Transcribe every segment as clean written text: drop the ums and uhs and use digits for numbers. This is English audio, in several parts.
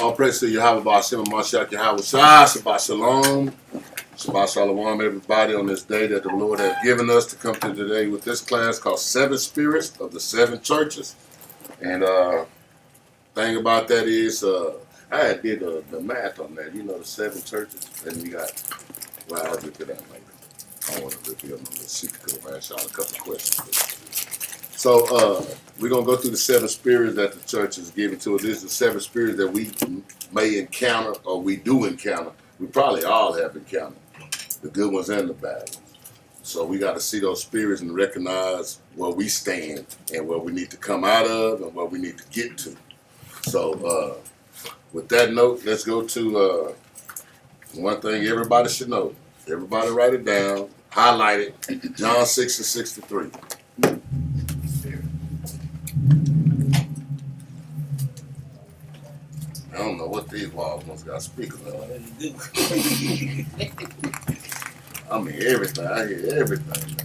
All praise to Yahweh Ba'ashem and Mashiach Yahweh Shah. Shabbat Shalom. Shabbat Shalom, everybody, on this day that the Lord has given us to come to today with this class called Seven Spirits of the Seven Churches. And thing about that is, I did the math on that. You know, the seven churches. And we got, well, I'll rip it out later. I don't want to rip it up on the secret because I'll ask y'all a couple of questions. So we're going to go through the seven spirits that the church is giving to us. These are the seven spirits that we may encounter or we do encounter. We probably all have encountered, the good ones and the bad ones. So we got to see those spirits and recognize where we stand and where we need to come out of and where we need to get to. So with that note, let's go to one thing everybody should know. Everybody write it down, highlight it, John 6 and 63. I don't know what these walls must got speakers on. I mean everything. I hear everything.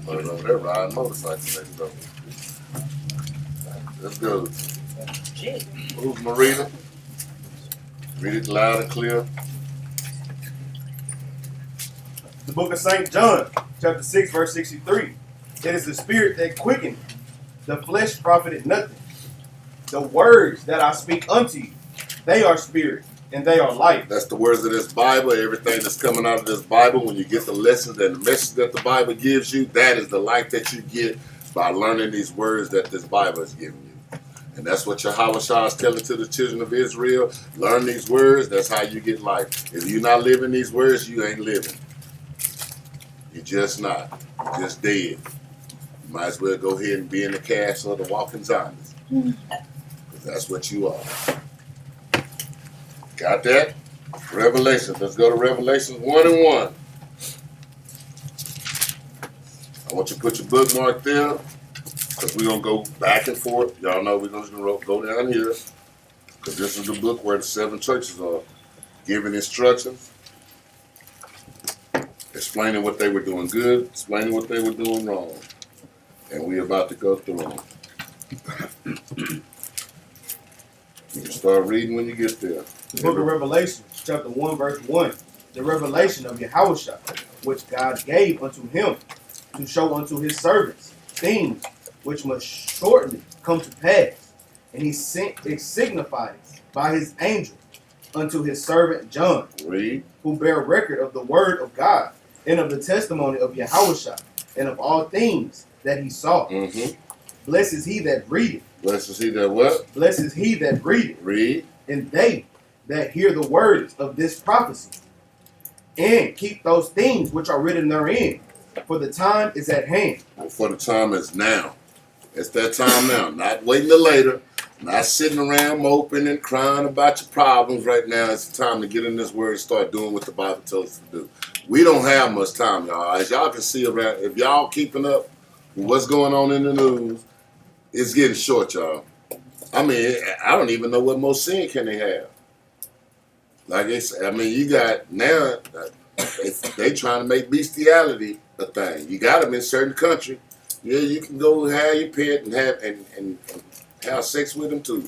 But over there riding motorcycles next door. Let's go. Who's Marina? Read it loud and clear. The book of St. John, chapter 6, verse 63. It is the spirit that quickeneth, the flesh profited nothing. The words that I speak unto you, they are spirit and they are life. That's the words of this Bible. Everything that's coming out of this Bible, when you get the lessons and the message that the Bible gives you, that is the life that you get by learning these words that this Bible is giving you. And that's what Yahweh Shah is telling to the children of Israel. Learn these words, that's how you get life. If you're not living these words, you ain't living. You're just not. You're just dead. You might as well go ahead and be in the castle of the walking zombies. Because that's what you are. Got that? Revelations. Let's go to Revelations 1 and 1. I want you to put your bookmark there. Because we're going to go back and forth. Y'all know we're going to go down here. Because this is the book where the seven churches are giving instructions. Explaining what they were doing good. Explaining what they were doing wrong. And we're about to go through them. You can start reading when you get there. The book of Revelation, chapter 1, verse 1. The revelation of Yahushua, which God gave unto him to show unto his servants things which must shortly come to pass. And he signified by his angel unto his servant John, Read. Who bear record of the word of God and of the testimony of Yahushua and of all things that he saw. Blessed is he that readeth. Blessed is he that what? Blessed is he that readeth. Read. And they that hear the words of this prophecy, and keep those things which are written therein, for the time is at hand. For the time is now. It's that time now. Not waiting till later. Not sitting around moping and crying about your problems right now. It's the time to get in this word and start doing what the Bible tells us to do. We don't have much time, y'all. As y'all can see around, if y'all keeping up with what's going on in the news, it's getting short, y'all. I mean, I don't even know what more sin can they have. Like it's, I mean, you got now, they trying to make bestiality a thing. You got them in certain country. Yeah, you can go have your pet and have sex with them too.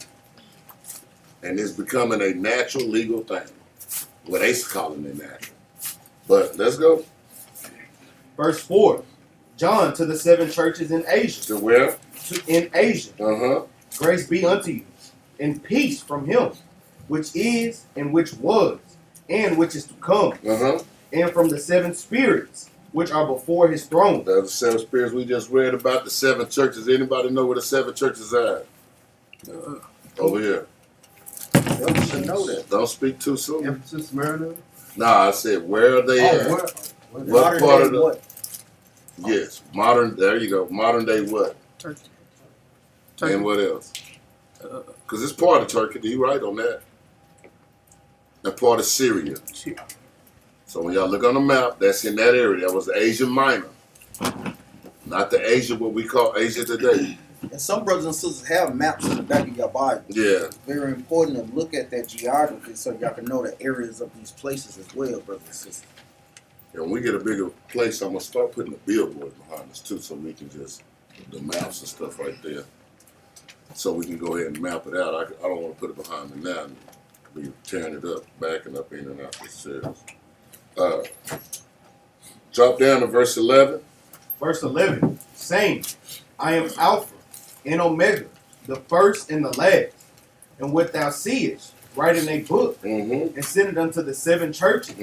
And it's becoming a natural, legal thing. What they calling it natural. But let's go. Verse 4. John to the seven churches in Asia. To where? In Asia. Grace be unto you, and peace from him, which is, and which was, and which is to come, and from the seven spirits which are before his throne. That's the seven spirits we just read about, the seven churches. Anybody know where the seven churches are? Over here. You should know that. Don't speak too soon. Ephesus, Smyrna. Nah, I said, where are they at? What part of the... What? Yes, modern, there you go. Modern day what? Turkey. And what else? Because it's part of Turkey. You right on that. And part of Syria. So when y'all look on the map, that's in that area. That was the Asia Minor. Not the Asia, what we call Asia today. And some brothers and sisters have maps in the back of your Bible. Yeah. It's very important to look at that geography so y'all can know the areas of these places as well, brothers and sisters. And when we get a bigger place, I'm going to start putting a billboard behind us too, so we can just, the maps and stuff right there. so we can go ahead and map it out. I don't want to put it behind me now and be tearing it up, backing up in and out the series. Drop down to verse 11. Verse 11, saying, I am Alpha and Omega, the first and the last. And what thou seest, write in a book, and send it unto the 7 churches,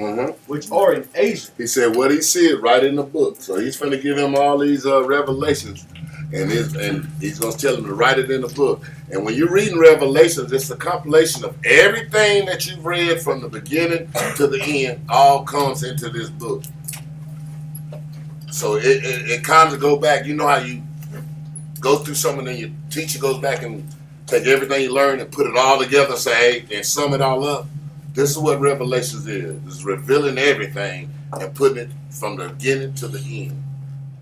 which are in Asia. He said, what he said, write in the book. So he's going to give him all these revelations, and he's going to tell him to write it in the book. And when you're reading Revelations, it's a compilation of everything that you've read from the beginning to the end, all comes into this book. So it kind of go back. You know how you go through something and your teacher goes back and take everything you learned and put it all together and say, hey, and sum it all up. This is what Revelations is. It's revealing everything and putting it from the beginning to the end.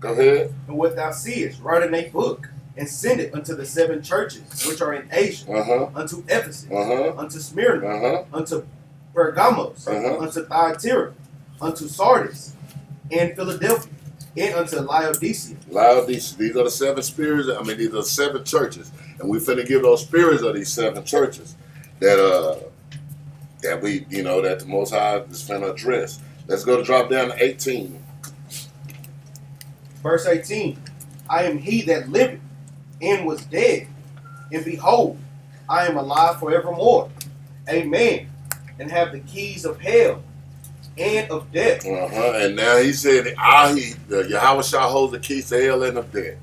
Go ahead. And what thou seest, write in a book, and send it unto the 7 churches, which are in Asia, unto Ephesus, unto Smyrna, unto Pergamos, unto Thyatira, unto Sardis, and Philadelphia, and unto Laodicea. Laodicea. These are the 7 spirits. I mean, these are 7 churches. And we finna give those spirits of these 7 churches that we, you know, that the Most High is finna address. Let's go to drop down to 18. Verse 18, I am he that liveth and was dead, and behold, I am alive forevermore. Amen. And have the keys of hell and of death. And now he said, Yahweh shall hold the keys to hell and of death.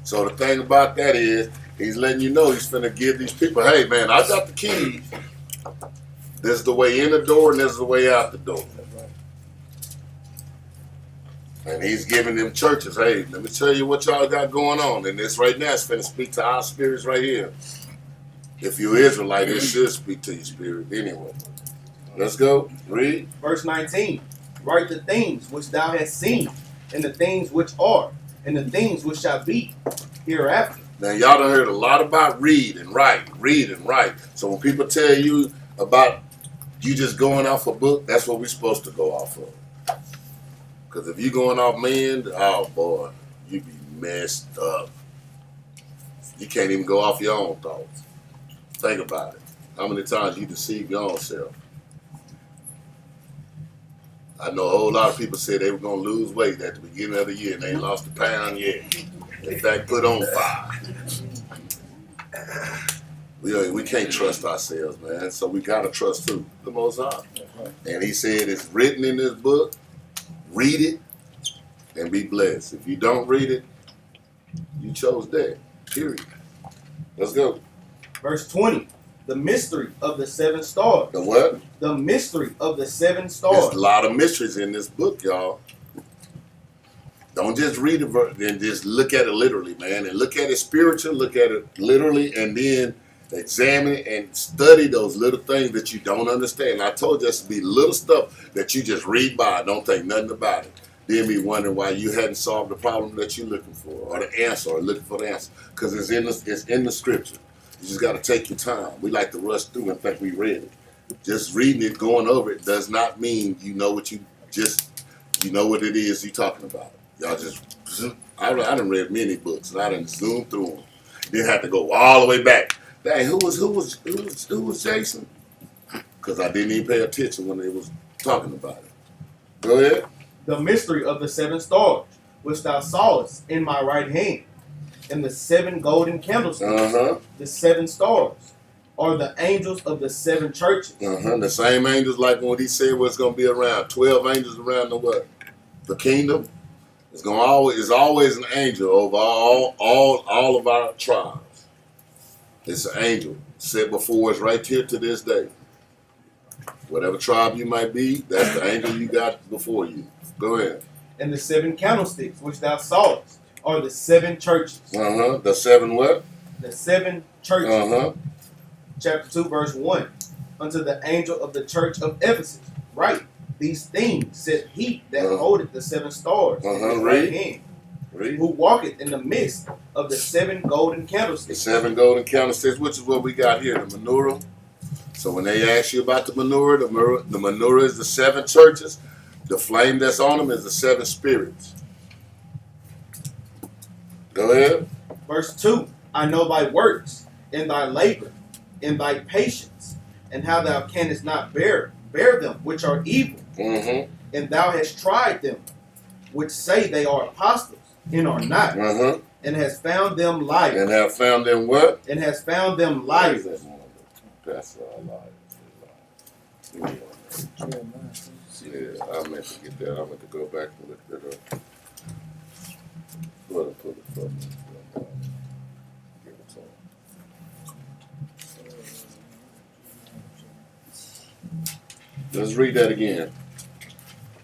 So the thing about that is, he's letting you know he's finna give these people, hey man, I got the keys. This is the way in the door and this is the way out the door. And he's giving them churches, hey, let me tell you what y'all got going on. And this right now is finna speak to our spirits right here. If you're Israelite, it should speak to your spirit anyway. Let's go. Read. Verse 19, write the things which thou hast seen, and the things which are, and the things which shall be hereafter. Now, y'all done heard a lot about read and write. So when people tell you about you just going off a book, that's what we're supposed to go off of. Because if you're going off man, oh boy, you be messed up. You can't even go off your own thoughts. Think about it. How many times you deceive your own self? I know a whole lot of people said they were going to lose weight at the beginning of the year and they ain't lost a pound yet. In fact, put on 5. We can't trust ourselves, man. So we got to trust who? The Most High. And he said it's written in this book. Read it and be blessed. If you don't read it, you chose that. Period. Let's go. Verse 20, the mystery of the 7 stars. The what? The mystery of the 7 stars. There's a lot of mysteries in this book, y'all. Don't just read it and just look at it literally, man. And look at it spiritual, look at it literally, and then examine it and study those little things that you don't understand. I told you this to be little stuff that you just read by, don't think nothing about it. Then be wondering why you hadn't solved the problem that you're looking for, or the answer, or looking for the answer. Because it's in the scripture. You just got to take your time. We like to rush through and think we read it. Just reading it, going over it, does not mean you know what it is you're talking about. Y'all just, I done read many books and I done zoomed through them. Then had to go all the way back. Dang, who was Jason? Because I didn't even pay attention when they was talking about it. Go ahead. The mystery of the 7 stars, which thou sawest in my right hand, and the 7 golden candlesticks, the 7 stars, are the angels of the 7 churches. The same angels like when he said what's going to be around 12 angels around the what? The kingdom. It's always an angel over all of our tribes. It's an angel set before us right here to this day. Whatever tribe you might be, that's the angel you got before you. Go ahead. And the 7 candlesticks which thou sawest are the 7 churches. The 7 what? The 7 churches. Chapter 2, verse 1. Unto the angel of the church of Ephesus, write these things, said he that holdeth the 7 stars in his right hand. Read. Who walketh in the midst of the 7 golden candlesticks. The 7 golden candlesticks, which is what we got here, the menorah. So when they ask you about the menorah is the 7 churches. The flame that's on them is the 7 spirits. Go ahead. Verse 2, I know thy works, in thy labor, in thy patience, and how thou canst not bear them which are evil, and thou hast tried them which say they are apostles and are not, and hast found them liars. And have found them what? And has found them liars. That's liars. Yeah, I meant to get that. I meant to go back and look that up. Put it for me. Give it to him. Let's read that again.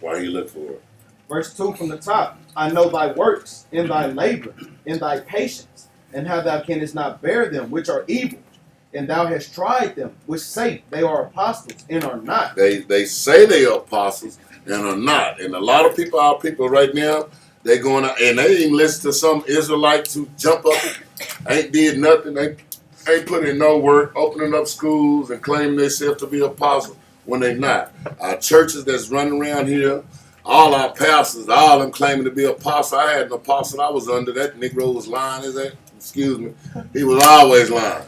While you look for it. Verse 2 from the top. I know thy works, in thy labor, in thy patience, and how thou canst not bear them which are evil. And thou hast tried them which say they are apostles and are not. They say they are apostles and are not. And a lot of people, our people right now, they going out and they even listen to some Israelites who jump up, ain't did nothing, they ain't put in no work, opening up schools and claiming themselves to be apostles when they not. Our churches that's running around here, all our pastors, all of them claiming to be apostles. I had an apostle I was under. That Negro was lying, excuse me. He was always lying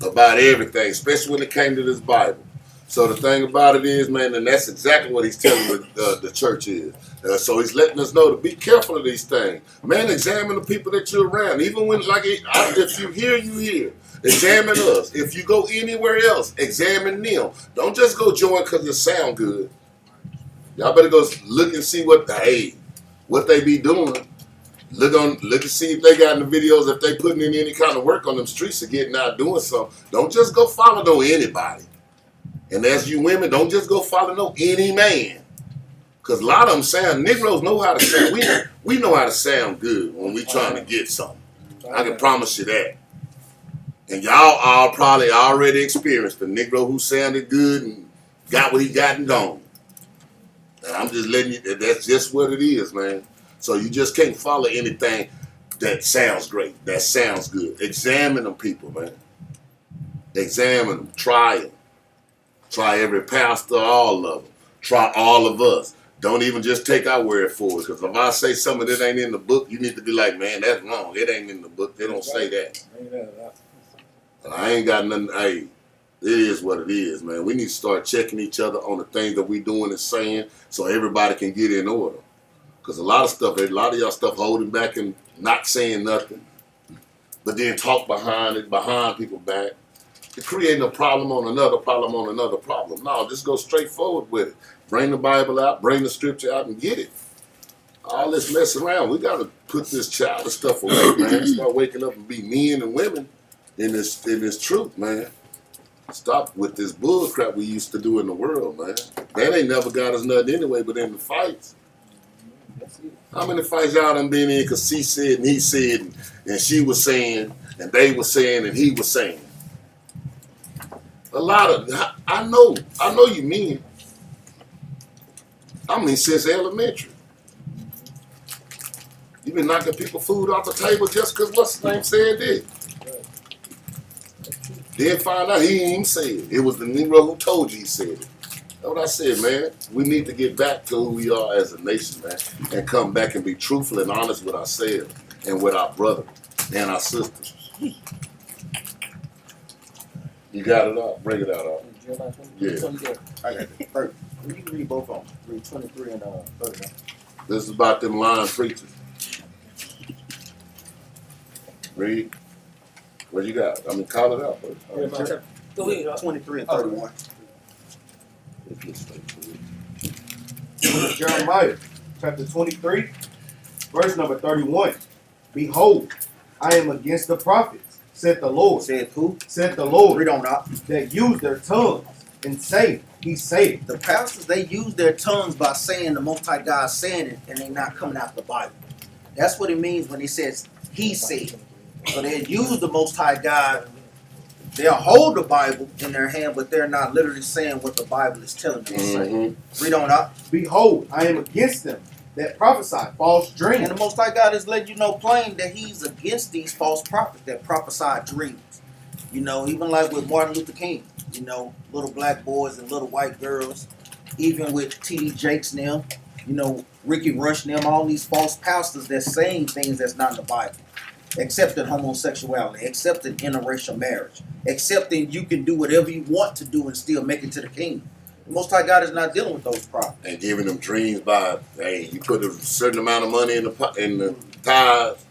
about everything, especially when it came to this Bible. So the thing about it is, man, and that's exactly what he's telling the church is. So he's letting us know to be careful of these things. Man, examine the people that you're around. Even when, if you hear, you hear. Examine us. If you go anywhere else, examine them. Don't just go join because it sound good. Y'all better go look and see what they be doing. Look and see if they got in the videos, if they putting in any kind of work on them streets or getting out doing something. Don't just go follow no anybody. And as you women, don't just go follow no any man. Because a lot of them sound, Negroes know how to sound. We know how to sound good when we trying to get something. I can promise you that. And y'all all probably already experienced the Negro who sounded good and got what he got and gone. And I'm just letting you, that's just what it is, man. So you just can't follow anything that sounds great, that sounds good. Examine them people, man. Examine them, try them. Try every pastor, all of them. Try all of us. Don't even just take our word for it. Because if I say something that ain't in the book, you need to be like, man, that's wrong. It ain't in the book. They don't say that. And I ain't got nothing. Hey, it is what it is, man. We need to start checking each other on the things that we doing and saying so everybody can get in order. Because a lot of y'all stuff holding back and not saying nothing. But then talk behind people back. You're creating a problem on another problem on another problem. No, just go straight forward with it. Bring the Bible out, bring the scripture out and get it. All this messing around, we got to put this childish stuff away, man. Start waking up and be men and women in this truth, man. Stop with this bull crap we used to do in the world, man. That ain't never got us nothing anyway, but in the fights. How many fights y'all done been in because she said and he said and she was saying and they were saying and he was saying? A lot of, I know you mean. I mean since elementary. You been knocking people food off the table just because what's his name said this. Then find out he ain't even said it. It was the Negro who told you he said it. That's what I said, man. We need to get back to who we are as a nation, man, and come back and be truthful and honest with ourselves and with our brothers and our sisters. You got it out. Bring it out. Yeah. I got it. First, you can read both of them. Read 23 and 30. This is about them lying preachers. Read. What you got? I mean, call it out first. Go ahead. 23 and 31. Jeremiah chapter 23, verse number 31. Behold, I am against the prophets, said the Lord. Said who? Said the Lord. Read on up. That use their tongues and say, he said. The pastors, they use their tongues by saying the Most High God saying it, and they not coming out the Bible. That's what it means when he says, he said. So they use the Most High God. They'll hold the Bible in their hand, but they're not literally saying what the Bible is telling them to say. Read on up. Behold, I am against them that prophesy false dreams. And the Most High God is letting you know plain that he's against these false prophets that prophesy dreams. You know, even like with Martin Luther King, you know, little black boys and little white girls, even with T.D. Jakes and them, you know, Ricky Rush and them, all these false pastors that's saying things that's not in the Bible. accepting homosexuality, accepting interracial marriage, accepting you can do whatever you want to do and still make it to the kingdom. The Most High God is not dealing with those problems. And giving them dreams by, hey, you put a certain amount of money in the tithes,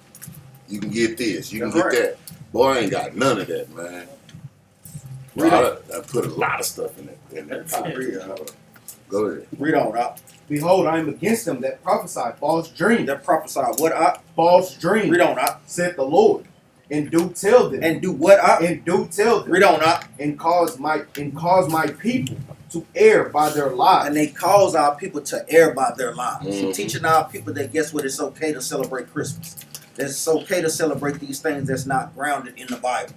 you can get this, you can That's get that. Boy, I ain't got none of that, man. Well, I put a lot of stuff in that tithe. Go ahead. Read on, Doc. Behold, I am against them that prophesy false dreams. That prophesy what, Doc? False dreams. Read on, Doc. Said the Lord. And do tell them. And do what, Doc? And do tell them. Read on, Doc. And cause my people to err by their lies. And they cause our people to err by their lives. Mm-hmm. Teaching our people that guess what, it's okay to celebrate Christmas. That it's okay to celebrate these things that's not grounded in the Bible.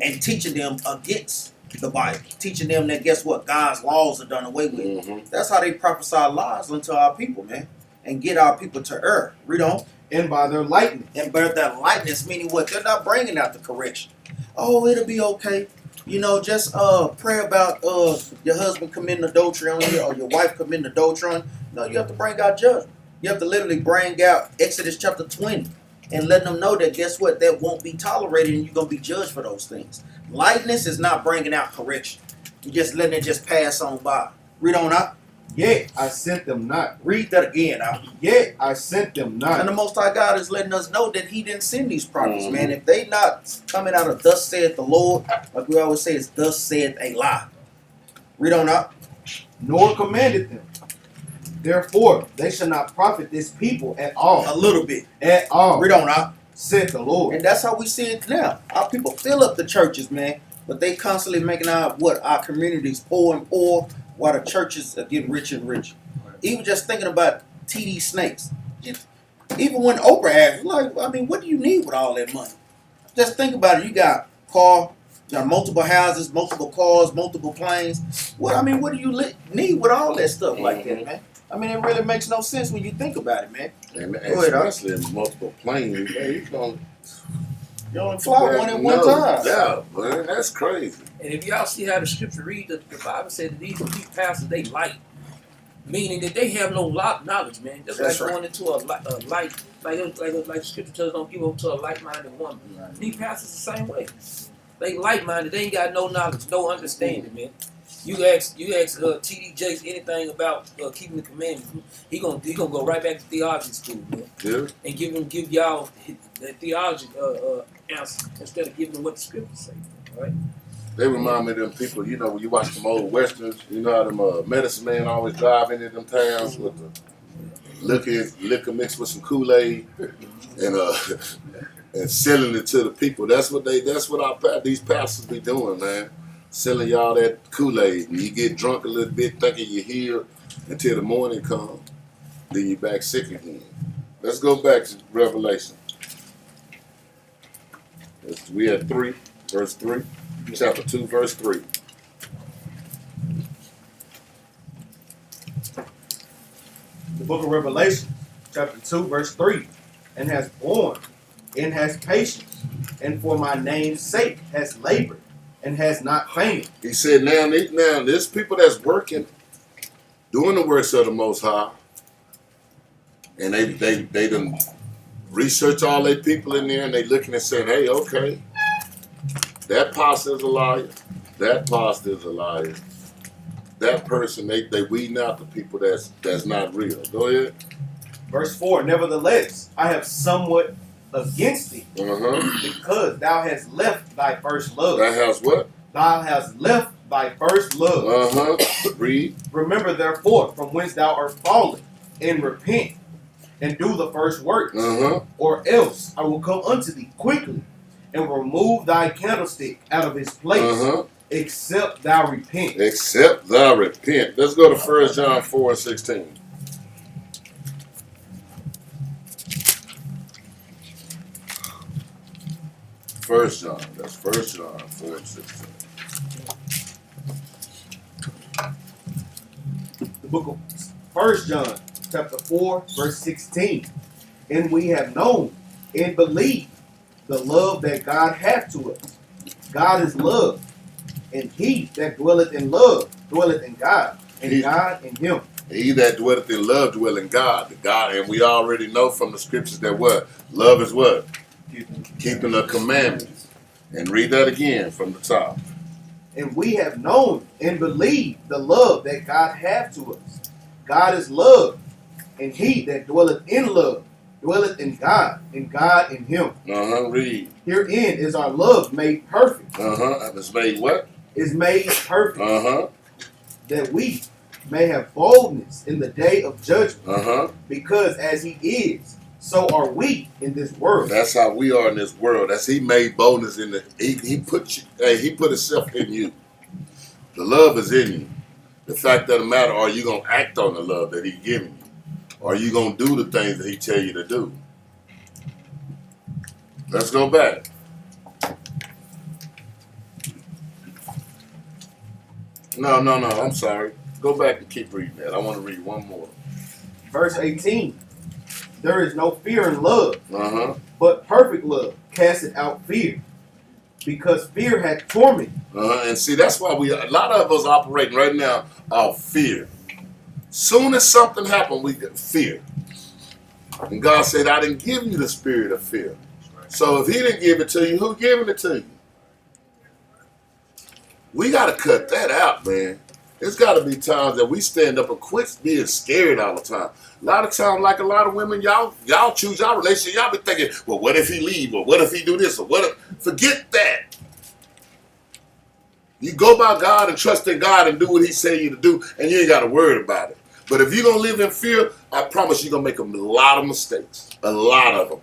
And teaching them against the Bible. Teaching them that guess what, God's laws are done away with. Mm-hmm. That's how they prophesy lies unto our people, man. And get our people to err. Read on. And by their lightning. And by that lightness, meaning what? They're not bringing out the correction. Oh, it'll be okay. You know, just pray about your husband committing adultery on you or your wife committing adultery on you. No, you have to bring out judgment. You have to literally bring out Exodus chapter 20 and letting them know that guess what? That won't be tolerated and you're going to be judged for those things. Lightness is not bringing out correction. You're just letting it just pass on by. Read on out. Yet I sent them not. Read that again out. Yet I sent them not. And the Most High God is letting us know that He didn't send these prophets, man. If they not coming out of thus saith the Lord, like we always say, it's thus saith a lie. Read on up. Nor commanded them. Therefore, they shall not profit this people at all. A little bit. At all. Read on up. Said the Lord. And that's how we see it now. Our people fill up the churches, man. But they constantly making our communities poor and poor while the churches are getting richer and richer. Even just thinking about TD Snakes. Even when Oprah asked, like, I mean, what do you need with all that money? Just think about it. You got multiple houses, multiple cars, multiple planes. What do you need with all that stuff like that, man? I mean, it really makes no sense when you think about it, man. And especially in multiple planes, man, you only fly one at one time. Yeah, man, that's crazy. And if y'all see how the scripture read, the Bible said that these pastors, they light. Meaning that they have no knowledge, man. Just That's like right. going into a light, like the scripture tells us, don't give up to a light-minded woman. Right. These pastors the same way. They light-minded. They ain't got no knowledge, no understanding, man. You ask T.D. Jakes anything about keeping the commandments, he gonna go right back to theology school, man. Yeah. And give y'all the theology answer instead of giving them what the scriptures say, right? They remind me of them people, you know, when you watch them old westerns, you know how them medicine men always drive into them towns with the liquor mixed with some Kool-Aid and selling it to the people. That's what these pastors be doing, man. Selling y'all that Kool-Aid, and you get drunk a little bit, thinking you're healed until the morning comes, then you're back sick again. Let's go back to Revelation. We had 3, verse 3. Chapter 2, verse 3. The book of Revelation, chapter 2, verse 3. And has borne, and has patience, and for my name's sake has labored, and has not fainted. He said, now there's people that's working, doing the works of the Most High, and they done research all their people in there, and they looking and saying, hey, okay, that pastor is a liar. That pastor is a liar. That person, they weeding out the people that's not real. Go ahead. Verse 4. Nevertheless, I have somewhat against thee, Uh-huh. because thou hast left thy first love. That has what? Thou hast left thy first love. Uh-huh. Read. Remember therefore from whence thou art fallen, and repent, and do the first works, Uh-huh. or else I will come unto thee quickly, and remove thy candlestick out of his place, Uh-huh. except thou repent. Except thou repent. Let's go to 1 John 4 and 16. First John. That's 1 John 4 and 16. The book of 1 John, chapter 4, verse 16. And we have known and believed the love that God hath to us. God is love, and he that dwelleth in love dwelleth in God, and God in him. He that dwelleth in love dwell in God. The God, and we already know from the scriptures that what? Love is what? Keeping the commandments. And read that again from the top. And we have known and believed the love that God hath to us. God is love, and he that dwelleth in love dwelleth in God, and God in him. Read. Herein is our love made perfect. It's made what? Is made perfect. That we may have boldness in the day of judgment. Because as he is, so are we in this world. That's how we are in this world. That's he made boldness in the. He put you. Hey, he put himself in you. The love is in you. The fact of the matter, are you gonna act on the love that he giving you? Or are you gonna do the things that he tell you to do? Let's go back. No. I'm sorry. Go back and keep reading that. I want to read one more. Verse 18. There is no fear in love, but perfect love casteth out fear, because fear hath torment. And see, that's why a lot of us operating right now out fear. Soon as something happens, we get fear. And God said, I didn't give you the spirit of fear. So if he didn't give it to you, who giving it to you? We got to cut that out, man. There's got to be times that we stand up and quit being scared all the time. A lot of times, like a lot of women, y'all choose y'all relationship. Y'all be thinking, well, what if he leave? Or what if he do this? Or what if... Forget that. You go by God and trust in God and do what he say you to do, and you ain't got to worry about it. But if you're going to live in fear, I promise you're going to make a lot of mistakes. A lot of them.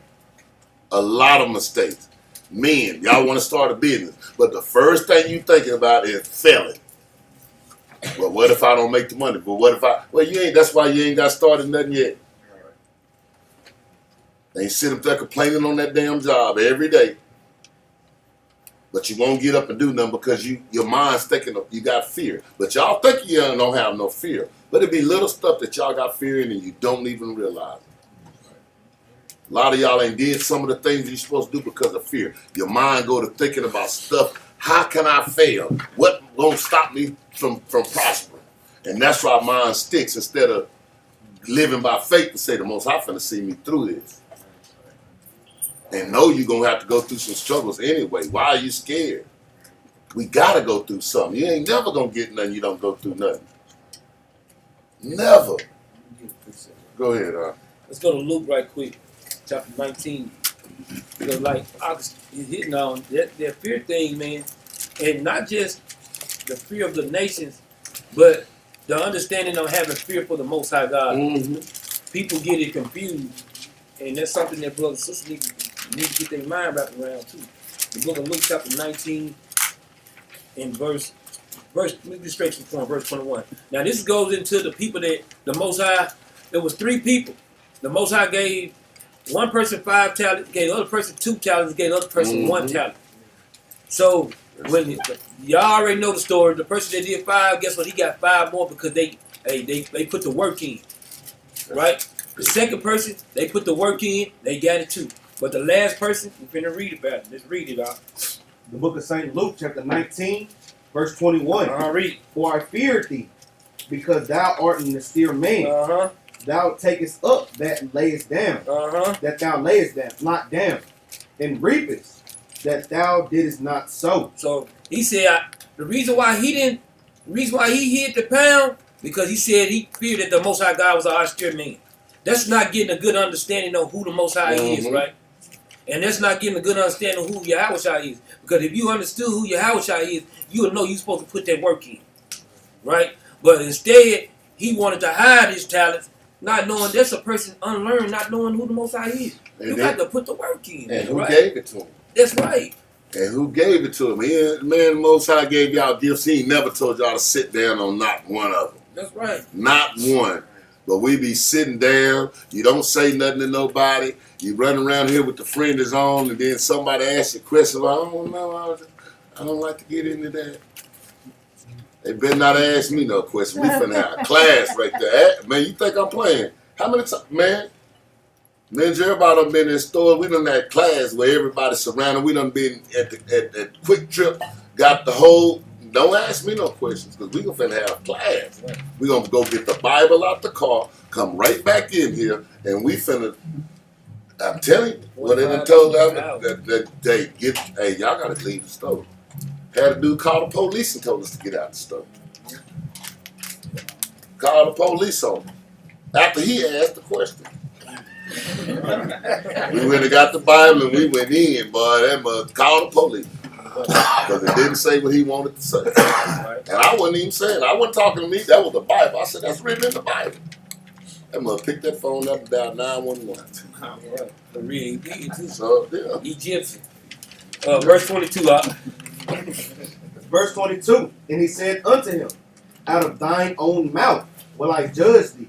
A lot of mistakes. Men, y'all want to start a business, but the first thing you thinking about is failing. Well, what if I don't make the money? But what if I... Well, you ain't. That's why you ain't got started nothing yet. They sit up there complaining on that damn job every day. But you won't get up and do nothing because your mind's thinking you got fear. But y'all think you don't have no fear. But it be little stuff that y'all got fear in and you don't even realize it. A lot of y'all ain't did some of the things you're supposed to do because of fear. Your mind go to thinking about stuff. How can I fail? What won't stop me from prospering? And that's why mine sticks instead of living by faith and say the Most High finna see me through this. And know you're going to have to go through some struggles anyway. Why are you scared? We got to go through something. You ain't never going to get nothing you don't go through nothing. Never. Go ahead, Let's go to Luke right quick, chapter 19. Because like I was hitting on that fear thing, man. And not just the fear of the nations, but the understanding of having fear for the Most High God. People get it confused. And that's something that brothers and sisters need to get their mind wrapped around too. The book of Luke chapter 19 and verse, let me get straight to the point, verse 21. Now this goes into the people that the Most High, there was 3 people. The Most High gave one person 5 talents, gave the other person 2 talents, gave the other person 1 talent. So when y'all already know the story, the person that did 5, guess what? He got 5 more because they put the work in, right? The second person, they put the work in, they got it too. But the last person, we're finna read about it. Let's read it out. The book of St. Luke, chapter 19, verse 21. Read. For I feared thee, because thou art an austere man. Thou takest up that layest down, that thou layest down, not down, and reapest that thou didst not sow. So he said the reason why he hid the pound, because he said he feared that the Most High God was an austere man. That's not getting a good understanding of who the Most High is, right? And that's not getting a good understanding of who Yahushua is. Because if you understood who Yahushua is, you would know you're supposed to put that work in, right? But instead, he wanted to hide his talents, not knowing that's a person unlearned, not knowing who the Most High is. You got to put the work in. And who right? gave it to him? That's right. And who gave it to him? Man, the Most High gave y'all gifts. He never told y'all to sit down on not one of them. That's right. Not one. But we be sitting down. You don't say nothing to nobody. You run around here with the friend is on, and then somebody asks you a question. I don't know. I don't like to get into that. They better not ask me no question. We finna have a class right there. Man, you think I'm playing? How many times, man? Me and Jeremiah done been in store. We done had class where everybody's surrounded. We done been at Quick Trip. Got the whole. Don't ask me no questions because we gonna finna have class. We gonna go get the Bible out the car, come right back in here, and we finna I'm telling you, what they done told them that they get, hey, y'all gotta leave the store. Had a dude call the police and told us to get out the store. Call the police on him after he asked the question. We went and got the Bible and we went in, boy. That must call the police because it didn't say what he wanted to say. And I wasn't even saying. I wasn't talking to me. That was the Bible. I said that's written in the Bible. That must pick that phone up and dial 911. For real, he did too. So yeah. Egyptian. Verse 22. Verse 22. And he said unto him, out of thine own mouth will I judge thee,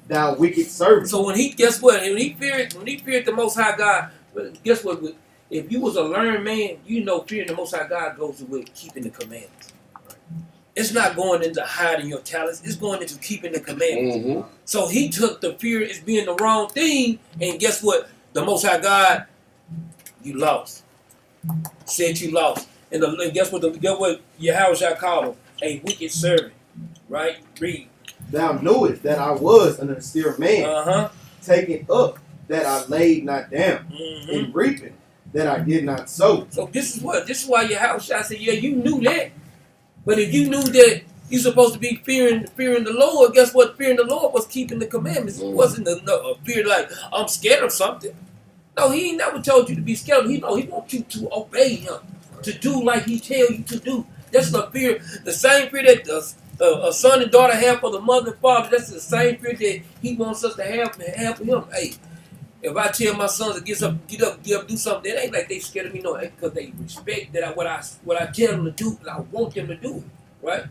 thou wicked servant. So when he, guess what? When he feared the Most High God, guess what? If you was a learned man, you know fearing the Most High God goes with keeping the commandments. It's not going into hiding your talents. It's going into keeping the commandments. Mm-hmm. So he took the fear as being the wrong thing, and guess what? The Most High God, you lost. Said you lost. And guess what Yahweh called him? A wicked servant. Right? Read. Thou knewest that I was an austere man, taking up that I laid not down, and reaping that I did not sow. So this is why Yahweh said, yeah, you knew that. But if you knew that you're supposed to be fearing the Lord, guess what? Fearing the Lord was keeping the commandments. It wasn't a fear like, I'm scared of something. No, he ain't never told you to be scared. He wants you to obey him, to do like he tell you to do. That's the fear, the same fear that a son and daughter have for the mother and father. That's the same fear that he wants us to have for him. Hey, if I tell my sons to get up, do something, it ain't like they scared of me, no, because they respect that what I tell them to do, and I want them to do it, right?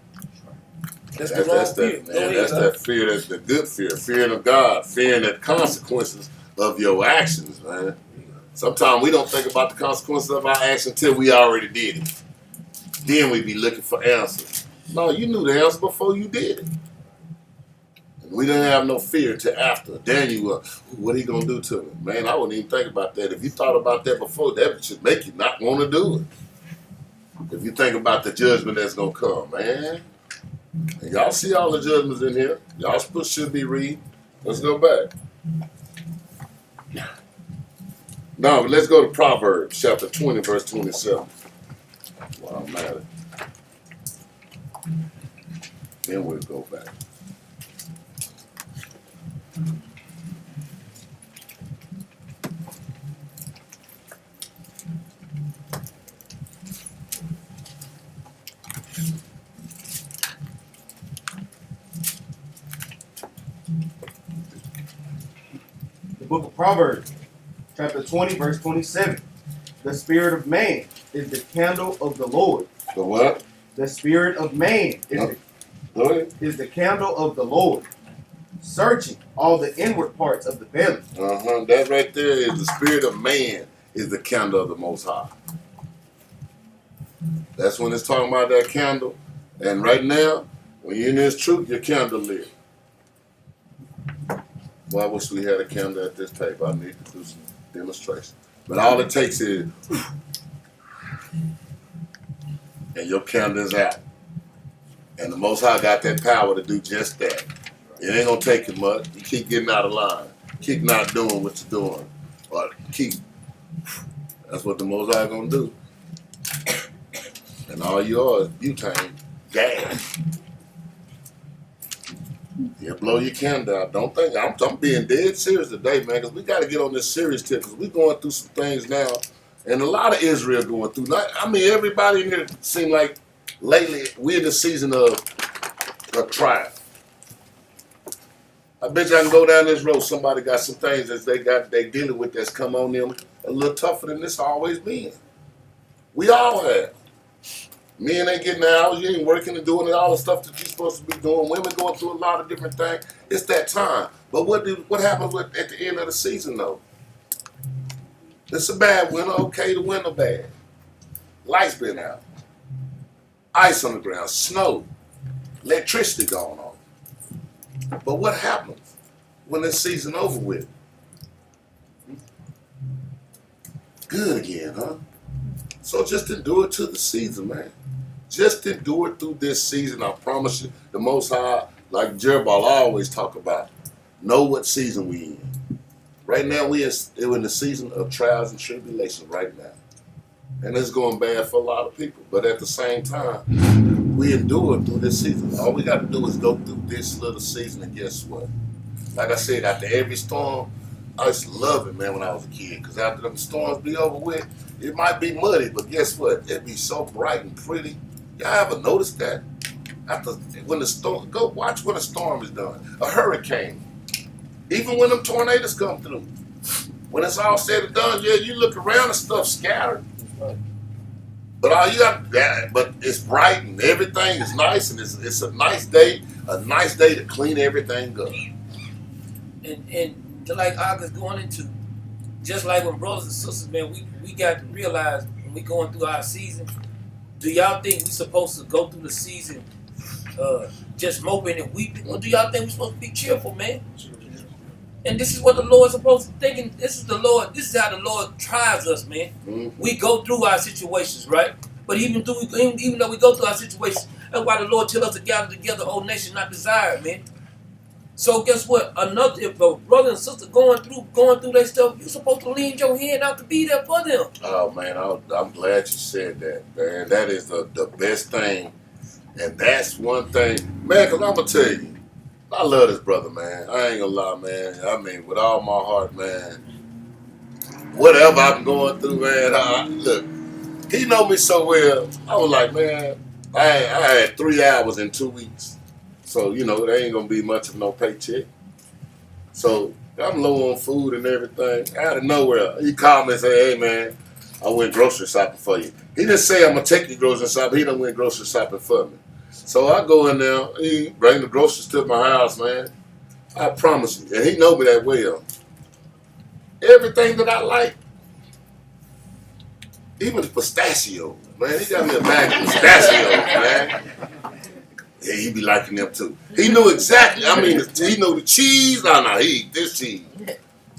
That's the wrong fear. That's that fear, that's the good fear, fearing of God, fearing the consequences of your actions, man. Sometimes we don't think about the consequences of our actions until we already did it. Then we be looking for answers. No, you knew the answer before you did it. And we didn't have no fear till after. Daniel, what are you going to do to me? Man, I wouldn't even think about that. If you thought about that before, that should make you not want to do it. If you think about the judgment that's going to come, man. And y'all see all the judgments in here. Y'all should be reading. Let's go back. Now, let's go to Proverbs chapter 20, verse 27. Wow, I'm at it. Then we'll go back. The book of Proverbs, chapter 20, verse 27. The spirit of man is the candle of the Lord. The what? The spirit of man is the candle of the Lord, searching all the inward parts of the belly. That right there is the spirit of man is the candle of the Most High. That's when it's talking about that candle. And right now, when you're in this truth, your candle lit. Well, I wish we had a candle at this table. I need to do some demonstration. But all it takes is, and your candle is out. And the Most High got that power to do just that. It ain't gonna take you much. You keep getting out of line. Keep not doing what you're doing. Or keep. That's what the Most High gonna do. And all you are is butane, gas. Yeah, blow your candle out. Don't think I'm being dead serious today, man, because we got to get on this serious tip because we're going through some things now, and a lot of Israel going through. I mean, everybody in here seem like lately we're in the season of a trial. I bet you I can go down this road. Somebody got some things that they dealing with that's come on them a little tougher than this always been. We all have. Men ain't getting the hours, you ain't working and doing all the stuff that you're supposed to be doing. Women going through a lot of different things. It's that time. But what happens at the end of the season, though? It's a bad winter, okay, the winter bad. Lights been out. Ice on the ground, snow, electricity going on. But what happens when this season over with? Good again, huh? So just endure to the season, man. Just endure through this season. I promise you, the Most High, like Jeremiah always talk about, know what season we in. Right now, we're in the season of trials and tribulations right now. And it's going bad for a lot of people. But at the same time, we endure through this season. All we got to do is go through this little season, and guess what? Like I said, after every storm, I used to love it, man, when I was a kid. Because after them storms be over with, it might be muddy, but guess what? It'd be so bright and pretty. Y'all ever noticed that? After when the storm, go watch when a storm is done. A hurricane. Even when them tornadoes come through. When it's all said and done, yeah, you look around and stuff scattered. But all you got, but it's bright and everything is nice, and it's a nice day to clean everything up. And like August going into, just like when brothers and sisters, man, we got to realize when we going through our season, do y'all think we supposed to go through the season just moping and weeping, or do y'all think we supposed to be cheerful, man? And this is what the Lord's supposed to think. This is how the Lord tries us, man. Mm-hmm. We go through our situations, right? But even though we go through our situations, that's why the Lord tells us to gather together, O nation not desired, man. So guess what? If a brother and sister going through their stuff, you're supposed to lean your hand out to be there for them. Oh man, I'm glad you said that, man. That is the best thing, and that's one thing, man. Cause I'm gonna tell you, I love this brother, man. I ain't gonna lie, man. I mean, with all my heart, man. Whatever I'm going through, man. Look, he know me so well. I was like, man, I had 3 hours in 2 weeks, so you know there ain't gonna be much of no paycheck. So I'm low on food and everything. Out of nowhere, he called me and said, "Hey, man, I went grocery shopping for you." He didn't say I'm gonna take you grocery shopping. He done went grocery shopping for me. So I go in there, he bring the groceries to my house, man. I promise you, and he know me that well. Everything that I like, even the pistachio, man. He got me a bag of pistachios, man. Yeah, he be liking them too. He knew exactly. I mean, he knew the cheese. No, he eat this cheese.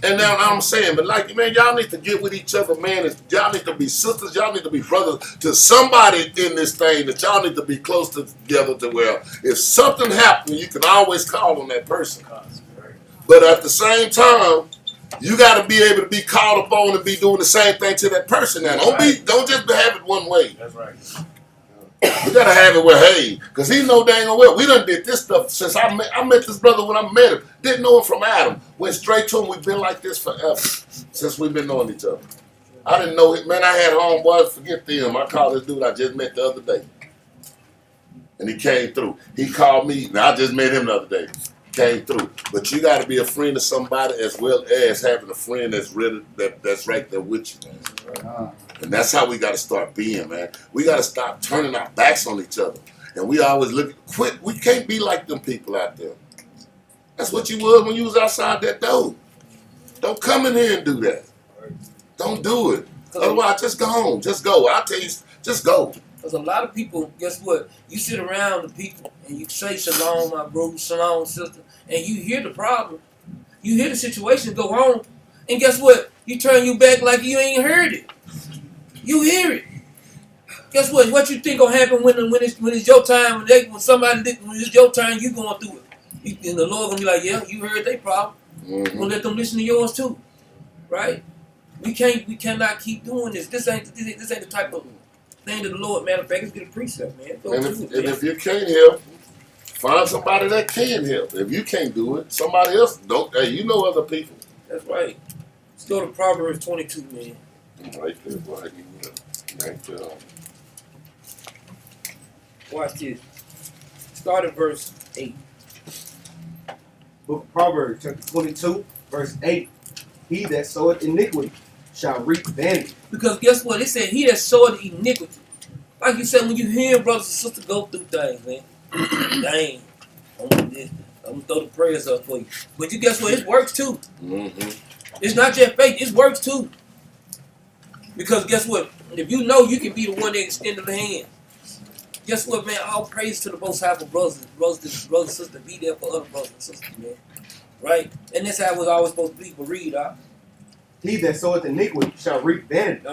And now I'm saying, but like, man, y'all need to get with each other, man. Y'all need to be sisters. Y'all need to be brothers to somebody in this thing that y'all need to be close together to where if something happens, you can always call on that person. But at the same time, you got to be able to be called upon and be doing the same thing to that person. Now, don't just have it one way. That's right. You gotta have it with hey, cause he know dang well we done did this stuff since I met this brother when I met him. Didn't know him from Adam. Went straight to him. We've been like this forever since we've been knowing each other. I didn't know it, man. I had homeboys, forget them. I called this dude I just met the other day, and he came through. He called me. Now I just met him the other day. Came through. But you got to be a friend to somebody as well as having a friend that's really that's right there with you. And that's how we got to start being, man. We got to stop turning our backs on each other. And we always quit. We can't be like them people out there. That's what you was when you was outside that door. Don't come in here and do that. Don't do it. Otherwise, just go home. Just go. I'll tell you, just go. Because a lot of people, guess what? You sit around the people and you say shalom, my bro, shalom, sister, and you hear the problem. You hear the situation go on. And guess what? You turn your back like you ain't heard it. You hear it. Guess what? What you think gonna happen when it's your time? When it's your time, you going through it. And the Lord gonna be like, yeah, you heard their problem. Mm-hmm. We're gonna let them listen to yours too, right? We cannot keep doing this. This ain't the type of thing that the Lord. Matter of fact, it's get a precept, man. If you can't help, find somebody that can help. If you can't do it, somebody else don't. Hey, you know other people. That's right. Let's go to Proverbs 22, man. Right there, boy. Right there. Watch this. Start at verse 8. Book of Proverbs, chapter 22, verse 8. He that soweth iniquity shall reap vanity. Because guess what? It said, he that soweth iniquity. Like you said, when you hear brothers and sisters go through things, man. Dang. I'm gonna throw the prayers up for you. But you guess what? It works too. Mm-hmm. It's not just faith, it works too. Because guess what? If you know you can be the one that extended the hand. Guess what, man? All praise to the Most High for brothers and sisters to be there for other brothers and sisters, man. Right? And that's how it was always supposed to be. But read, He that soweth iniquity shall reap vanity.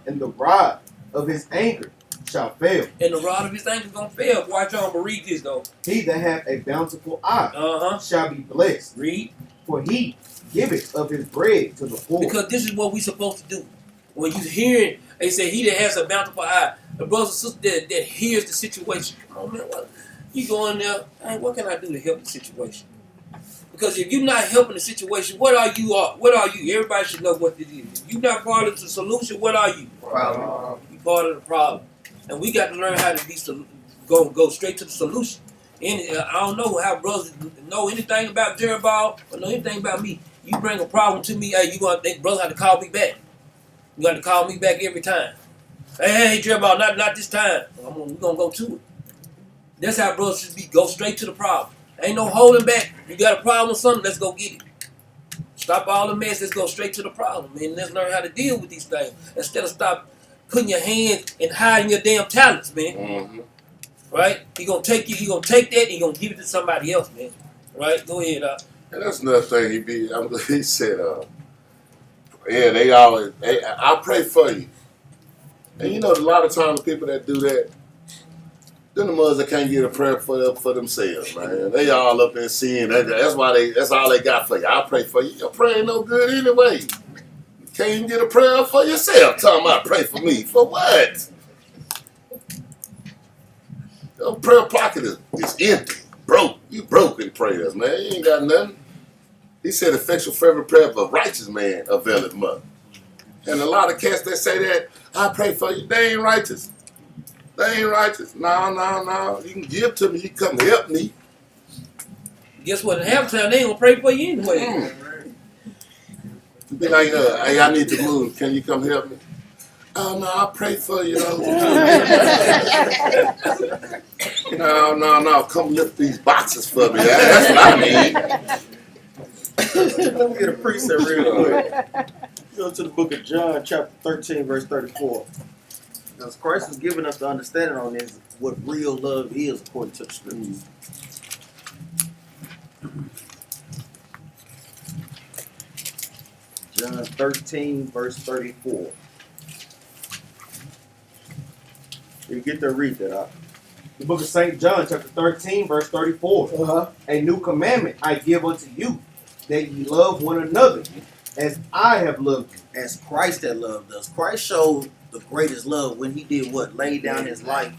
And the rod of his anger shall fail. And the rod of his anger is going to fail. Watch on, but read this, though. He that hath a bountiful eye shall be blessed. Read. For he giveth of his bread to the poor. Because this is what we supposed to do. When you hear, they say, he that has a bountiful eye, the brothers and sisters that hears the situation. Oh man, what? You go in there, hey, what can I do to help the situation? Because if you're not helping the situation, what are you? What are you? Everybody should know what it is. If you're not part of the solution, what are you? Problem. You're part of the problem. And we got to learn how to be go straight to the solution. And I don't know how brothers know anything about Jeroboam or know anything about me. You bring a problem to me, hey, you gonna think brother have to call me back. You got to call me back every time. Hey, Jeroboam, not this time. We're gonna go to it. That's how brothers should be. Go straight to the problem. Ain't no holding back. You got a problem with something, let's go get it. Stop all the mess, let's go straight to the problem, man. Let's learn how to deal with these things. Instead of stop putting your hands and hiding your damn talents, man. Mm-hmm. Right? He gonna take that, and he gonna give it to somebody else, man. Right? Go ahead, And that's another thing he said, yeah, they always, I pray for you. And you know, a lot of times the people that do that, then the mothers that can't get a prayer for themselves, man. They all up in sin. That's all they got for you. I pray for you. Your prayer ain't no good anyway. You can't even get a prayer for yourself. Talking about pray for me. For what? Your prayer pocket is empty. Broke. You broke in prayers, man. You ain't got nothing. He said, effectual fervent prayer of a righteous man availeth much. And a lot of cats that say that, I pray for you, they ain't righteous. They ain't righteous. No. You can give to me. You come help me. guess what? In halftime, they ain't gonna pray for you anyway. Be like, hey, I need to move. Can you come help me? Oh, no, I'll pray for you. No. Come lift these boxes for me. That's what I mean. Let me get a precept real quick. Go to the book of John, chapter 13, verse 34. Because Christ is giving us the understanding on this, what real love is according to the scriptures. John 13, verse 34. You get to read that out. The book of St. John, chapter 13, verse 34. A new commandment I give unto you, that ye love one another, as I have loved you. As Christ had loved us. Christ showed the greatest love when he did what? Laid down his life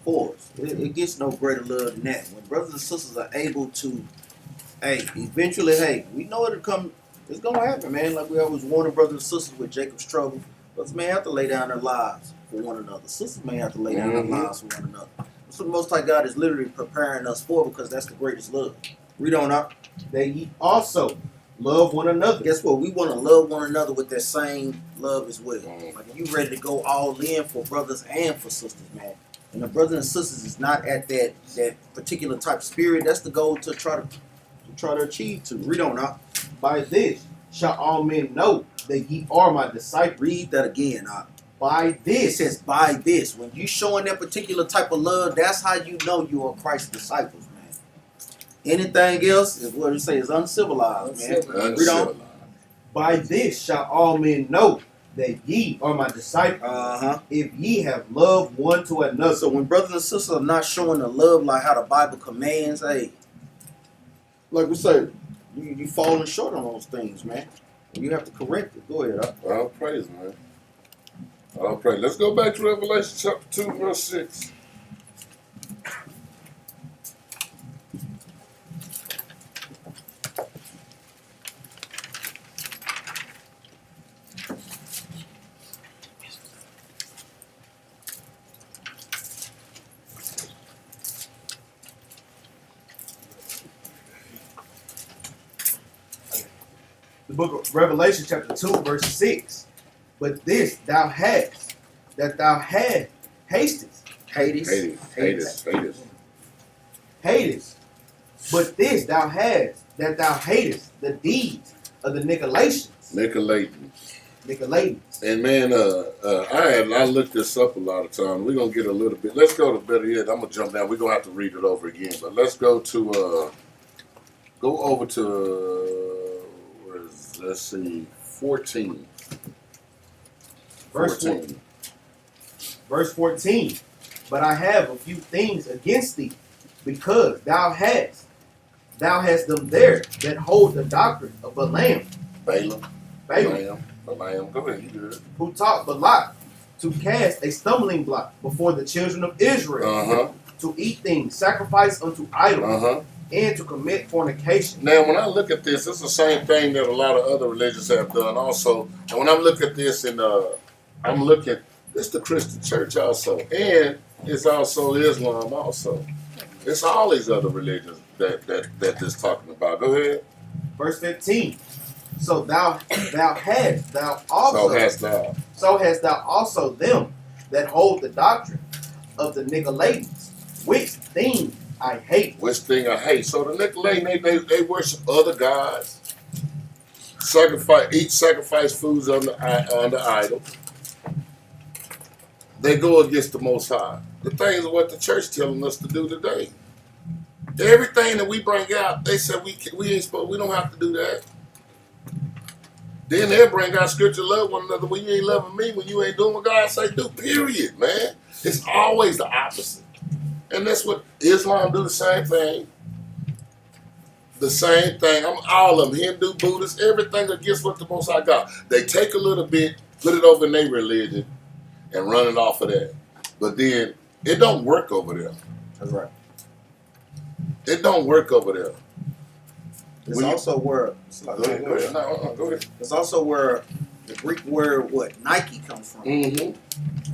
for us. It gets no greater love than that. When brothers and sisters are able to, eventually, we know it'll come, it's going to happen, man. Like we always warn brothers and sisters with Jacob's trouble. Brothers may have to lay down their lives for one another. Sisters may have to lay down their lives for one another. That's what the Most High God is literally preparing us for, because that's the greatest love. Read on up. That ye also love one another. Guess what? We want to love one another with that same love as well. Like you ready to go all in for brothers and for sisters, man. And the brothers and sisters is not at that particular type of spirit. That's the goal to try to achieve to. Read on up. By this shall all men know that ye are my disciples. Read that again, up. By It this. says by this. When you showing that particular type of love, that's how you know you are Christ's disciples, man. Anything else is what it says uncivilized, man. Read on. By this shall all men know that ye are my disciples, if ye have love one to another. So when brothers and sisters are not showing the love like how the Bible commands, like we say, you falling short on those things, man. You have to correct it. Go ahead. All praise, man. All praise. Let's go back to Revelation chapter 2, verse 6. The book of Revelation, chapter 2, verse 6. But this thou hast, that thou hatest. But this thou hast, that thou hatest the deeds of the Nicolaitans. Nicolaitans. And man, I looked this up a lot of times. We're gonna get a little bit. Let's go to better yet. I'm gonna jump down. We're gonna have to read it over again. But let's go to let's see, 14. Verse 14. But I have a few things against thee, because thou hast thou hast them there that hold the doctrine of Balaam, Balaam. Go ahead, you good. who taught Balak to cast a stumbling block before the children of Israel, to eat things sacrificed unto idols, and to commit fornication. Now, when I look at this, it's the same thing that a lot of other religions have done also. And when I look at this, and I'm looking, it's the Christian church also, and it's also Islam also. It's all these other religions that this talking about. Go ahead. Verse 15. So hast thou also them that hold the doctrine of the Nicolaitans, which thing I hate. Which thing I hate. So the Nicolaitans, they worship other gods, sacrifice foods under idols. They go against the Most High. The things of what the church telling us to do today. Everything that we bring out, they said we don't have to do that. Then they'll bring out scripture, love one another when you ain't loving me, when you ain't doing what God say do, period, man. It's always the opposite. And that's what Islam do, the same thing. The same thing. All of them, Hindu, Buddhist, everything against what the Most High got. They take a little bit, put it over in their religion, and run it off of that. But then, it don't work over there. That's right. It don't work over there. It's also where Go ahead. it's also where the Greek word Nike comes from. Mm-hmm.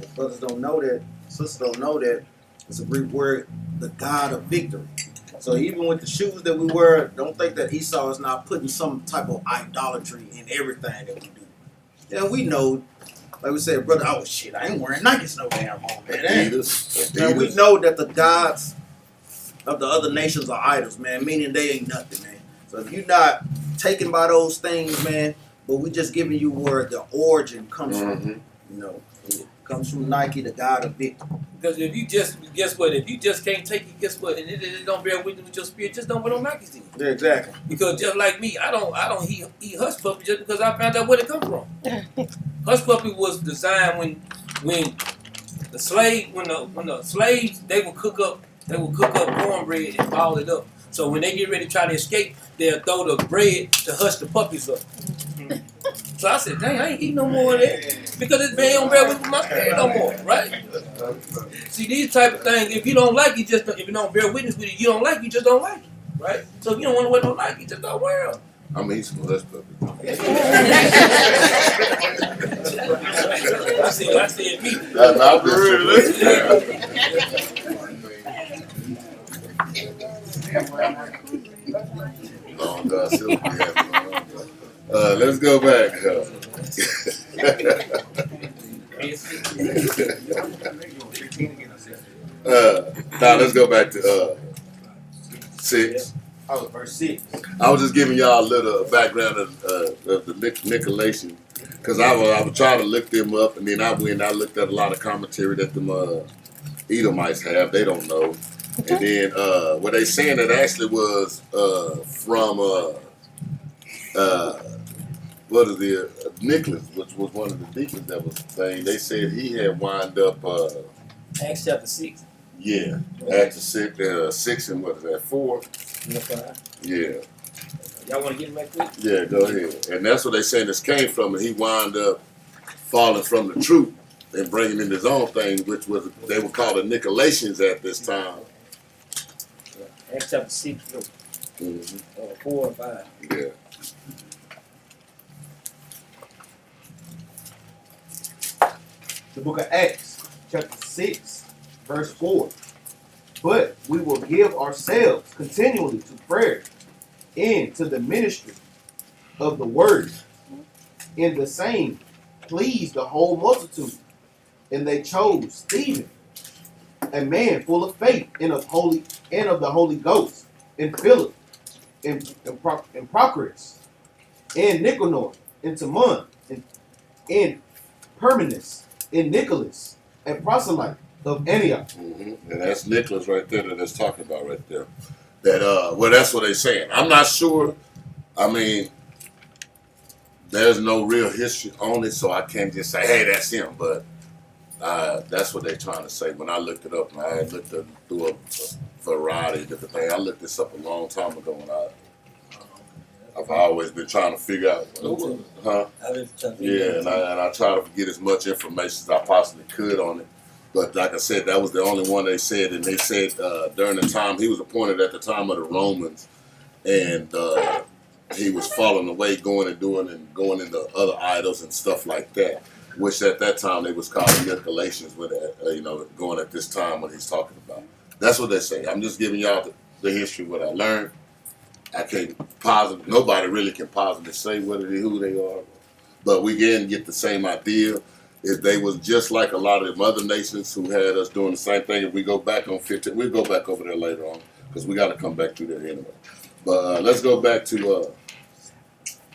If brothers don't know that, sisters don't know that, it's a Greek word, the God of victory. So even with the shoes that we wear, don't think that Esau is not putting some type of idolatry in everything that we do. Yeah, we know, like we said, brother, oh shit, I ain't wearing Nikes no damn more, man. Adidas. Now we know that the gods of the other nations are idols, man, meaning they ain't nothing, man. So if you're not taken by those things, man, but we just giving you where the origin comes from, you know, it comes from Nike, the God of victory. Because if you just, guess what, if you just can't take it, guess what, and it don't bear witness with your spirit, just don't put on Nikes then. Yeah, exactly. Because just like me, I don't eat hush puppy just because I found out where it come from. Hush puppy was designed when the slaves they would cook up cornbread and ball it up. So when they get ready to try to escape, they'll throw the bread to hush the puppies up. So I said, dang, I ain't eating no more of that. Because this man don't bear with my spirit no more, right? See, these type of things, if you don't like it, if you don't bear witness with it, you don't like it, you just don't like it, right? So if you don't want to wear no Nike, just don't wear them. I'm eating some hush puppy. I said me. That's not really. Long God, let's go back. Now let's go back to 6. Oh, verse 6. I was just giving y'all a little background of the Nicolaitans, because I was trying to look them up, and then I looked at a lot of commentary that them Edomites have. They don't know. And then what they saying that actually was from what is the Nicholas, which was one of the deacons that was saying. They said he had wind up Acts chapter 6. Yeah, Acts 6 and what is that, 4? Yeah. Y'all want to get him back quick? Yeah, go ahead. And that's what they saying this came from, and he wound up falling from the truth and bringing in his own thing, which was they were called the Nicolaitans at this time. Acts chapter 6, 4 or 5. Yeah. The book of Acts, chapter 6, verse 4. But we will give ourselves continually to prayer and to the ministry of the word. And the same pleased the whole multitude. And they chose Stephen, a man full of faith and of the Holy Ghost, and Philip, and Prochorus, and Nicanor, and Timon, and Pergamos, and Nicholas, and proselyte of Antioch. Mm-hmm. And that's Nicholas right there that it's talking about right there. That well, that's what they're saying. I'm not sure. I mean, there's no real history on it, so I can't just say, hey, that's him. But That's what they're trying to say. When I looked it up, and I had looked through a variety of different things. I looked this up a long time ago, and I've always been trying to figure out, Yeah, and I try to get as much information as I possibly could on it. But like I said, that was the only one they said, and they said during the time he was appointed at the time of the Romans, and he was falling away, going into other idols and stuff like that, which at that time they was called Nicolaitans, with going at this time what he's talking about. That's what they say. I'm just giving y'all the history of what I learned. I can't positive. Nobody really can positively say who they are, but we again get the same idea. If they was just like a lot of them other nations who had us doing the same thing, if we go back on 15, we'll go back over there later on because we got to come back through there anyway. But let's go back to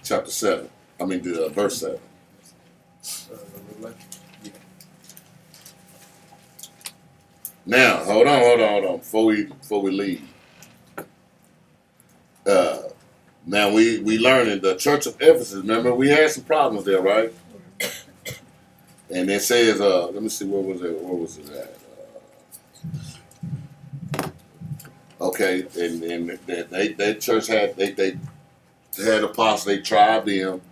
chapter 7. I mean, verse 7. Now, hold on. Before we leave. Now we learned in the church of Ephesus, remember we had some problems there, right? And it says, let me see, where was it at? Okay, and that church had they had apostles, they tried them,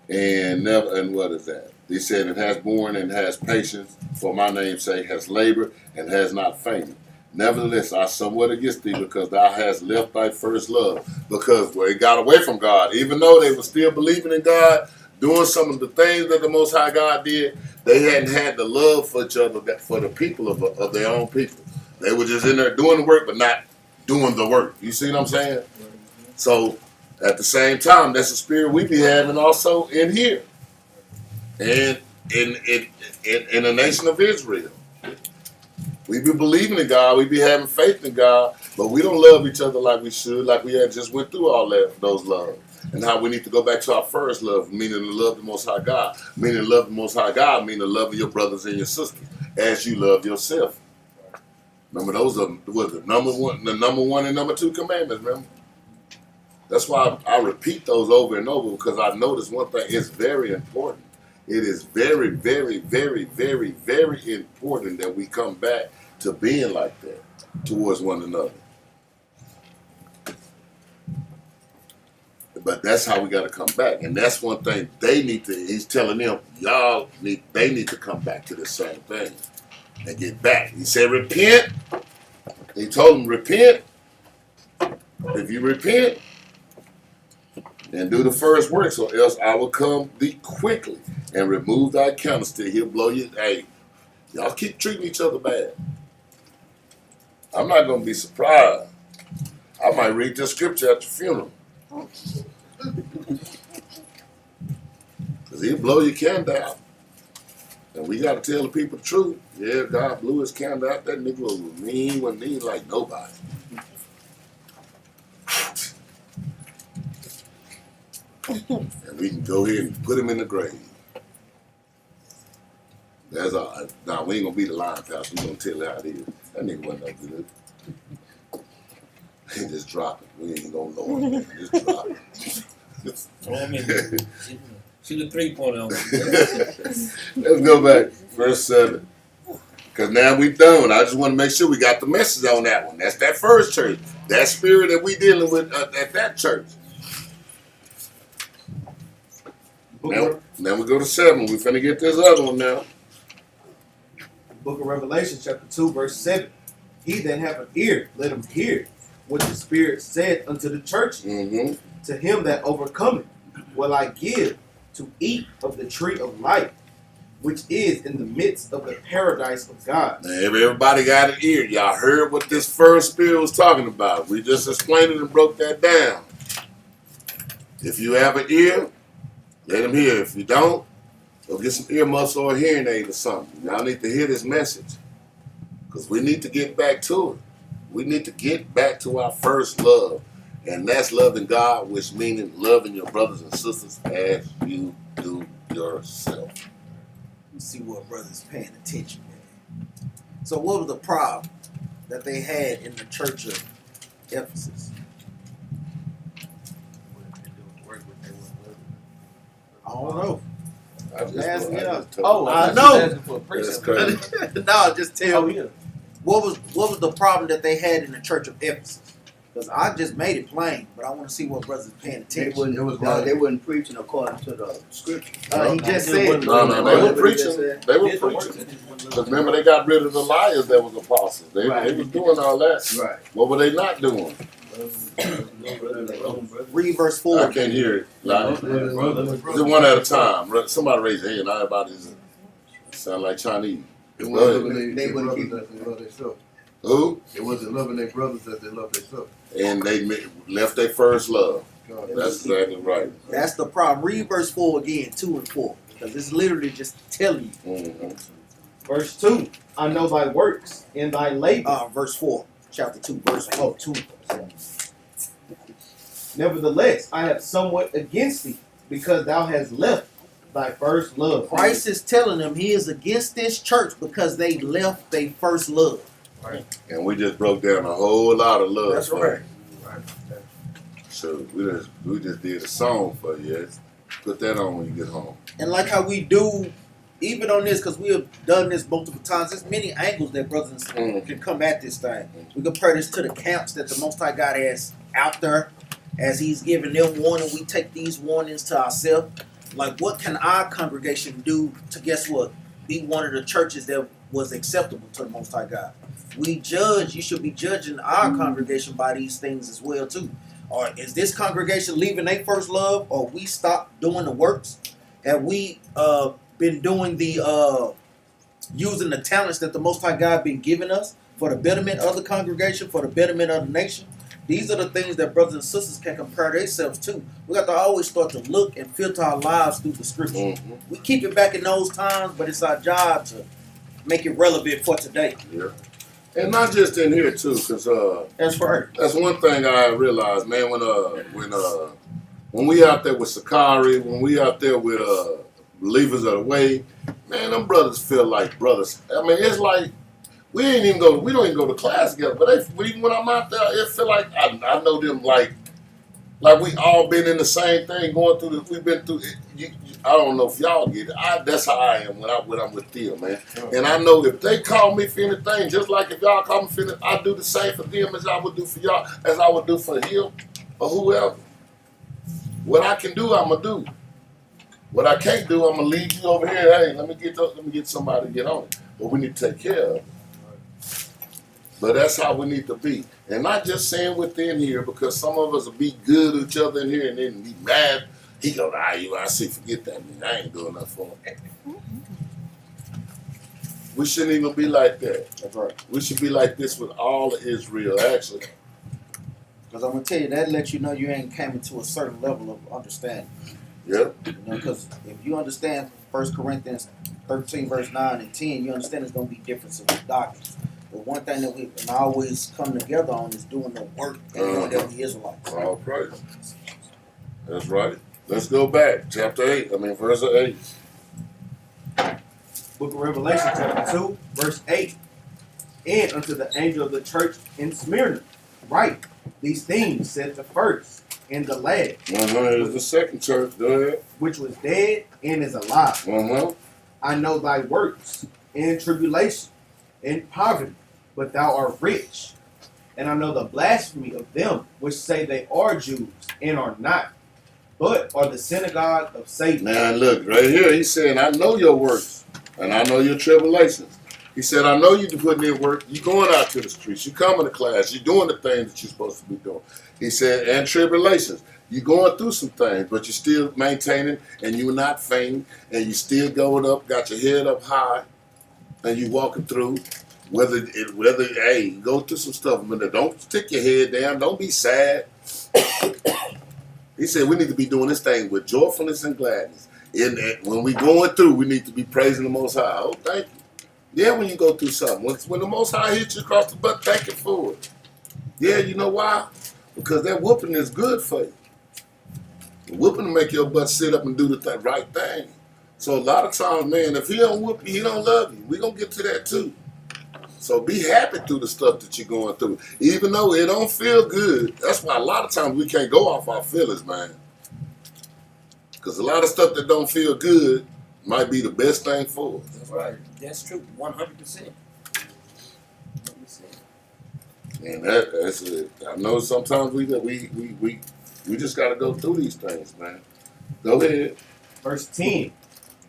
and what is that? He said, it has borne and has patience for my name's sake, has labored and has not fainted. Nevertheless, I somewhat against thee, because thou hast left thy first love. Because they got away from God, even though they were still believing in God, doing some of the things that the Most High God did, they hadn't had the love for each other, for the people of their own people. They were just in there doing the work, but not doing the work. You see what I'm saying? So, at the same time, that's the spirit we be having also in here, and in the nation of Israel. We be believing in God, we be having faith in God, but we don't love each other like we should, like we had just went through all those loves. And how we need to go back to our first love, meaning to love the Most High God. Meaning to love the Most High God, meaning to love your brothers and your sisters as you love yourself. Remember, those are the number one and number 2 commandments, remember? That's why I repeat those over and over, because I notice one thing, it's very important. It is very, very, very, very, very important that we come back to being like that towards one another. But that's how we got to come back. And that's one thing he's telling them, they need to come back to the same thing and get back. He said, repent. He told them, repent. If you repent, and do the first works, or else I will come thee quickly and remove thy candlestick. He'll blow you. Hey, y'all keep treating each other bad. I'm not going to be surprised. I might read this scripture at the funeral. Because he'll blow your candle out. And we got to tell the people the truth. Yeah, God blew his candle out. That nigga was mean, wasn't mean like nobody. And we can go ahead and put him in the grave. That's all right. Now, we ain't going to be the lion pastor. We're going to tell you how it is. That nigga wasn't no good. He just drop it. We ain't going to know him. Man. Just drop it. Shoot a 3-pointer on me. Let's go back. Verse 7. Because now we done. I just want to make sure we got the message on that one. That's that first church. That spirit that we dealing with at that church. Now we go to 7. We finna get this other one now. Book of Revelation, chapter 2, verse 7. He that hath an ear, let him hear what the Spirit said unto the churches. Mm-hmm. To him that overcometh will I give to eat of the tree of life, which is in the midst of the paradise of God. Now, everybody got an ear. Y'all heard what this first spirit was talking about. We just explained it and broke that down. If you have an ear, let him hear. If you don't, go get some earmuffs or a hearing aid or something. Y'all need to hear this message. Because we need to get back to it. We need to get back to our first love. And that's loving God, which meaning loving your brothers and sisters as you do yourself. Let's see what brothers paying attention, man. So what was the problem that they had in the church of Ephesus? I don't know. Ask me up. told Oh, you. I know. Asking for a That's precept. crazy. No, just tell Oh me yeah. what was the problem that they had in the church of Ephesus? Because I just made it plain, but I want to see what brothers are paying They attention. wasn't preaching according to the scripture. He just said. No, they were preaching. They were Did the works. preaching. Because remember, they got rid of the liars that was apostles. They was doing all that. Right. What were they not doing? Read verse I 4. can't hear it. Like, just one at a time. Somebody raise their hand. Everybody's sound like Chinese. They Go wasn't loving their brothers as they love themselves. Who? They wasn't loving their brothers as they love themselves. And they left their first love. That's exactly right. That's the problem. Read verse 4 again, 2 and 4. Because it's literally just telling you. Mm-hmm. Verse 2. I know thy works and thy labor. Verse 4. Chapter 2, verse 4. 2. Nevertheless, I have somewhat against thee, because thou hast left thy first love. Christ is telling them he is against this church because they left their first love. And we just broke down a whole lot of love. That's for right. you. So we just did a song for you. Yes. Put that on when you get home. And like how we do, even on this, because we have done this multiple times, there's many angles that brothers and sisters can come at this thing. We compare this to the camps that the Most High God has out there. As he's giving them warning, we take these warnings to ourselves. Like, what can our congregation do to, guess what, be one of the churches that was acceptable to the Most High God? We judge, you should be judging our congregation by these things as well, too. Or is this congregation leaving their first love, or we stopped doing the works? Have we been doing the, using the talents that the Most High God been giving us for the betterment of the congregation, for the betterment of the nation? These are the things that brothers and sisters can compare themselves to. We got to always start to look and filter our lives through the scripture. Mm-hmm. We keep it back in those times, but it's our job to make it relevant for today. Yeah. And not just in here too, because That's right. that's one thing I realized, man. When we out there with Sakari, when we out there with believers of the way, man, them brothers feel like brothers. I mean, it's like we don't even go to class together. But when I'm out there, it feel like I know them like we all been in the same thing, going through this. We've been through it. I don't know if y'all get it. That's how I am when I'm with them, man. And I know if they call me for anything, just like if y'all call me for anything, I do the same for them as I would do for y'all, as I would do for him or whoever. What I can do, I'm gonna do. What I can't do, I'm gonna leave you over here. Hey, let me get somebody to get on it. But we need to take care of it. But that's how we need to be. And not just saying within here, because some of us will be good with each other in here and then be mad. He go, I see, forget that, man. I ain't doing nothing for him. We shouldn't even be like that. That's right. We should be like this with all of Israel, actually. Because I'm going to tell you, that lets you know you ain't came to a certain level of understanding. Yep. Because if you understand 1 Corinthians 13, verse 9 and 10, you understand there's going to be differences of doctrines. But one thing that we can always come together on is doing the work and doing that we Israelites. All praise. That's right. Let's go back. Verse 8. Book of Revelation, chapter 2, verse 8. And unto the angel of the church in Smyrna, write these things, said the first and the last, Here's the second church. Go ahead. which was dead and is alive. I know thy works, and tribulation, and poverty, but thou art rich. And I know the blasphemy of them which say they are Jews, and are not, but are the synagogue of Satan. Now look, right here, he said, I know your works, and I know your tribulations. He said, I know you putting in work. You going out to the streets. You coming to class. You doing the things that you're supposed to be doing. He said, and tribulations. You going through some things, but you're still maintaining, and you're not fainting, and you still going up, got your head up high, and you walking through. Whether hey, go through some stuff, but don't stick your head down. Don't be sad. He said we need to be doing this thing with joyfulness and gladness. And when we going through, we need to be praising the Most High. Oh, thank you. Yeah, when you go through something. When the Most High hits you across the butt, thank you for it. Yeah, you know why? Because that whooping is good for you. The whooping will make your butt sit up and do the right thing. So a lot of times, man, if he don't whoop you, he don't love you. We're going to get to that too. So be happy through the stuff that you're going through. Even though it don't feel good. That's why a lot of times we can't go off our feelings, man. Because a lot of stuff that don't feel good might be the best thing for us. That's right. That's true. 100%. And that's it. I know sometimes we just got to go through these things, man. Go ahead. Verse 10.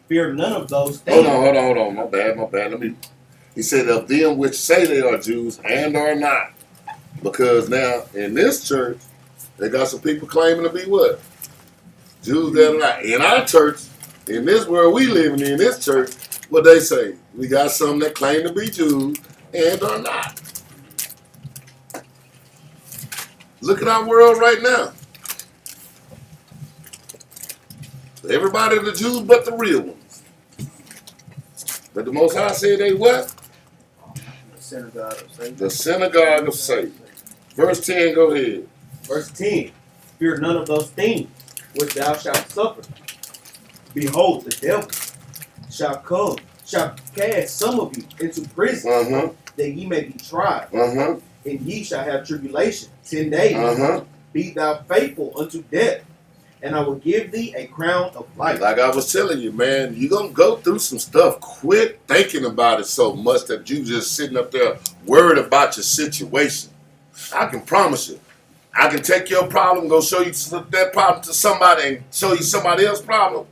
Fear none of those things. Hold on. My bad. He said, of them which say they are Jews and are not. Because now, in this church, they got some people claiming to be what? Jews that are not. In our church, in this world we living in, this church, what they say? We got some that claim to be Jews and are not. Look at our world right now. Everybody the Jews but the real ones. But the Most High said they what? The synagogue of Satan. The synagogue of Satan. Verse 10, go ahead. Verse 10. Fear none of those things which thou shalt suffer. Behold, the devil shall cast some of you into prison, that ye may be tried. And ye shall have tribulation 10 days. Be thou faithful unto death, and I will give thee a crown of life. Like I was telling you, man, you're going to go through some stuff. Quit thinking about it so much that you just sitting up there worried about your situation. I can promise you, I can take your problem, go show you that problem to somebody and show you somebody else's problem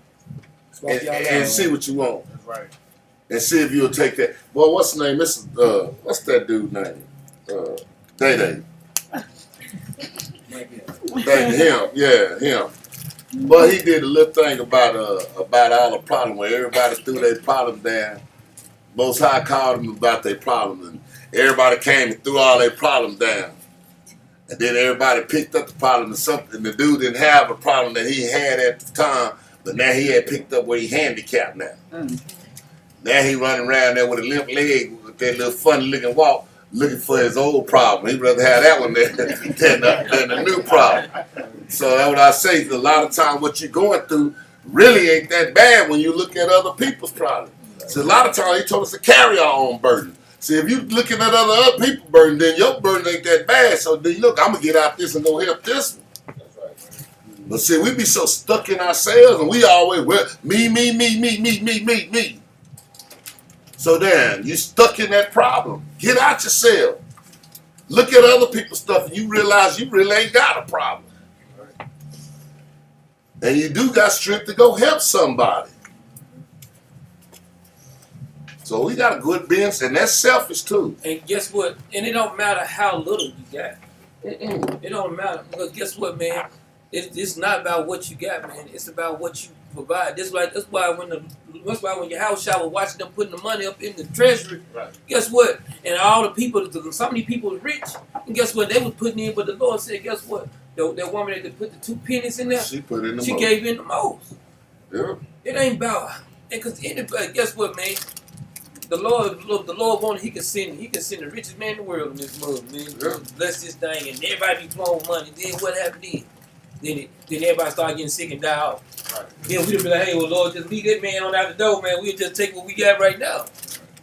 and see what you want. That's right. And see if you'll take that. Well, what's the name? This is, what's that dude's name? Day. Him. Yeah, him. But he did a little thing about all the problem where everybody threw their problem down. Most High called them about their problems, and everybody came and threw all their problems down. And then everybody picked up the problem and something. The dude didn't have a problem that he had at the time, but now he had picked up where he handicapped now. Now he running around there with a limp leg with that little funny looking walk, looking for his old problem. He'd rather have that one than the new problem. So that's what I say. A lot of times what you're going through really ain't that bad when you look at other people's problems. So a lot of times he told us to carry our own burden. See, if you're looking at other people's burden, then your burden ain't that bad. So then look, I'm going to get out this and go help this one. But see, we be so stuck in ourselves and we always, well, me. So then, you stuck in that problem. Get out yourself. Look at other people's stuff and you realize you really ain't got a problem. And you do got strength to go help somebody. So we got a good business, and that's selfish too. And guess what? And it don't matter how little you got. It don't matter. Because guess what, man? It's not about what you got, man. It's about what you provide. That's why when your house shower watching them putting the money up in the treasury, Right. Guess what? And all the people, so many people was rich, and guess what? They was putting in, but the Lord said, guess what? That woman that put the 2 pennies in there, She put in the she most. gave in the most. Yeah. It ain't about, and because anybody, guess what, man? The Lord wanted he could send the richest man in the world in this world, man. Yeah. Bless this thing, and everybody be flowing money. Then what happened then? Then everybody started getting sick and die off. Right. Then we'd be like, hey, well, Lord, just leave that man on out the door, man. We'll just take what we got right now.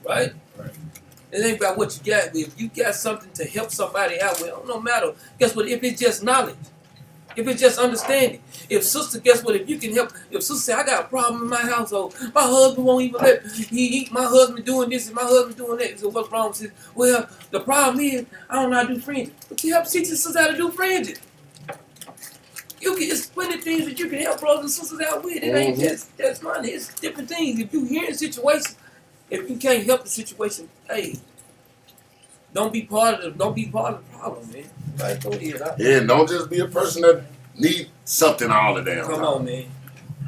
Right? Right. It ain't about what you got. If you got something to help somebody out with, no matter. Guess what? If it's just knowledge, if it's just understanding. If sister, guess what? If you can help, if sister say, I got a problem in my household, my husband won't even let my husband doing this and my husband doing that. So what's wrong with this? Well, the problem is, I don't know how to do friendship. But you help teach your sister how to do friendship. It's plenty of things that you can help brothers and sisters out with. It ain't just money. It's different things. If you hear in situations, if you can't help the situation, hey, don't be part of the problem, man. Like, go ahead. Yeah, and don't just be a person that need something all the damn Come time. on, man.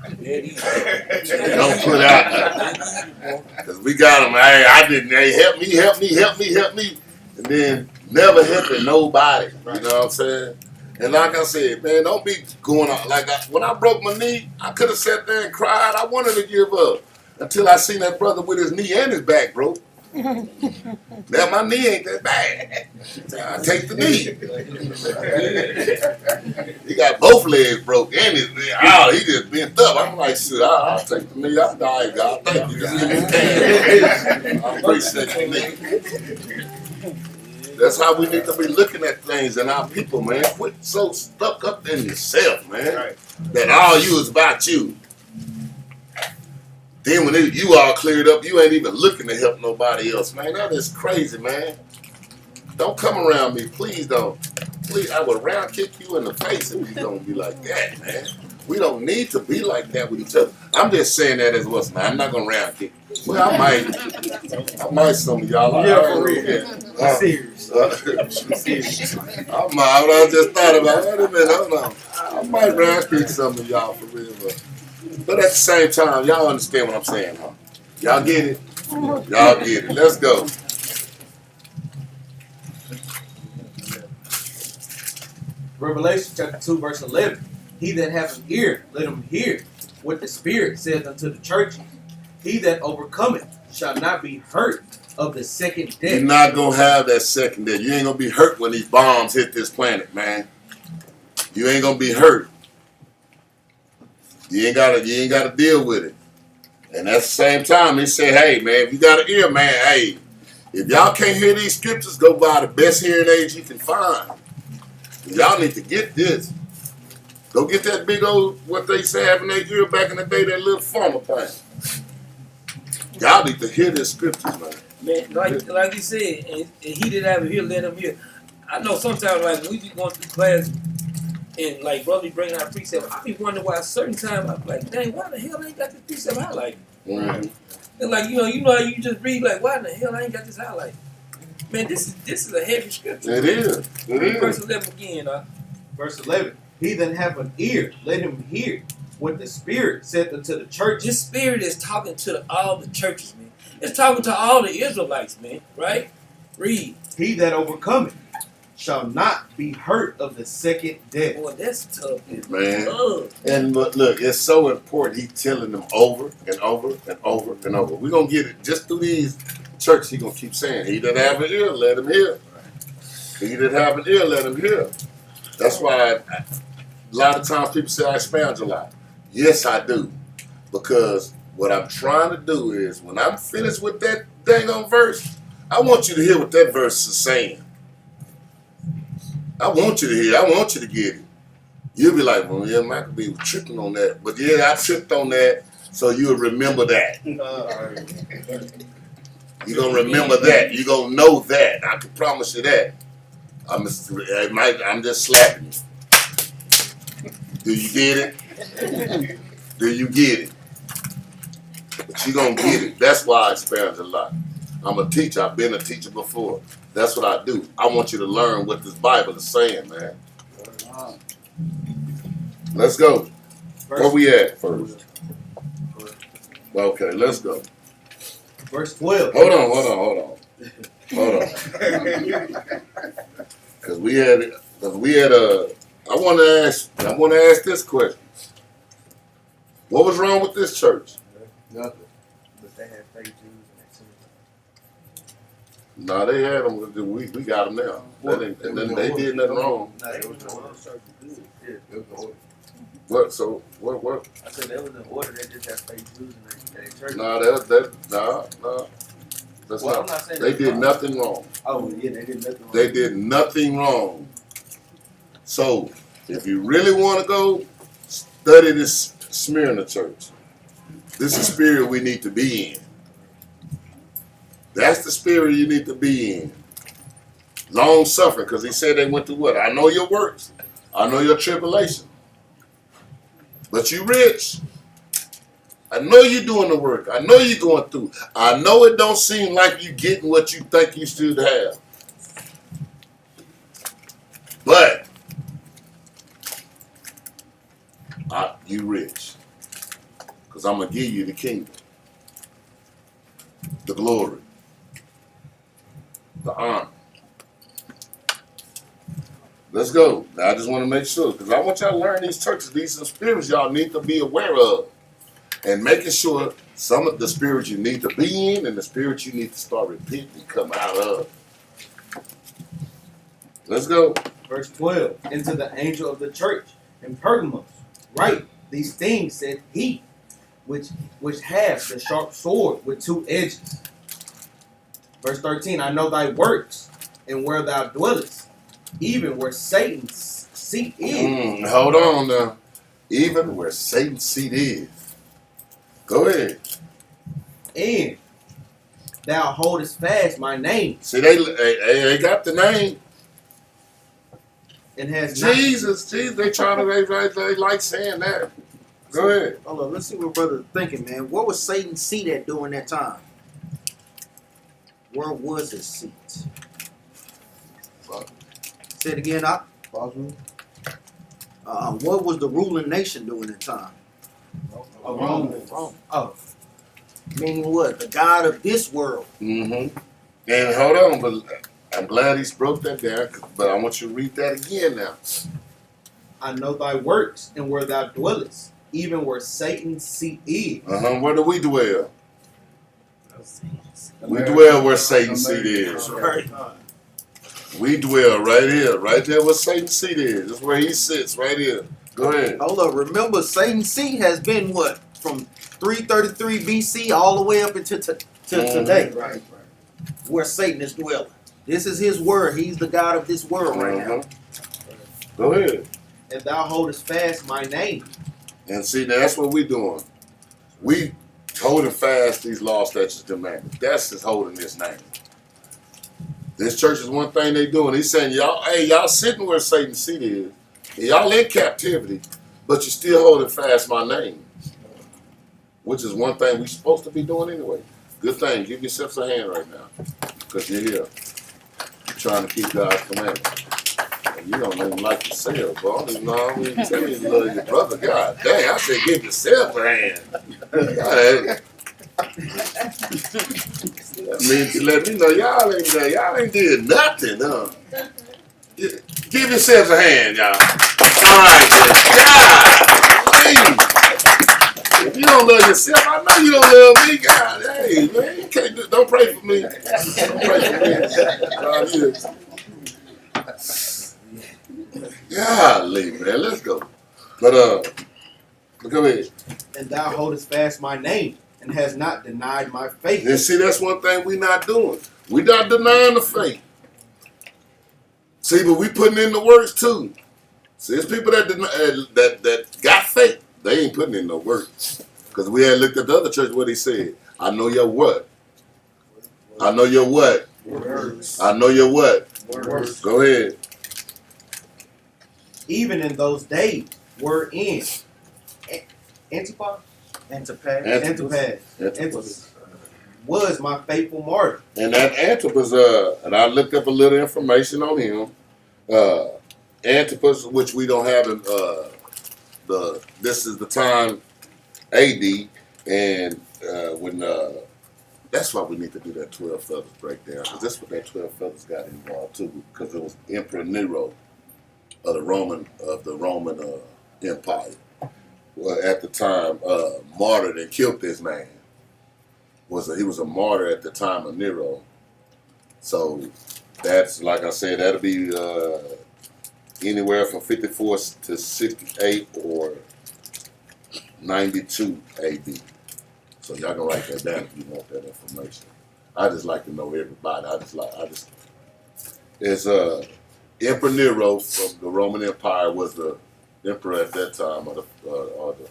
Don't put out because we got them. Hey, I didn't. Hey, help me, and then never helping nobody. You know what I'm saying? And like I said, man, don't be going on. When I broke my knee, I could have sat there and cried. I wanted to give up until I seen that brother with his knee and his back broke. Now my knee ain't that bad. I take the knee. He got both legs broke and his knee. Oh, he just bent up. I'm like, shit, I'll take the knee. I'm dying, God. Thank you. Just give me the cash. I appreciate the knee. That's how we need to be looking at things and our people, man. Quit so stuck up in yourself, man. Right. That all you is about you. Then when you all cleared up, you ain't even looking to help nobody else, man. That is crazy, man. Don't come around me, please don't. Please, I would round kick you in the face if you don't be like that, man. We don't need to be like that with each other. I'm just saying that as well, man. I'm not gonna round kick. Well, I might some of y'all. Yeah, for real. Yeah. Serious. Serious. I just thought about it. Wait a minute, hold on. I might round kick some of y'all for real, but at the same time, y'all understand what I'm saying, huh? Y'all get it? Y'all get it. Let's go. Revelation chapter 2, verse 11. He that hath an ear, let him hear what the Spirit saith unto the churches. He that overcometh shall not be hurt of the second death. You're not gonna have that second death. You ain't gonna be hurt when these bombs hit this planet, man. You ain't gonna be hurt. You ain't gotta deal with it. And at the same time, he said, hey man, if you got an ear, man, hey, if y'all can't hear these scriptures, go buy the best hearing aids you can find. Y'all need to get this. Go get that big old, what they say having their ear back in the day, that little farmer thing. Y'all need to hear this scriptures, man. Man, like he said, and he did have it here, let him hear. I know sometimes, like, we be going through class, and, like, brother be bringing out precept, I be wondering why a certain time, I be like, dang, why the hell I ain't got this precept highlighted? Mm-hmm. And, like, you know how you just read, like, why in the hell I ain't got this highlighted? Man, this is a heavy scripture. It is. It is. Verse 11 again, Verse 11. He that have an ear, let him hear what the Spirit saith unto the church. This Spirit is talking to all the churches, man. It's talking to all the Israelites, man, right? Read. He that overcometh shall not be hurt of the second death. Boy, that's tough, Man. Ugh. And look, it's so important. He's telling them over and over and over and over. We're going to get it just through these churches. He's going to keep saying, he that have an ear, let him hear. He that have an ear, let him hear. That's why a lot of times people say I expound a lot. Yes, I do. Because what I'm trying to do is, when I'm finished with that dang on verse, I want you to hear what that verse is saying. I want you to hear. I want you to get it. You'll be like, well, yeah, Michael be tripping on that. But yeah, I tripped on that, so you'll remember that. You're going to remember that. You're going to know that. I can promise you that. I'm just slapping you. Do you get it? Do you get it? But you're going to get it. That's why I expound a lot. I'm a teacher. I've been a teacher before. That's what I do. I want you to learn what this Bible is saying, man. Let's go. Where we at first? Okay, let's go. Verse 12. Hold on. Because we had I want to ask this question. What was wrong with this church? Nothing. But they had fake Jews and No, they had them. We got them now. And then they did nothing wrong. no, they was in order. Yeah. It was the order. What? So what? I said they was in order. They just had fake Jews in their church. No, no. That's Well, I'm not. not saying They that's did wrong. nothing wrong. Oh yeah, they did nothing wrong. They did nothing wrong. So, if you really want to go study this Smyrna church, this is the spirit we need to be in. That's the spirit you need to be in. Long suffering, because he said they went through what? I know your works. I know your tribulation. But you rich. I know you're doing the work. I know you're going through. I know it don't seem like you getting what you think you should have. But you rich. Because I'm going to give you the kingdom. The glory. The honor. Let's go. Now, I just want to make sure. Because I want y'all to learn these churches. These are spirits y'all need to be aware of. And making sure some of the spirits you need to be in and the spirits you need to start repenting and come out of. Let's go. Verse 12. And to the angel of the church in Pergamos, write these things, said he, which hath the sharp sword with two edges. Verse 13. I know thy works and where thou dwellest, even where Satan's seat is. Hold on now. Even where Satan's seat is. Go ahead. And thou holdest fast my name, See, they got the name. and has not. Jesus, they trying to, they like saying that. Go ahead. Hold on, let's see what brother thinking, man. What was Satan seat at during that time? Where was his seat? Say it again, Doc. What was the ruling nation during that time? Rome. Oh. Meaning what? The God of this world. Mm-hmm. And hold on, but I'm glad he broke that down, but I want you to read that again now. I know thy works, and where thou dwellest, even where Satan's seat is. Where do we dwell? We dwell where Satan's seat is. Right. We dwell right here, right there where Satan's seat is. That's where he sits, right here. Go ahead. Hold up. Remember, Satan's seat has been what? From 333 BC all the way up into today. Right. Where Satan is dwelling. This is his word. He's the God of this world right now. Go ahead. And thou holdest fast my name. And see, that's what we doing. We holding fast these law, statutes, and commandments. That's just holding this name. This church is one thing they doing. He's saying, y'all, hey, y'all sitting where Satan's seat is. And y'all in captivity, but you're still holding fast my name. Which is one thing we're supposed to be doing anyway. Good thing. Give yourselves a hand right now. Because you're here. You're trying to keep God's commandments. And you don't even like yourself, bro. I don't even know how to tell you love your brother. God dang, I said give yourself a hand. God, let me know y'all ain't did nothing, huh? Give yourselves a hand, y'all. All right, God, please. If you don't love yourself, I know you don't love me, God. Hey, man, you can't don't pray for me. Don't pray for me. God is. Golly, man, let's go. But go ahead. And thou holdest fast my name, and has not denied my faith. And see, that's one thing we not doing. We not denying the faith. See, but we putting in the works too. See, there's people that that got faith. They ain't putting in no works. Because we had looked at the other church what he said. I know your what? I know your what? Words. I know your what? Words. Go ahead. Even in those days wherein Antipas was my faithful martyr. And that Antipas, and I looked up a little information on him. Antipas, which we don't have in this is the time AD, and when that's why we need to do that 12 feathers breakdown, because that's what that 12 feathers got involved too, because it was Emperor Nero of the Roman Empire. Well, at the time, martyred and killed this man. He was a martyr at the time of Nero. So that's, like I said, that'll be anywhere from 54 to 68 or 92 AD. So y'all can write that down if you want that information. I just like to know everybody. It's Emperor Nero from the Roman Empire was the emperor at that time, or the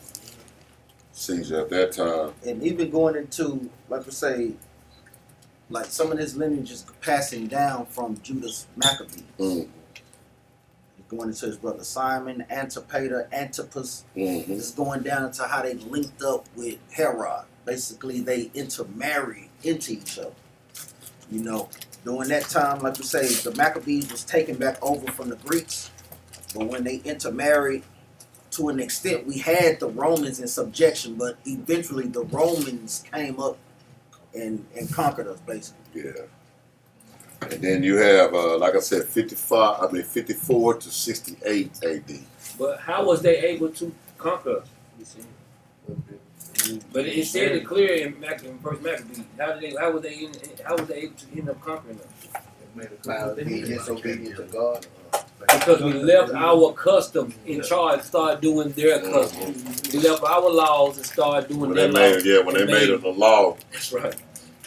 Caesar at that time. And even going into, like we say, like some of his lineage is passing down from Judas Maccabee. Going into his brother Simon, Antipater, Antipas. It's going down into how they linked up with Herod. Basically, they intermarried into each other. You know, during that time, like we say, the Maccabees was taken back over from the Greeks. But when they intermarried, to an extent, we had the Romans in subjection, but eventually the Romans came up and conquered us, basically. Yeah. And then you have, like I said, 54 to 68 AD. But how was they able to conquer? But it said it clear in First Maccabees. How was they able to end up conquering them? Being disobedient to God. Because we left our customs in charge, started doing their customs. We left our laws and started doing When their they laws. when they made it a law. That's right.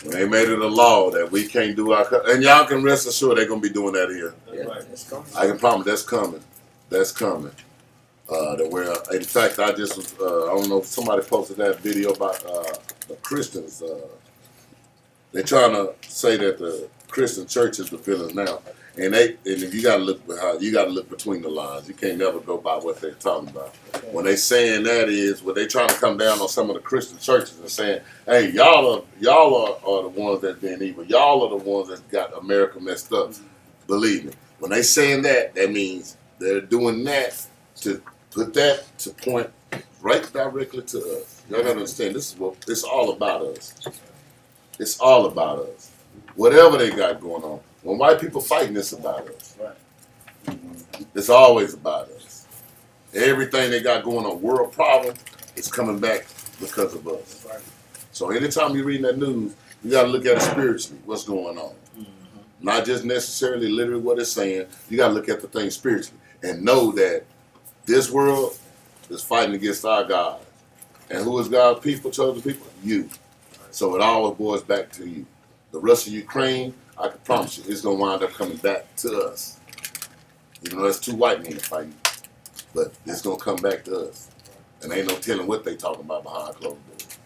When they made it a law that we can't do and y'all can rest assured they're gonna be doing that here. Yeah, that's coming. I can promise that's coming. That's coming. In fact, I just I don't know if somebody posted that video about the Christians They're trying to say that the Christian church is the villain now. And if you gotta look behind, you gotta look between the lines. You can't never go by what they're talking about. When they saying that is, when they trying to come down on some of the Christian churches and saying, "Hey, y'all are the ones that's being evil. Y'all are the ones that got America messed up." Believe me, when they saying that, that means they're doing that to put that to point right directly to us. Y'all gotta understand, this is what it's all about us. It's all about us. Whatever they got going on. When white people fighting, it's about us. Right. It's always about us. Everything they got going on, world problem, is coming back because of us. Right. So anytime you're reading that news, you got to look at it spiritually, what's going on. Not just necessarily literally what it's saying. You got to look at the thing spiritually and know that this world is fighting against our God. And who is God's people, chosen people? You. So it always boils back to you. The rest of Ukraine, I can promise you, it's going to wind up coming back to us. Even though there's two white men fighting, but it's going to come back to us. And ain't no telling what they talking about behind closed doors.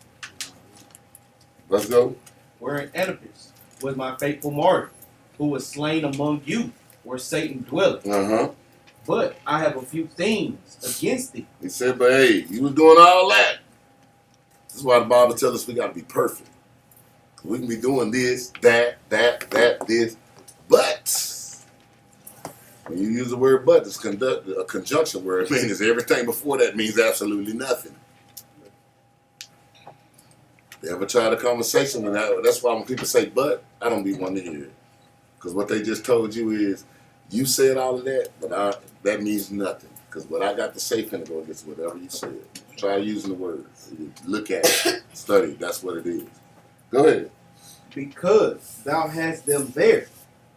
Let's go. Wherein Oedipus was my faithful martyr, who was slain among you, where Satan dwelleth. But I have a few things against thee. He said, but hey, you was doing all that. This is why the Bible tells us we got to be perfect. We can be doing this, that, this. But when you use the word but, it's a conjunction word. It means everything before that means absolutely nothing. You ever tried a conversation with that? That's why when people say but, I don't be one to hear it. Because what they just told you is, you said all of that, but that means nothing. Because what I got to say finna go against whatever you said. Try using the words. Look at it. Study. That's what it is. Go ahead. Because thou hast them there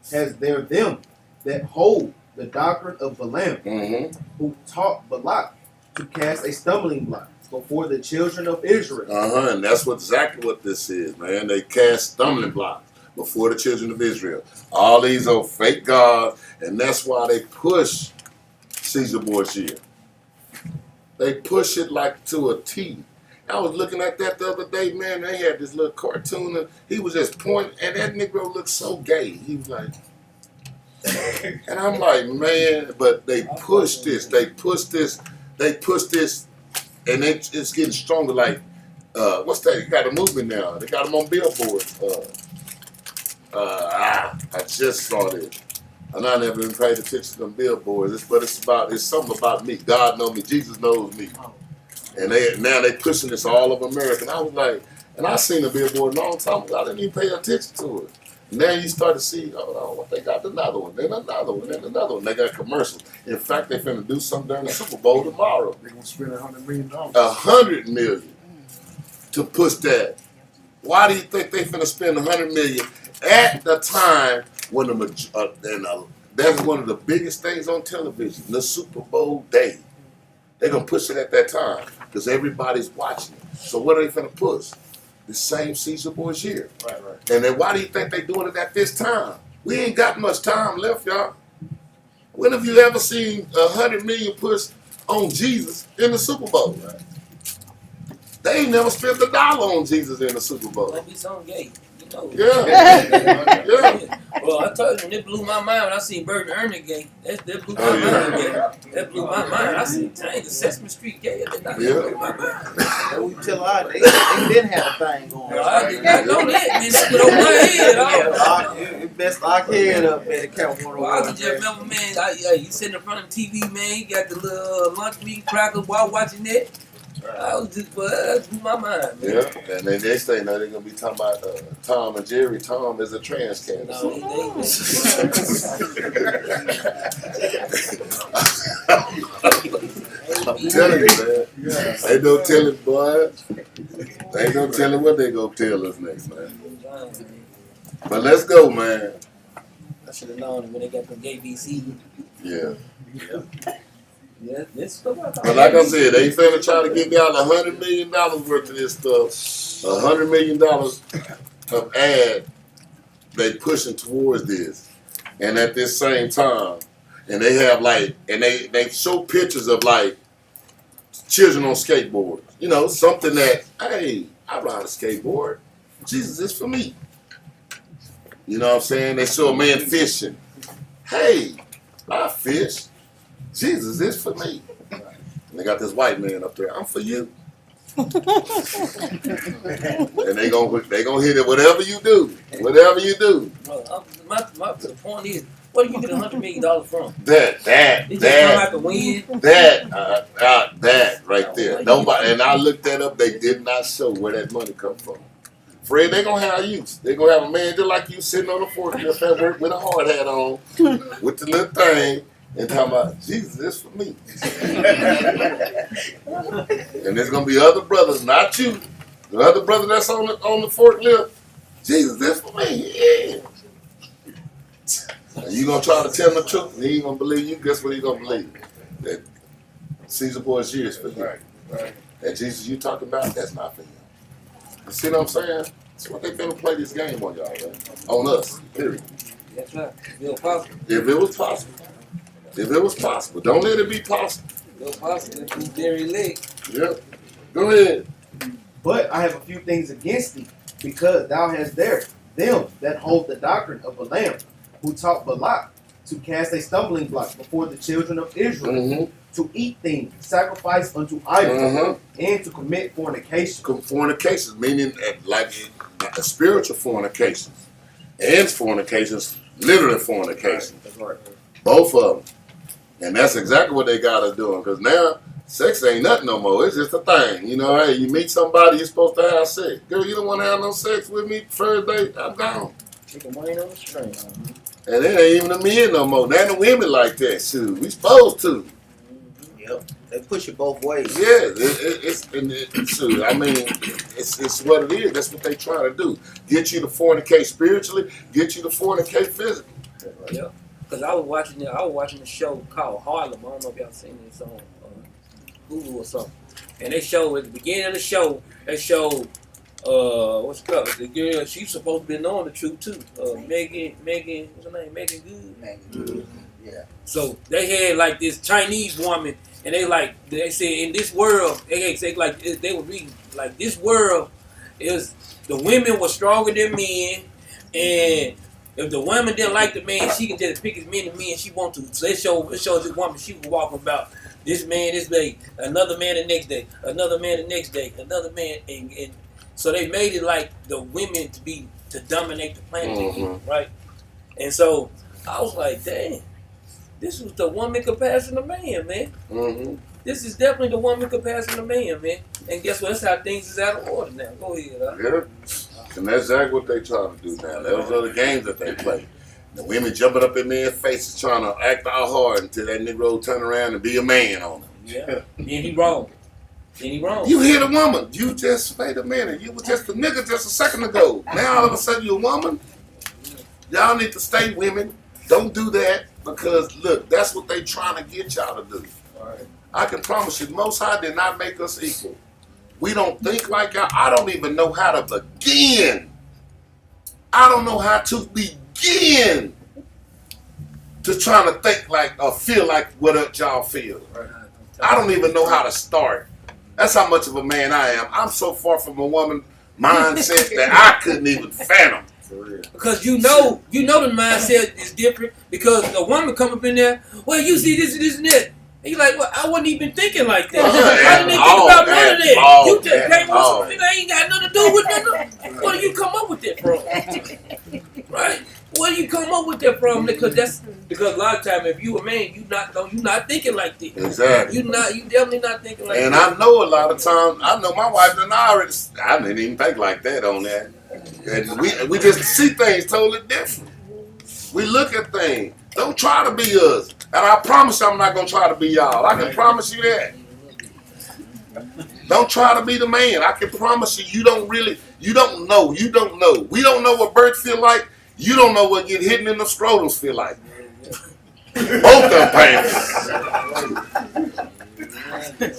them that hold the doctrine of Balaam, who taught Balak to cast a stumbling block before the children of Israel. And that's exactly what this is, man. They cast stumbling blocks before the children of Israel. All these are fake gods, and that's why they push Caesar Borgia. They push it like to a T. I was looking at that the other day, man. They had this little cartoon, and he was just pointing, and that Negro looked so gay. He was like, and I'm like, man, but they push this, and it's getting stronger. Like, what's that? You got a movement now. They got them on billboards. I just saw this. And I never even paid attention to them billboards. It's something about me. God knows me. Jesus knows me. And now they pushing this all over America. And I was like, and I seen the billboard a long time ago. I didn't even pay attention to it. Now you start to see, they got another one, then another one, then another one. They got commercials. In fact, they're finna do something during the Super Bowl tomorrow. They're going to spend $100 million. $100 million to push that. Why do you think they finna spend $100 million at the time when that's one of the biggest things on television, the Super Bowl day? They're gonna push it at that time because everybody's watching it. So what are they finna push? The same Caesar Borgia. Right. And then why do you think they're doing it at this time? We ain't got much time left, y'all. When have you ever seen $100 million pushed on Jesus in the Super Bowl? Right. They ain't never spent $1 on Jesus in the Super Bowl. Don't be so gay. You know. Yeah. Yeah. Well, I told you, it blew my mind when I seen Bert and Ernie gay. That blew my mind gay. That blew my mind. I seen, dang, the Sesame Street gay. That blew my mind. And we tell her they didn't have a thing going on. I did not know that. Man, that put over my head. It best lock head up, man. It count one Well, I can just remember, man, you sitting in front of the TV, man, you got the little lunch meat crackers while watching that. I was just, that blew my mind, man. Yeah, and then next thing, now they're gonna be talking about Tom and Jerry. Tom is a trans cancer. No, I'm telling you, man. Ain't no telling, boy. Ain't no telling what they gonna tell us next, man. But let's go, man. I should have known when they got the gay BC. Yeah. Yeah, this stuff. But like I said, they finna try to give y'all $100 million worth of this stuff. $100 million of ad they pushing towards this. And at this same time, and they have and they show pictures of children on skateboards. You know, something that, hey, I ride a skateboard. Jesus is for me. You know what I'm saying? They saw a man fishing. Hey, I fish. Jesus is for me. And they got this white man up there. I'm for you. And they gonna hit it whatever you do. Whatever you do. Bro, the point is, where do you get $100 million from? That They just come out the wind. that right there. Nobody, and I looked that up. They did not show where that money come from. Fred, they gonna have you. They gonna have a man just like you sitting on the forklift at work with a hard hat on, with the little thing, and talking about Jesus is for me. And there's gonna be other brothers, not you. The other brother that's on the forklift. Jesus is for me. Yeah. And you gonna try to tell him the truth, and he ain't gonna believe you. Guess what he gonna believe? That Caesar Borgia is for you. Right. That Jesus you talking about, that's not for you. You see what I'm saying? That's what they finna play this game on y'all, man. On us, period. That's right. Still possible. If it was possible. If it was possible. Don't let it be possible. Still possible. It's very leg. Yep. Go ahead. But I have a few things against thee, because thou hast there them that hold the doctrine of Balaam, who taught Balak to cast a stumbling block before the children of Israel, Mm-hmm. to eat things sacrificed unto idols, Mm-hmm. and to commit fornication. Fornications, meaning like spiritual fornications. And fornications, literal fornications. That's right. Both of them. And that's exactly what they got us doing. Because now, sex ain't nothing no more. It's just a thing. You know, hey, you meet somebody, you're supposed to have sex. Girl, you don't want to have no sex with me first date, I'm gone. Chicken wing on the string. And it ain't even the men no more. Now the women like that, shoot. We supposed to. Yep. They push it both ways. Yeah, shoot. I mean, it's what it is. That's what they try to do. Get you to fornicate spiritually, get you to fornicate physically. Yeah. Because I was watching a show called Harlem. I don't know if y'all seen this on Hulu or something. And they showed at the beginning of the show, they showed what's it called? The girl, she's supposed to be knowing the truth too. Megan, what's her name? Megan Good. Yeah. So they had like this Chinese woman, and they said in this world, they were reading like this world is the women were stronger than men, and if the woman didn't like the man, she can just pick as many men she wants to. So it shows this woman, she was walking about this man this day, another man the next day, another man the next day, another man, and so they made it like the women to dominate the planet again, right? And so I was like, dang, this was the woman comparing the man, man. Mm-hmm. This is definitely the woman comparing the man, man. And guess what? That's how things is out of order now. Go ahead, Yeah. And that's exactly what they trying to do now. Those are the games that they play. The women jumping up in men's faces trying to act all hard until that Negro turn around and be a man on them. Yeah. Then he wrong. You hit a woman. You just, wait a minute. You was just a nigga just a second ago. Now all of a sudden you a woman? Y'all need to stay women. Don't do that because, look, that's what they trying to get y'all to do. Right. I can promise you, the Most High did not make us equal. We don't think like y'all. I don't even know how to begin. I don't know how to begin to trying to think like or feel like what y'all feel. I don't even know how to start. That's how much of a man I am. I'm so far from a woman mindset that I couldn't even fathom. Because you know the mindset is different. Because a woman come up in there, well, you see this and this and that. And you're like, well, I wasn't even thinking like that. I didn't even think about none of that. You just came with something that ain't got nothing to do with nothing. Where do you come up with that from? Right? Where do you come up with that from? Because a lot of times if you a man, you not thinking like that. Exactly. You definitely not thinking like and that. I know a lot of times, I know my wife and I didn't even think like that on that. And we just see things totally different. We look at things. Don't try to be us. And I promise you I'm not going to try to be y'all. I can promise you that. Don't try to be the man. I can promise you, you don't know. We don't know what birds feel like. You don't know what get hidden in the scrotums feel like. Both them pains.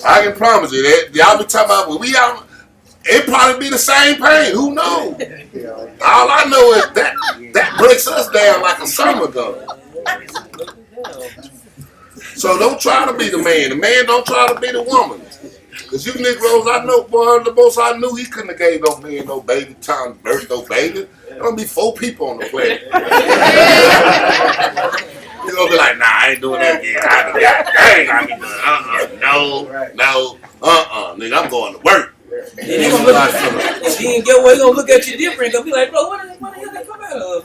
I can promise you that. Y'all be talking about, well, we out. It probably be the same pain. Who knows? All I know is that breaks us down like a summer gun. So don't try to be the man. The man don't try to be the woman. Cause you Negroes, I know, boy, the most I knew, he couldn't have gave no man no baby time, birth no baby. There's gonna be 4 people on the planet. He's gonna be like, nah, I ain't doing that again. I be doing, no, nigga, I'm going to work. And he gonna look at you, and get what he gonna look at you different. Gonna be like, bro, what the hell that come out of,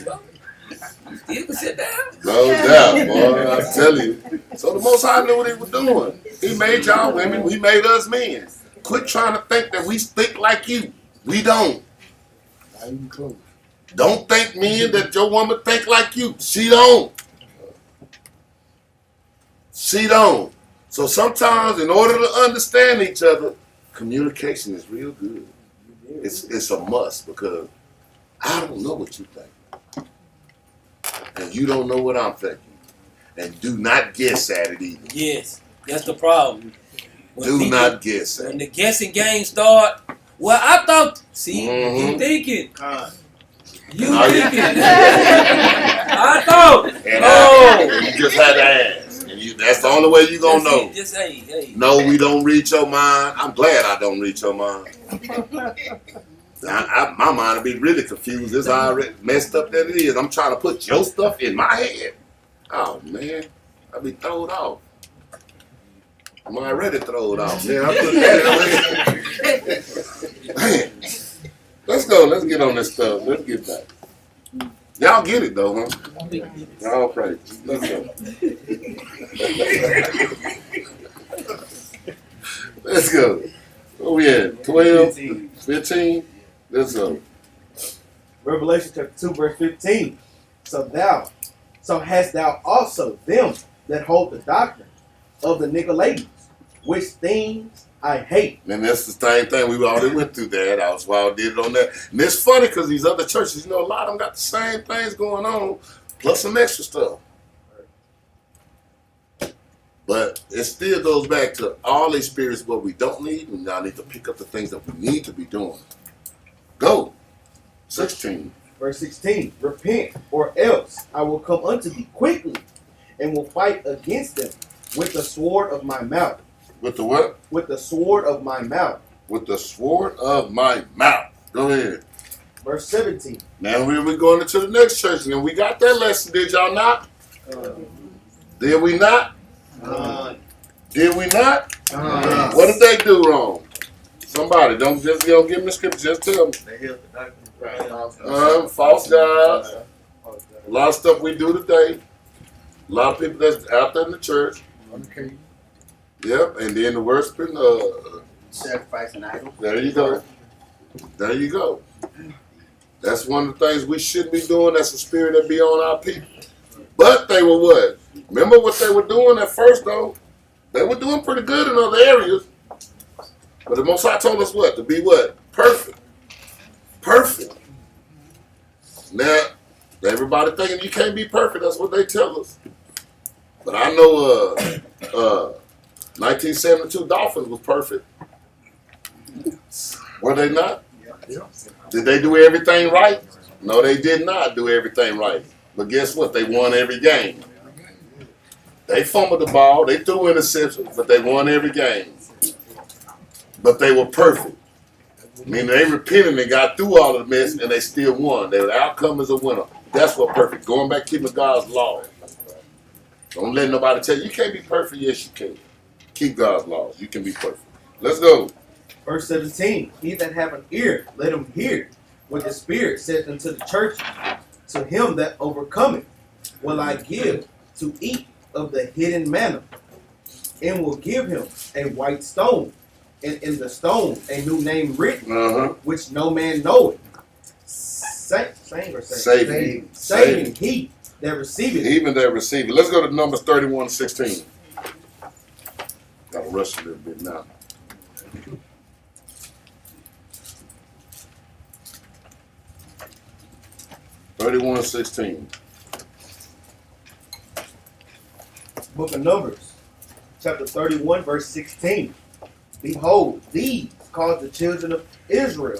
bro? You can sit down. No doubt, boy. I tell you. So the Most High knew what he was doing. He made y'all women. He made us men. Quit trying to think that we think like you. We don't. Not even close. Don't think, men, that your woman think like you. She don't. She don't. So sometimes, in order to understand each other, communication is real good. It's a must, because I don't know what you think. And you don't know what I'm thinking. And do not guess at it either. Yes, that's the problem. Do not guess at When it. the guessing game start, well, I thought, see, you thinking. You thinking. I thought. And you just had to ask. And that's the only way you gonna know. Just hey. No, we don't read your mind. I'm glad I don't read your mind. My mind will be really confused. It's already messed up that it is. I'm trying to put your stuff in my head. Oh, man. I'll be thrown off. I'm already thrown off. Man, I put that man. Let's go. Let's get on this stuff. Let's get back. Y'all get it, though, huh? Y'all praise. Let's go. Let's go. Where we at? 12? 15? Let's go. Revelation chapter 2, verse 15. So hast thou also them that hold the doctrine of the Nicolaitans, which things I hate. And that's the same thing. We already went through that. That's why I did it on that. And it's funny because these other churches, a lot of them got the same things going on, plus some extra stuff. But it still goes back to all experience what we don't need, and y'all need to pick up the things that we need to be doing. Go. 16. Verse 16. Repent, or else I will come unto thee quickly, and will fight against them with the sword of my mouth. With the what? With the sword of my mouth. With the sword of my mouth. Go ahead. Verse 17. Now we're going into the next church, and we got that lesson. Did y'all not? Did we not? Did we not? What did they do wrong? Somebody, don't give me the scripture, just tell me. They held the doctrine. False gods. A lot of stuff we do today. A lot of people that's out there in the church. Okay. Yep, and then the worshiping. Sacrificing idols. There you go. There you go. That's one of the things we shouldn't be doing. That's the spirit that be on our people. But they were what? Remember what they were doing at first, though? They were doing pretty good in other areas. But the Most High told us what? To be what? Perfect. Perfect. Now, everybody thinking you can't be perfect. That's what they tell us. But I know 1972 Dolphins was perfect. Were they not? Yeah. Did they do everything right? No, they did not do everything right. But guess what? They won every game. They fumbled the ball. They threw interceptions, but they won every game. But they were perfect. Meaning they repented and got through all of the mess, and they still won. Their outcome is a winner. That's what perfect. Going back, keeping God's law. Don't let nobody tell you, you can't be perfect. Yes, you can. Keep God's laws. You can be perfect. Let's go. Verse 17. He that have an ear, let him hear what the Spirit saith unto the churches. To him that overcometh will I give to eat of the hidden manna, and will give him a white stone, and in the stone a new name written, which no man knoweth. Saving he that receiveth. Even that receiveth. Let's go to Numbers 31:16. Gotta rush a little bit now. (31:16). Book of Numbers, chapter 31, verse 16. Behold, these caused the children of Israel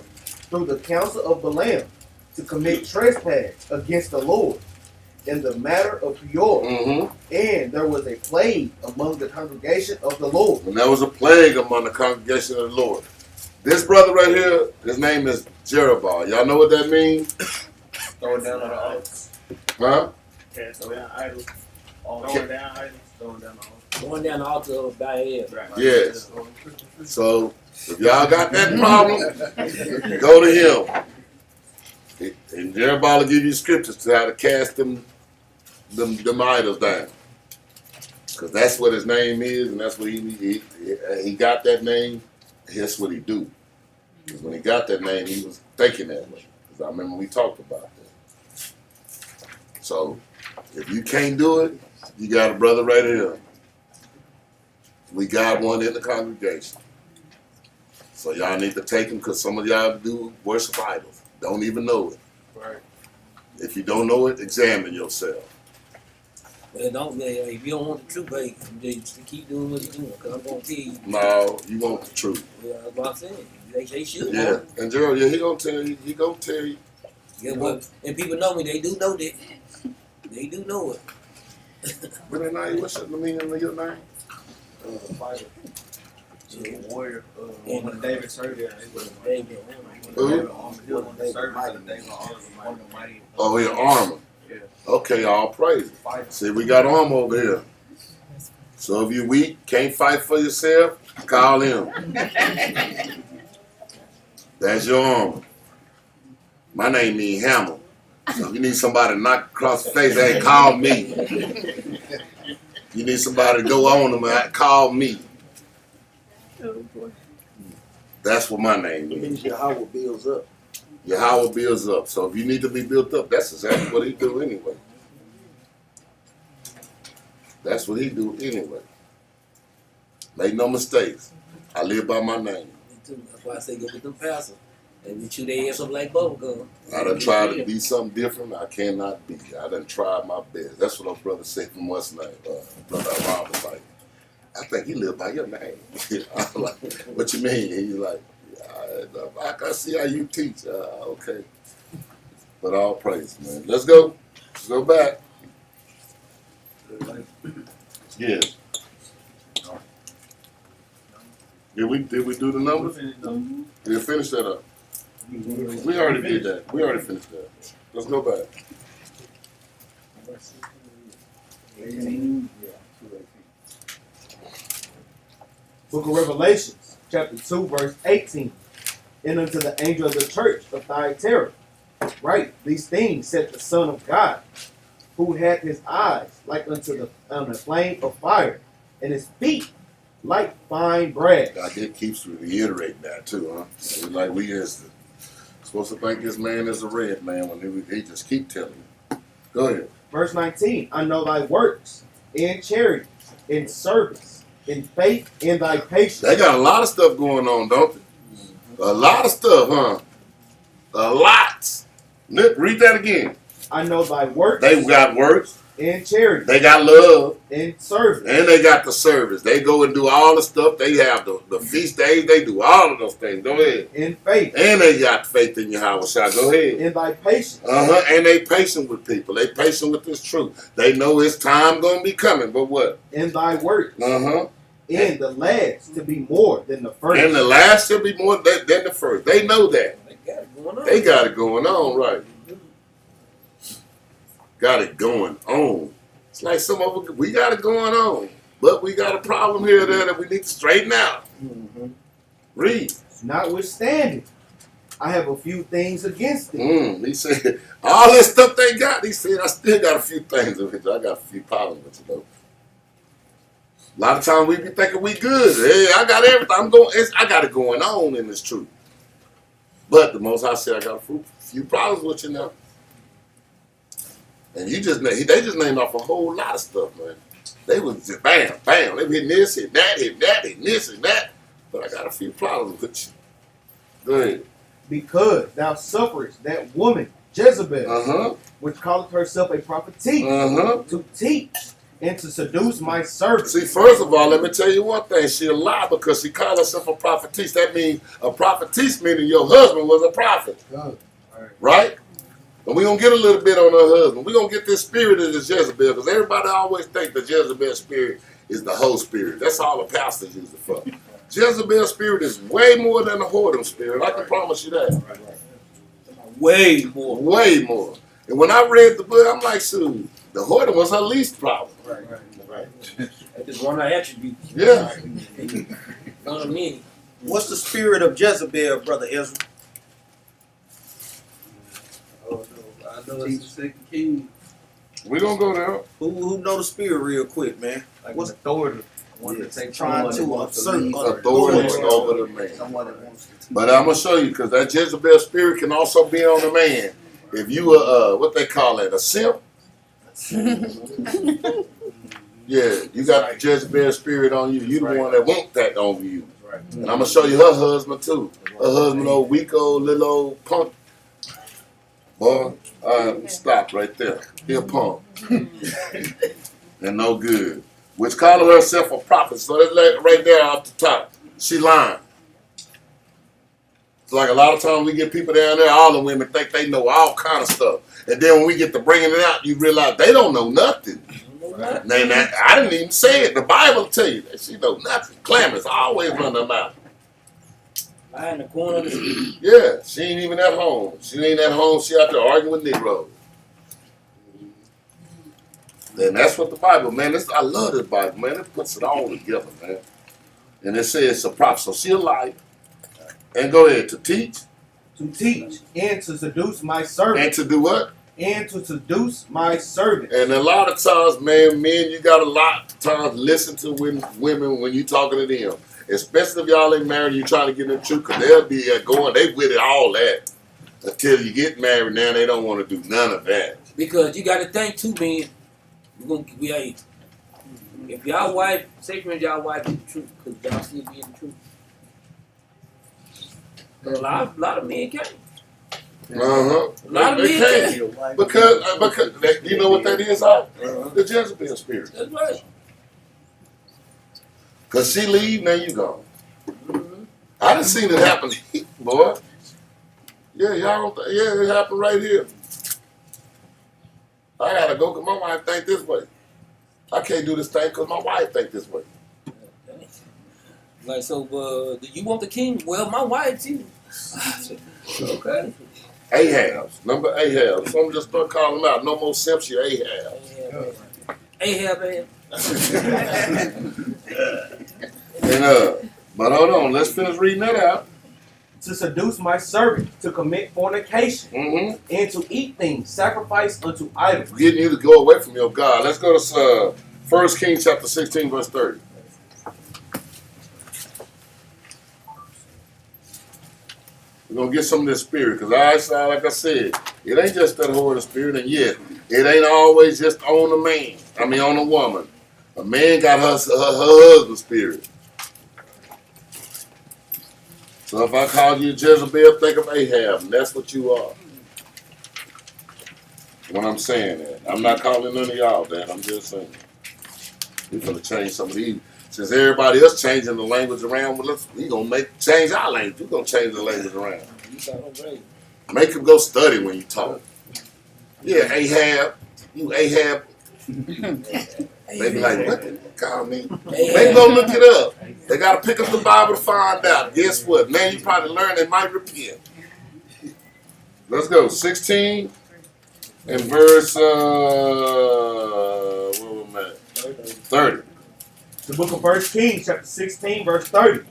through the counsel of Balaam to commit trespass against the Lord, in the matter of Peor, Mm-hmm. and there was a plague among the congregation of the Lord. And there was a plague among the congregation of the Lord. This brother right here, his name is Jeroboam. Y'all know what that means? Throw it down on the idols. Huh? Cast down idols. Throwing down idols, throwing down the Going down the altar of Baal. Yes. So if y'all got that problem, go to him. And Jeroboam will give you scriptures to how to cast them idols down. Because that's what his name is, and that's what he got that name. That's what he do. Because when he got that name, he was thinking that way. Because I remember we talked about that. So if you can't do it, you got a brother right here. We got one in the congregation. So y'all need to take him, because some of y'all do worship idols. Don't even know it. Right. If you don't know it, examine yourself. Well, don't, if you don't want the truth, hey, just keep doing what you're doing. Because I'm going to tell you. No, you want the truth. Well, that's what I'm saying. They should. Yeah, and Gerald, yeah, he gonna tell you. He gonna tell you. Yeah, well, and people know me. They do know that. They do know it. What that name? What's the meaning of your name? Fighter. Warrior. Yeah. When David served there, he was David. Oh, yeah, armor. Yeah. Okay, all praise. See, we got armor over here. So if you're weak, can't fight for yourself, call him. That's your armor. My name means hammer. So if you need somebody to knock across the face, hey, call me. You need somebody to go on them, call me. That's what my name It is. means Yahweh builds up. Yahweh builds up. So if you need to be built up, that's exactly what he do anyway. That's what he do anyway. Make no mistakes. I live by my name. Me too. That's why I say go with them pastors. And we chew their ass up like bubblegum. I done tried to be something different. I cannot be. I done tried my best. That's what our brother said from what's name. Brother Rob was like, I think he lived by your name. I'm like, what you mean? He's like, I can see how you teach. Okay. But all praise, man. Let's go. Let's go back. Yeah. Did we do the numbers? We'll finish that up. We already did that. We already finished that. Let's go back. Book of Revelations, chapter 2, verse 18. And unto the angel of the church of Thyatira, write these things, said the Son of God, who had his eyes like unto the flame of fire, and his feet like fine brass. God did keeps reiterating that too, huh? It's like we is supposed to think this man is a red man when he just keep telling you. Go ahead. Verse 19. I know thy works, in charity, in service, in faith, in thy patience. They got a lot of stuff going on, don't they? A lot of stuff, huh? A lot. Read that again. I know thy works, They got works. in charity, They got love. in service, And they got the service. They go and do all the stuff. They have the feast days. They do all of those things. Go ahead. in faith, And they got faith in Yahweh. Go ahead. in thy patience. And they patient with people. They patient with this truth. They know it's time gonna be coming. But what? In thy works, And in the last to be more than the first. the last should be more than the first. They know that. They got it going on. They got it going on, right? Got it going on. It's like some of us, we got it going on. But we got a problem here there that we need to straighten out. Read. Notwithstanding, I have a few things against thee. He said, all this stuff they got, he said, I still got a few things with you. I got a few problems with you, though. A lot of times we be thinking we good. Hey, I got everything. I got it going on in this truth. But the Most High said, I got a few problems with you now. And they just named off a whole lot of stuff, man. They was just bam, bam. They were hitting this, hitting that, hitting this, and that. But I got a few problems with you. Go ahead. Because thou sufferest that woman, Jezebel, which calleth herself a prophetess, to teach and to seduce my servants. See, first of all, let me tell you one thing. She a lie because she called herself a prophetess. That means a prophetess meaning your husband was a prophet. Right? And we're going to get a little bit on her husband. We're going to get this spirit of the Jezebel, because everybody always think the Jezebel spirit is the whole spirit. That's all the pastors use it for. Jezebel spirit is way more than the whoredom spirit. I can promise you that. Way more. Way more. And when I read the book, I'm like, shoot, the whoredom was her least problem. That's just one of the attributes. Yeah. One of many. What's the spirit of Jezebel, Brother Ezra? I know it's the second king. We're going to go there. Who know the spirit real quick, man? Like What's authority. One that takes trying someone that to wants assert lead. Authority over the man. Someone that wants to teach. But I'm going to show you, because that Jezebel spirit can also be on the man. If you what they call it, a simp. Yeah, you got the Jezebel spirit on you. You the one that want that on you. And I'm going to show you her husband too. Her husband, old weak old little old punk. Boy, stop right there. He a punk. And no good. Which calling herself a prophet. So that's like right there off the top. She lying. It's like a lot of times we get people down there, all the women think they know all kind of stuff. And then when we get to bringing it out, you realize they don't know nothing. Now, I didn't even say it. The Bible tell you that she know nothing. Clamors always run her mouth. Lie in the corner of the street. Yeah, she ain't even at home. She ain't at home. She out there arguing with Negroes. And that's what the Bible, man. I love this Bible, man. It puts it all together, man. And it says it's a prophet. So she a liar. And go ahead to teach. To teach and to seduce my servant. And to do what? And to seduce my servant. And a lot of times, man, men, you got a lot of times listen to women when you talking to them. Especially if y'all ain't married, you trying to get them truth, because they'll be going, they with it all that. Until you get married, now they don't want to do none of that. Because you got to think too, man. If y'all wife, say for y'all wife is the truth, because y'all still being the truth. But a lot of men can't. Uh-huh. A lot of They men can't. can't. Because you know what that is, the Jezebel spirit. That's right. Because she leave, now you gone. I done seen it happen, boy. Yeah, y'all don't yeah, it happened right here. I gotta go because my wife think this way. I can't do this thing because my wife think this way. Like, so, do you want the king? Well, my wife, too. Okay. Ahab's. Number Ahab. So I'm just start calling them out. No more simps, you Ahab. Ahab, man. And but hold on, let's finish reading that out. To seduce my servant, to commit fornication, and to eat things sacrificed unto idols. Getting you to go away from your God. Let's go to 1 Kings chapter 16, verse 30. We're going to get some of this spirit, because like I said, it ain't just that horrible spirit, and yet, it ain't always just on the man. I mean, on the woman. A man got her husband's spirit. So if I called you Jezebel, think of Ahab, and that's what you are. When I'm saying that. I'm not calling none of y'all that, I'm just saying. We're going to change some of these. Since everybody else changing the language around, well, we're going to change our language. We're going to change the language around. Make them go study when you talk. Yeah, Ahab. You Ahab. They be like, what the call me? They go look it up. They got to pick up the Bible to find out. Guess what? Man, you probably learn they might repent. Let's go. 16 and verse, where am I at? 30. The book of 1 Kings, chapter 16, verse 30.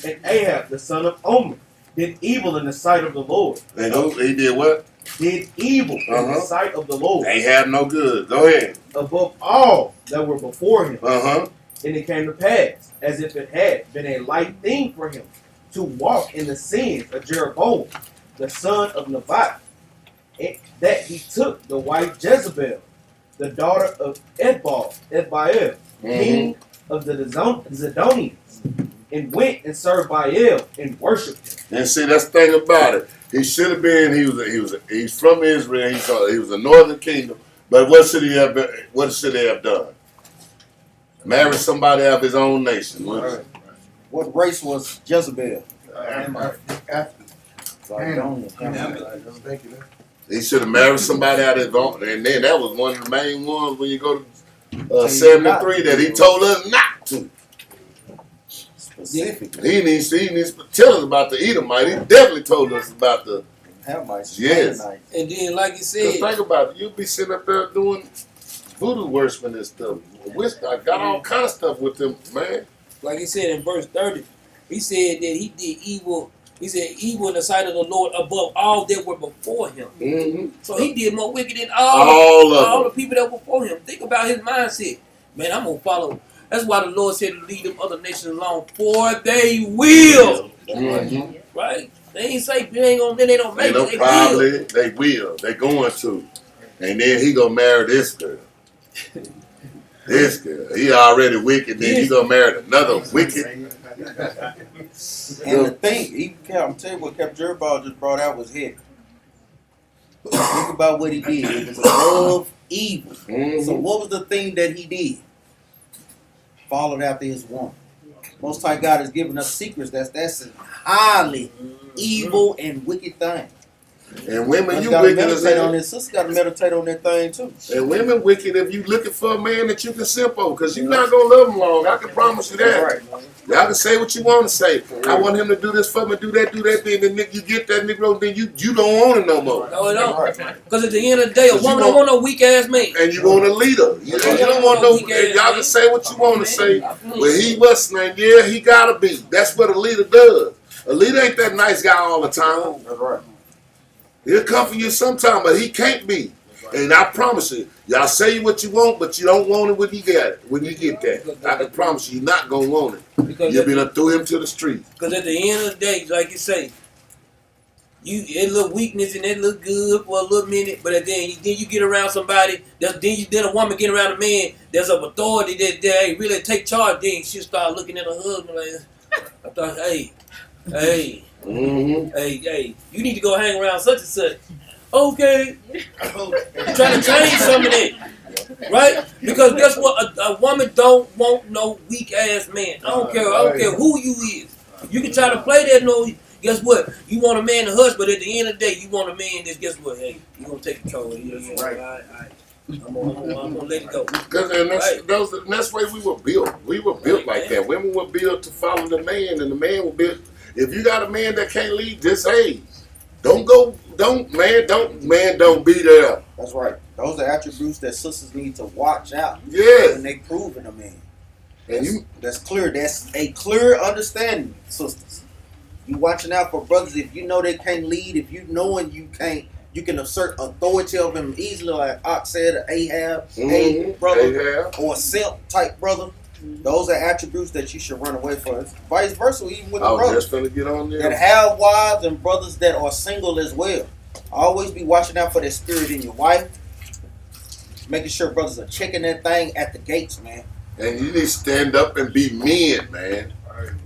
And Ahab, the son of Omer, did evil in the sight of the Lord. And he did what? Did evil in the sight of the Lord. Ahab no good. Go ahead. Above all that were before him. Uh-huh. And it came to pass, as if it had been a light thing for him, to walk in the sins of Jeroboam, the son of Nebat, that he took the wife Jezebel, the daughter of Edbaal, king of the Zidonians, and went and served Baal and worshipped him. And see, that's the thing about it. He should have been. He's from Israel. He was a northern kingdom. But what should he have been, what should he have done? Marry somebody of his own nation. Right. What race was Jezebel? He should have married somebody out of his own. And then that was one of the main ones when you go to 73 that he told us not to. Specifically. He needs to tell us about the Edomite. He definitely told us about the Hamites. Yes. Canaanites. And then, like you 'cause said, think about it. You'll be sitting up there doing voodoo worshiping and stuff. I got all kind of stuff with them, man. like he said in verse 30, he said that he did evil. He said evil in the sight of the Lord above all that were before him. Mm-hmm. So he did more wicked than All all of the people that were before him. Think about his mindset. Man, I'm gonna follow. That's why the Lord said to lead them other nations along, for they will. them. Mm-hmm. Right? They ain't say they ain't gonna. Then they don't make Ain't no it. They probably. will. They will. They going to. And then he gonna marry this girl. This girl. He already wicked. Then he gonna marry another wicked. And the thing, I'm telling you what Captain Jerubal just brought out was heavy. Think about what he did. It was above evil. Mm-hmm. So what was the thing that he did? Followed after his woman. Most High God has given us secrets. That's a highly evil and wicked thing. And women, you gotta wicked as meditate on hell. this. Sister got to meditate on that thing too. And women wicked if you looking for a man that you can simp on, because you're not gonna love him long. I can promise you that. Right. Y'all can say what you want to say. I want him to do this for me, do that. Then you get that Negro, then you don't want it no more. No, it don't. Right. Because at the end of the day, a 'Cause you woman don't want no weak ass man. And you want a leader. You don't want no. Y'all can say what you want to say, but he was saying, yeah, he gotta be. That's what a leader does. A leader ain't that nice guy all the time. That's right. He'll come for you sometime, but he can't be. And I promise you, y'all say what you want, but you don't want it when you get it. When you get that, I can promise you, you're not gonna want it. Because You'll be done throw him to the street. at the end of the day, like you say, it look weakness and it look good for a little minute, but then you get around somebody, then a woman get around a man that's of authority that they really take charge. Then she start looking at her husband like, I thought, hey, you need to go hang around such and such. Okay, trying to change some of that, right? Because guess what? A woman don't want no weak ass man. I don't care who you is. You can try to play that. No, guess what? You want a man to hush, but at the end of the day, you want a man that's, guess what? Hey, you gonna take control of it. Right. I'm gonna let it go. And that's the way we were built. We were built like that. Women were built to follow the man, and the man was built. If you got a man that can't lead, just hey, don't be there. That's right. Those are attributes that sisters need to watch out Yes. when they prove in a man. And That's clear. That's a clear understanding, sisters. You watching out for brothers if you know they can't lead, if you knowing you can assert authority of them easily, like Ox said, Ahab, hey brother, or a simp type brother. Those are attributes that you should run away from. Vice versa, even with the I was brothers just gonna get on there. that have wives and brothers that are single as well. Always be watching out for that spirit in your wife. Making sure brothers are checking that thing at the gates, man. And you need to stand up and be men, man.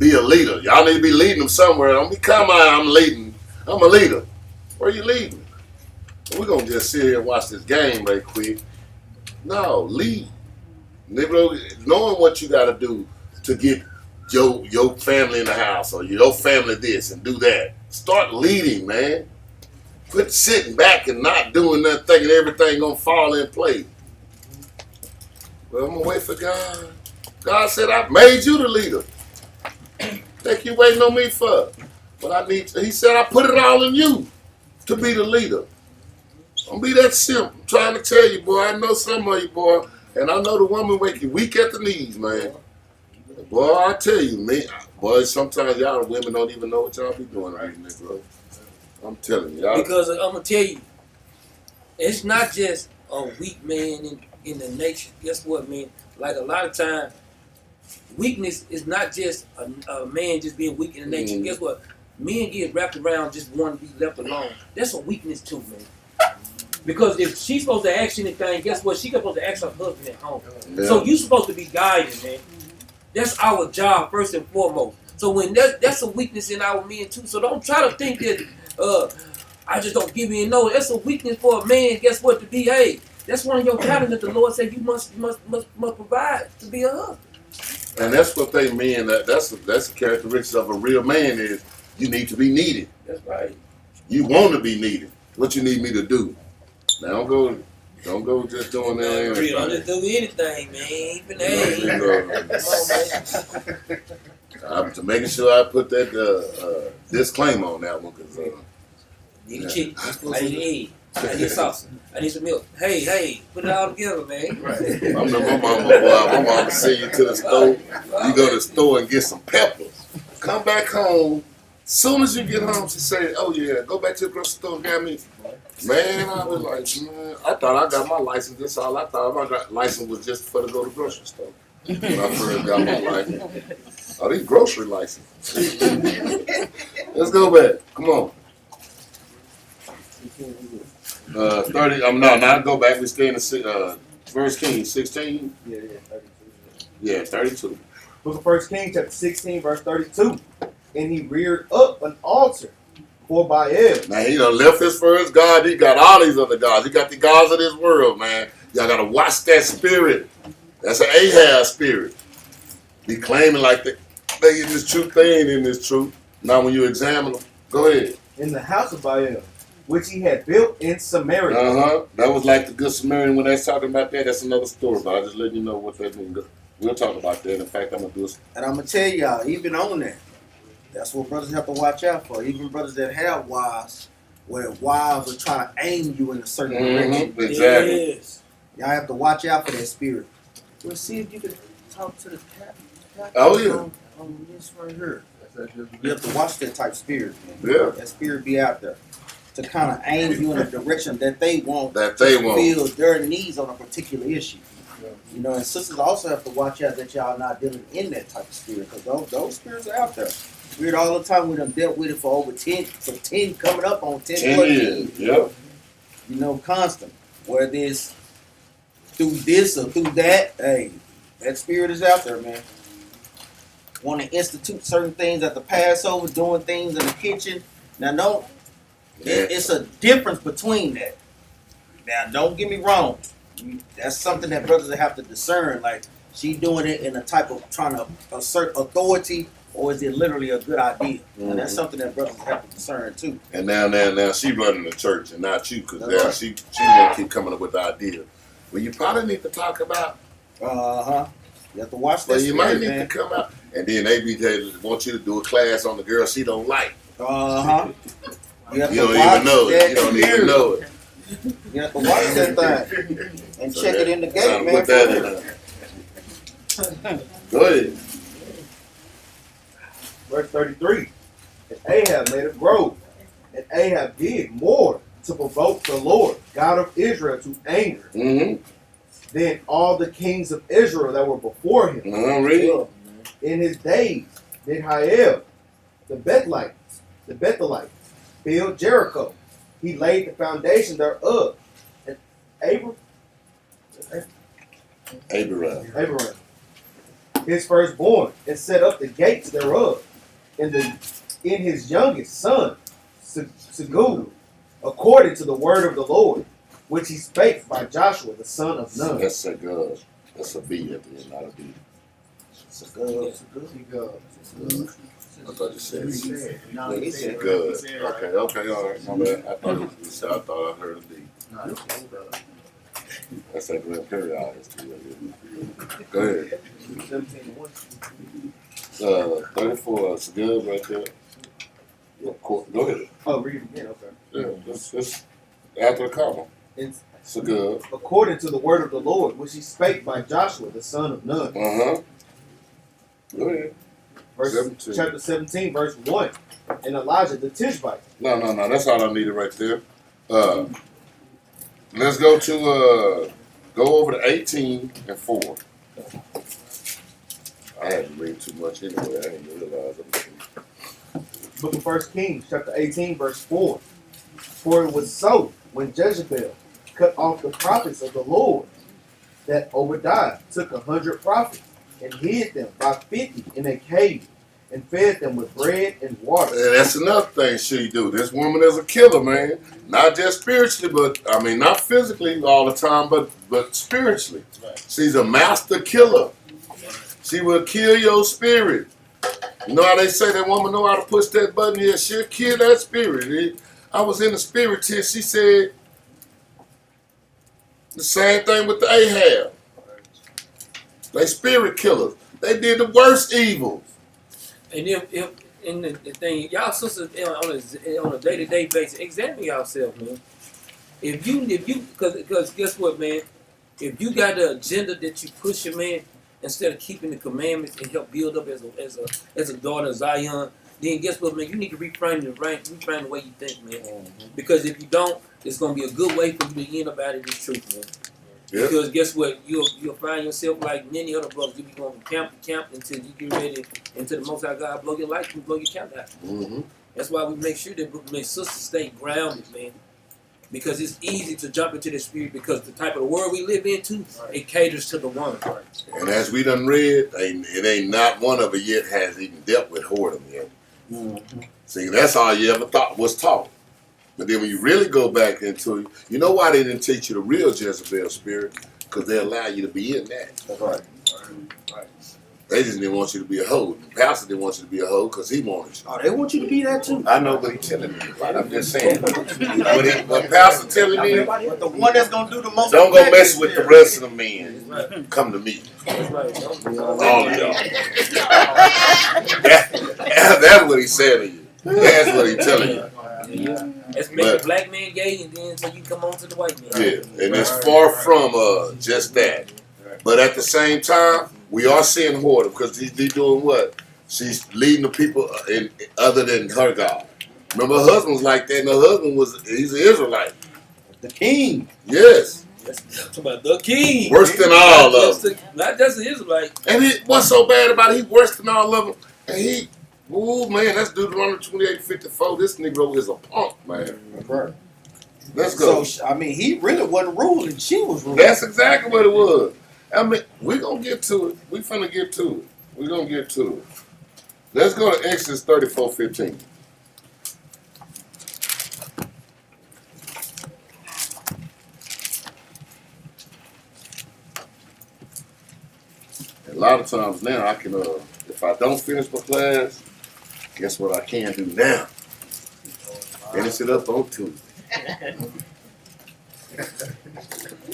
Be a leader. Y'all need to be leading them somewhere. Don't be come on, I'm leading. I'm a leader. Where you leading? We're gonna just sit here and watch this game right quick. No, lead. Knowing what you gotta do to get your family in the house or your family this and do that. Start leading, man. Quit sitting back and not doing nothing, thinking everything gonna fall in place. Well, I'm gonna wait for God. God said, I made you the leader. Think you waiting on me for? But he said, I put it all in you to be the leader. Don't be that simple. I'm trying to tell you, boy. I know some of you, boy. And I know the woman make you weak at the knees, man. Boy, I tell you, man. Boy, sometimes y'all women don't even know what y'all be doing right now, bro. I'm telling you. Because I'm going to tell you, it's not just a weak man in the nation. Guess what, man? Like a lot of times, weakness is not just a man just being weak in the nature. Guess what? Men get wrapped around just wanting to be left alone. That's a weakness too, man. Because if she's supposed to ask anything, guess what? She's supposed to ask her husband at home. Yeah. So you're supposed to be guiding, man. That's our job first and foremost. So when that's a weakness in our men too. So don't try to think that I just don't give you a no. That's a weakness for a man. Guess what? To be, hey, that's one of your talents that the Lord said you must provide to be a husband. And that's what they mean. That's the characteristics of a real man is you need to be needed. That's right. You want to be needed. What you need me to do? Now don't go just doing Man, that. real, don't just do anything, man. Even I'm to making sure I put that disclaimer on that one because need a chicken. I need an egg. I need sauce. I need some milk. Hey, put it all together, man. I remember my mama send you to the store. You go to the store and get some peppers. Come back home. Soon as you get home, she say, "Oh yeah, go back to the grocery store and get me." Man, I was like, man, I thought I got my license. That's all I thought. My license was just for to go to the grocery store. When I first got my license, oh, these grocery license. Let's go back. Come on. 30. Not go back. We stay in the 1 Kings 16. Yeah, 32. Book of 1 Kings, chapter 16, verse 32. And he reared up an altar for Baal. Now he done left his first God. He got all these other gods. He got the gods of this world, man. Y'all gotta watch that spirit. That's an Ahab spirit. Be claiming like they in this truth, they ain't in this truth. Now when you examine them, go ahead. In the house of Baal, which he had built in Samaria. That was like the Good Samaritan when they're talking about that. That's another story, but I just letting you know what that means. We'll talk about that. In fact, I'm gonna do it. And I'm gonna tell y'all, even on that, that's what brothers have to watch out for. Even brothers that have wives, where wives are trying to aim you in a certain direction. Exactly. Yes. Y'all have to watch out for that spirit. We'll see if you can talk to the captain. Oh, yeah. On this right here. You have to watch that type of spirit. Yeah. That spirit be out there to kind of aim you in a direction that they want. Feel their needs on a particular issue. You know, and sisters also have to watch out that y'all not dealing in that type of spirit, because those spirits are out there. We hear it all the time. We done dealt with it for over 10, coming up on 10 years. Yep. You know, constant. Whether it's through this or through that, hey, that spirit is out there, man. Want to institute certain things at the Passover, doing things in the kitchen. Now, it's a difference between that. Now, don't get me wrong. That's something that brothers have to discern. Like, she doing it in a type of trying to assert authority, or is it literally a good idea? And that's something that brothers have to discern too. And now she running the church and not you, because now she gonna keep coming up with the idea. Well, you probably need to talk about. You have to watch that. Well, you might need to come out, and then they want you to do a class on the girl she don't like. You have You to don't watch even know it. that You don't even spirit. know it. You have to watch that thing and So check it in the gate, man. Put that in there. Go ahead. Verse 33. And Ahab made a grove, and Ahab did more to provoke the Lord, God of Israel, to anger than all the kings of Israel that were before him. Really? In his days did Hiel, the Bethelite, build Jericho. He laid the foundation thereof. And Abraham, his firstborn, and set up the gates thereof. In his youngest son, Segub, according to the word of the Lord, which he spake by Joshua the son of Nun. That's a good. That's a B at the end, not a B. Segub. I thought you said C. No, he said Good. Okay, all right. My bad. I thought I heard a D. That's that Grand Periodist. Go ahead. 34. It's good right there. Go ahead. Oh, read it again. Okay. Yeah, it's after the comma. It's So good. according to the word of the Lord, which he spake by Joshua the son of Nun. Go ahead. Chapter 17, verse 1. And Elijah the Tishbite. No. That's all I needed right there. Let's go to go over to 18 and 4. I hadn't read too much anyway. I didn't realize it. Book of 1 Kings, chapter 18, verse 4. For it was so when Jezebel cut off the prophets of the Lord, that Obadiah took 100 prophets and hid them by 50 in a cave, and fed them with bread and water. And that's another thing she do. This woman is a killer, man. Not just spiritually, not physically all the time, but spiritually. She's a master killer. She will kill your spirit. You know how they say that woman know how to push that button? Yeah, she'll kill that spirit. I was in the spirit here. She said the same thing with the Ahab. They spirit killers. They did the worst evil. And if and the thing, y'all sisters on a day-to-day basis, examine yourself, man. If you, because guess what, man? If you got the agenda that you push, man, instead of keeping the commandments and help build up as a daughter of Zion, then guess what, man? You need to reframe the way you think, man. Because if you don't, it's gonna be a good way for you to end up out of this truth, man. Yep. Because guess what? You'll find yourself like many other brothers. You'll be going from camp to camp until you get ready until the Most High God blow your life and blow your count out. Mm-hmm. That's why we make sure that sisters stay grounded, man. Because it's easy to jump into the spirit because the type of the world we live into, it caters to the woman. And as we done read, it ain't not one of it yet has even dealt with whoredom yet. Mm-hmm. See, that's all you ever thought was taught. But then when you really go back into it, you know why they didn't teach you the real Jezebel spirit? Because they allow you to be in that. That's right. They just didn't want you to be a hoe. The pastor didn't want you to be a hoe because he wanted you. Oh, they want you to be that too. I know, but he's telling me. I'm just saying. What pastor telling me, But the one that's gonna do the most. don't go mess with the rest of the men. Come to me. That's right. All of y'all. That's what he's saying to you. That's what he's telling you. Let's make the black man gay and then so you come on to the white man. Yeah, and it's far from just that. But at the same time, we are seeing whoredom because he's doing what? She's leading the people in other than her God. Remember, her husband was like that, and her husband he's an Israelite. The king. Yes. That's about the king. Worse than all of them. Not just the Israelite. And what's so bad about it? He's worse than all of them. And man, that's Deuteronomy 28:54. This Negro is a punk, man. Right. Let's go. So, I mean, he really wasn't ruling. She was ruling. That's exactly what it was. I mean, we're going to get to it. We're finna get to it. We're going to get to it. Let's go to Exodus 34:15. A lot of times now, I can, if I don't finish my class, guess what I can do now? Finish it up on Tuesday.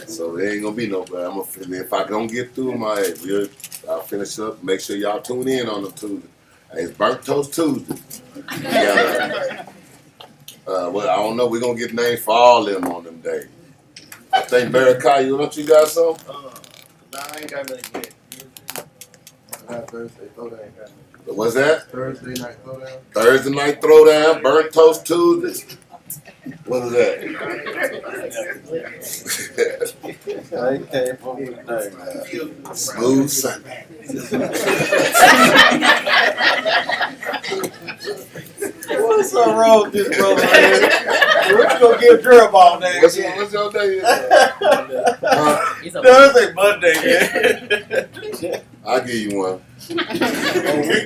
So there ain't gonna be no problem. If I don't get through I'll finish up. Make sure y'all tune in on them Tuesday. It's Burnt Toast Tuesday. Well, I don't know. We're gonna get names for all them on them days. I think Barakai, you got some? Nah, I ain't got nothing yet. I got Thursday throwdown. Ain't got nothing. What's that? Thursday night throwdown. Thursday night throwdown, Burnt Toast Tuesday. What is that? I came from the Smooth Sunday. What's so wrong with this brother, man? We're gonna get a girl ball day. What's your day? Thursday, Monday, man. I'll give you one. We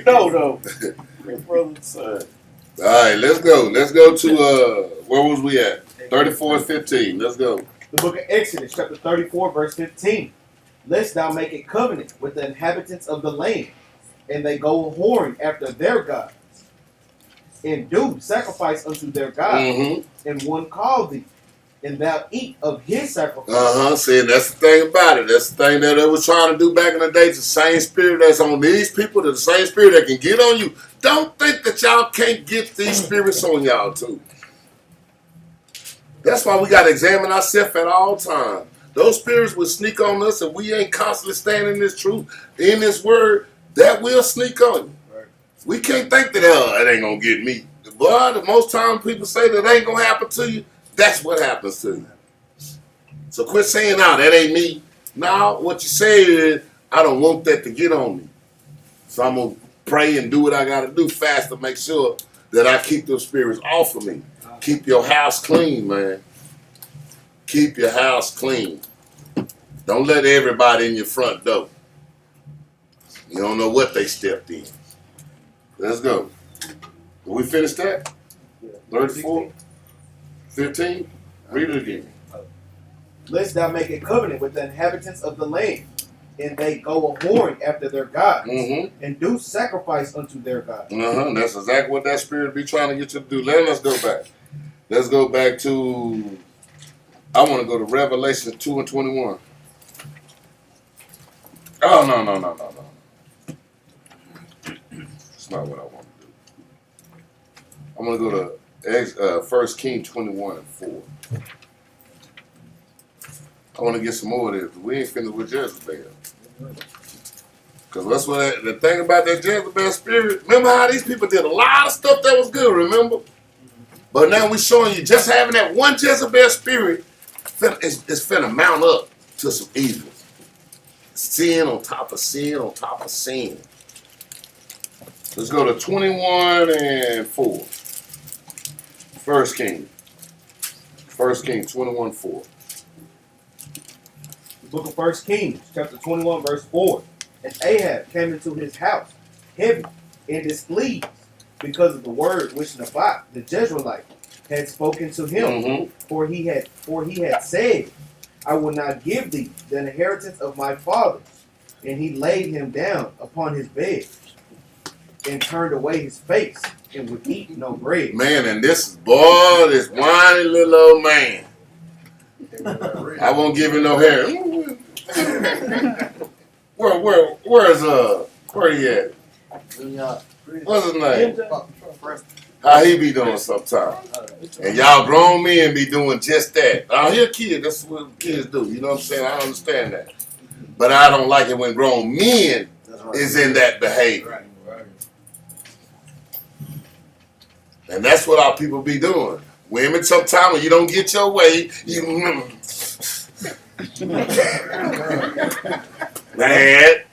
know though. Your brother's son. All right, let's go. Let's go to where was we at? 34:15. Let's go. The book of Exodus, chapter 34, verse 15. Lest thou make a covenant with the inhabitants of the land, and they go whoring after their gods, and do sacrifice unto their gods, Mm-hmm. and one call thee, and thou eat of his sacrifice. See, that's the thing about it. That's the thing that they was trying to do back in the day. It's the same spirit that's on these people, the same spirit that can get on you. Don't think that y'all can't get these spirits on y'all too. That's why we got to examine ourselves at all times. Those spirits will sneak on us, and we ain't constantly standing in this truth, in this word, that will sneak on you. Right. We can't think that, it ain't going to get me. But the most time people say that ain't going to happen to you, that's what happens to you. So quit saying, that ain't me. Now, what you say is, I don't want that to get on me. So I'm going to pray and do what I got to do fast to make sure that I keep those spirits off of me. Keep your house clean, man. Keep your house clean. Don't let everybody in your front door. You don't know what they stepped in. Let's go. Will we finish that? 34? 15? Read it again. Lest thou make a covenant with the inhabitants of the land, and they go a whoring after their gods, Mm-hmm. and do sacrifice unto their gods. That's exactly what that spirit be trying to get you to do. Let's go back. Let's go back to, I want to go to Revelation 2 and 21. Oh, no. That's not what I want to do. I'm going to go to 1 Kings 21 and 4. I want to get some more of this. We ain't finished with Jezebel. Because that's what the thing about that Jezebel spirit, remember how these people did a lot of stuff that was good, remember? But now we're showing you just having that one Jezebel spirit is finna mount up to some evil. Sin on top of sin on top of sin. Let's go to 21 and 4. First King 21, 4. The book of 1 Kings, chapter 21, verse 4. And Ahab came into his house, heavy and displeased, because of the word which Naboth the Jezreelite had spoken to him. For he had said, I will not give thee the inheritance of my fathers. And he laid him down upon his bed and turned away his face and would eat no bread. Man, and this whiny little old man. I won't give him no hair. Where he at? What's his name? How he be doing sometimes? And y'all grown men be doing just that. Out here, kid, that's what kids do. You know what I'm saying? I understand that. But I don't like it when grown men is in that behavior. And that's what our people be doing. Women, sometimes when you don't get your way, you mad,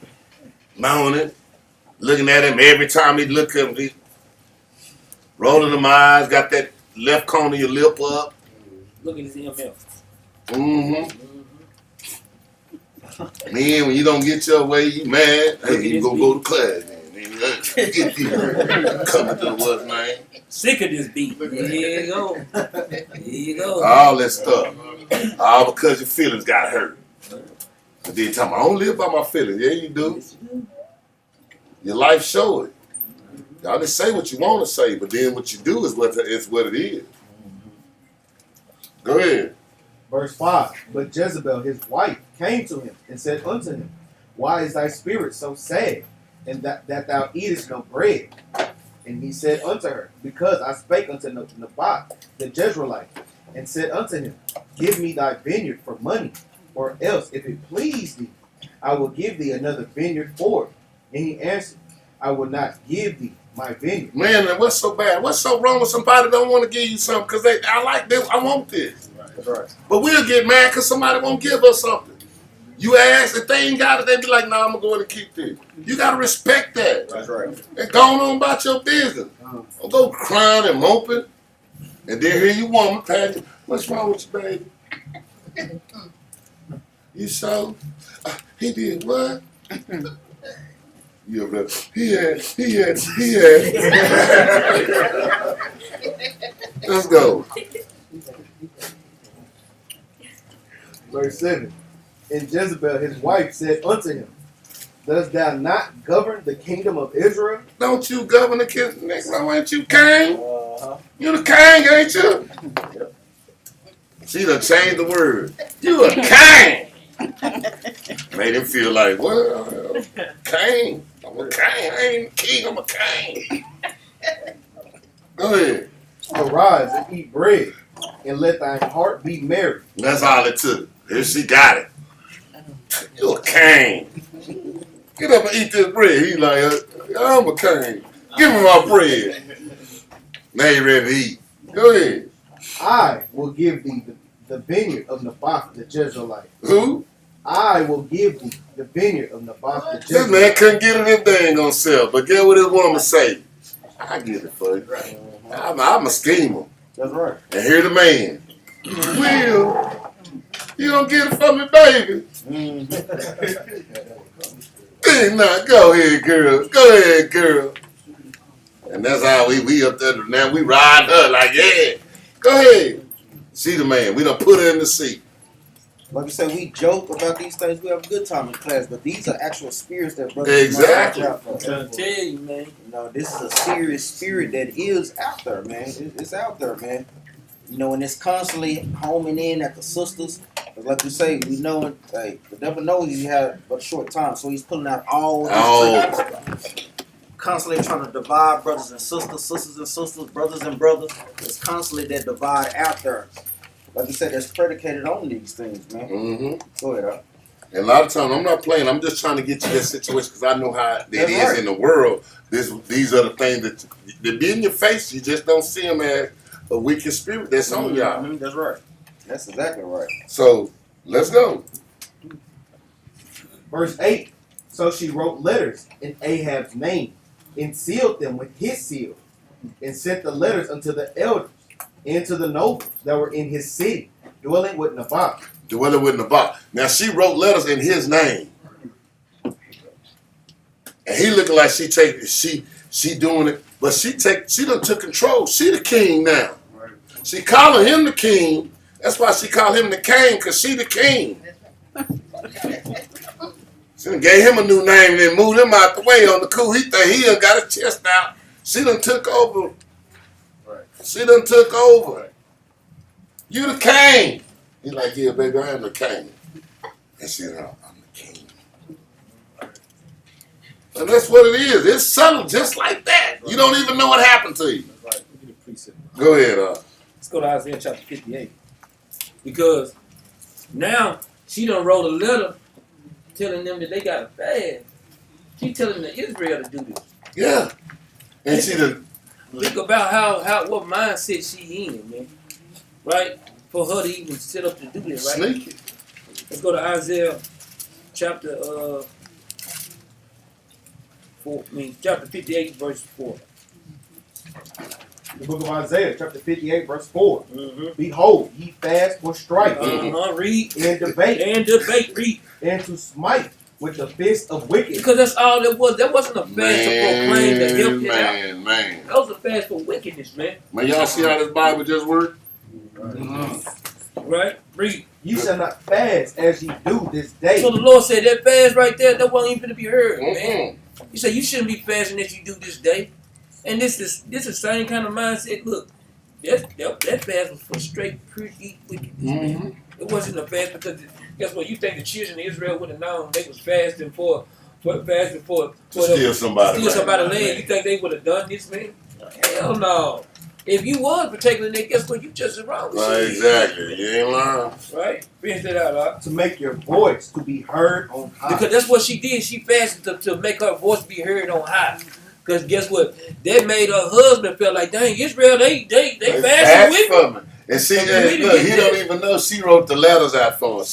moaning, looking at him every time he look at him, rolling them eyes, got that left corner of your lip up. Look at his MF. Man, when you don't get your way, you mad. Hey, you go to class, man. Get these coming to the what's name. Sick of this beat. Here you go. Here you go. All that stuff. All because your feelings got hurt. And then tell me, I don't live by my feelings. Yeah, you do. Your life show it. Y'all just say what you want to say, but then what you do is what it is. Go ahead. Verse 5. But Jezebel, his wife, came to him and said unto him, Why is thy spirit so sad, and that thou eatest no bread? And he said unto her, Because I spake unto Naboth the Jezreelite, and said unto him, Give me thy vineyard for money, or else, if it please thee, I will give thee another vineyard for it. And he answered, I will not give thee my vineyard. Man, what's so bad? What's so wrong with somebody don't want to give you something? Because I like this, I want this. That's right. But we'll get mad because somebody won't give us something. You ask, if they ain't got it, they be like, nah, I'm going to go in and keep this. You got to respect that. That's right. And go on about your business. Don't go crying and moping. And then here you woman, Patty. What's wrong with you, baby? You so? He did what? You ever, he had. Let's go. Verse 7. And Jezebel, his wife, said unto him, Dost thou not govern the kingdom of Israel? Don't you govern the kids? Next time, ain't you king? You the king, ain't you? She done changed the word. You a king. Made him feel like, well, king. I'm a king. I ain't a king, I'm a king. Go ahead. Arise and eat bread, and let thine heart be merry. And that's all it took. Here she got it. You a king. Get up and eat this bread. He like, I'm a king. Give me my bread. Now you ready to eat. Go ahead. I will give thee the vineyard of Naboth the Jezreelite. Who? I will give thee the vineyard of Naboth the This man Jezreelite. couldn't get it if they ain't gonna sell. But get what this woman say. I get it for you. I'm a schemer. That's right. And here the man. Will, you don't get it from me, baby. Hey, nah, go ahead, girl. Go ahead, girl. And that's how we up there now. We ride her like, yeah. Go ahead. See the man. We done put her in the seat. Like I said, we joke about these things. We have a good time in class, but these are actual spirits that brothers Exactly. must watch out I'm for. trying to tell you, man. You know, this is a serious spirit that is out there, man. It's out there, man. You know, and it's constantly homing in at the sisters. Like you say, we know, like, the devil knows you have but a short time, so he's pulling out all these tricks. Constantly trying to divide brothers and sisters, sisters and sisters, brothers and brothers. It's constantly that divide out there. Like you said, that's predicated on these things, man. Mm-hmm. Go ahead, And a lot of times, I'm not playing. I'm just trying to get you that situation because I know how it That's is right. in the world. These are the things that they be in your face. You just don't see them as a wicked spirit that's on y'all. Mhm, that's right. That's exactly right. So let's go. Verse 8. So she wrote letters in Ahab's name, and sealed them with his seal, and sent the letters unto the elders and to the nobles that were in his city, dwelling with Naboth. Dwelling with Naboth. Now she wrote letters in his name, and he looking like she doing it, but she done took control. She the king now. She calling him the king. That's why she called him the king, because she the king. She done gave him a new name and then moved him out the way on the cool. He think he done got his chest out. She done took over. She done took over. You the king. He's like, yeah, baby, I am the king. And she said, I'm the king. And that's what it is. It's subtle just like that. You don't even know what happened to you. Go ahead, Let's go to Isaiah chapter 58. Because now she done wrote a letter telling them that they got to fast. She telling the Israel to do this. Yeah. And she done. Think about what mindset she in, man. Right? For her to even sit up to do this, right? Sneaky. Let's go to Isaiah chapter chapter 58, verse 4. The book of Isaiah, chapter 58, verse 4. Mm-hmm. Behold, ye fast for strife, Read. and debate, Read. and to smite with the fist of wicked. Because that's all it was. That wasn't a fast to proclaim the help it out. Man. That was a fast for wickedness, man. Man, y'all see how this Bible just worked? Right? Read. You shall not fast as ye do this day. So the Lord said that fast right there, that wasn't even to be heard, man. Mm-mm. He said you shouldn't be fasting as you do this day. And this is the same kind of mindset. Look, that fast was for straight pre-eat wickedness, man. It wasn't a fast because guess what? You think the children of Israel would have known they was fasting for Steal somebody. land. You think they would have done this, man? Hell no. If you was particularly, then guess what? You just wrong. Right, exactly. You ain't lying. Right? Finish that out, huh? To make your voice to be heard on high. Because that's what she did. She fasted to make her voice be heard on high. Because guess what? That made her husband feel like, dang, Israel, they fasting with me. Me. And see, look, he don't even know she wrote the letters out for him.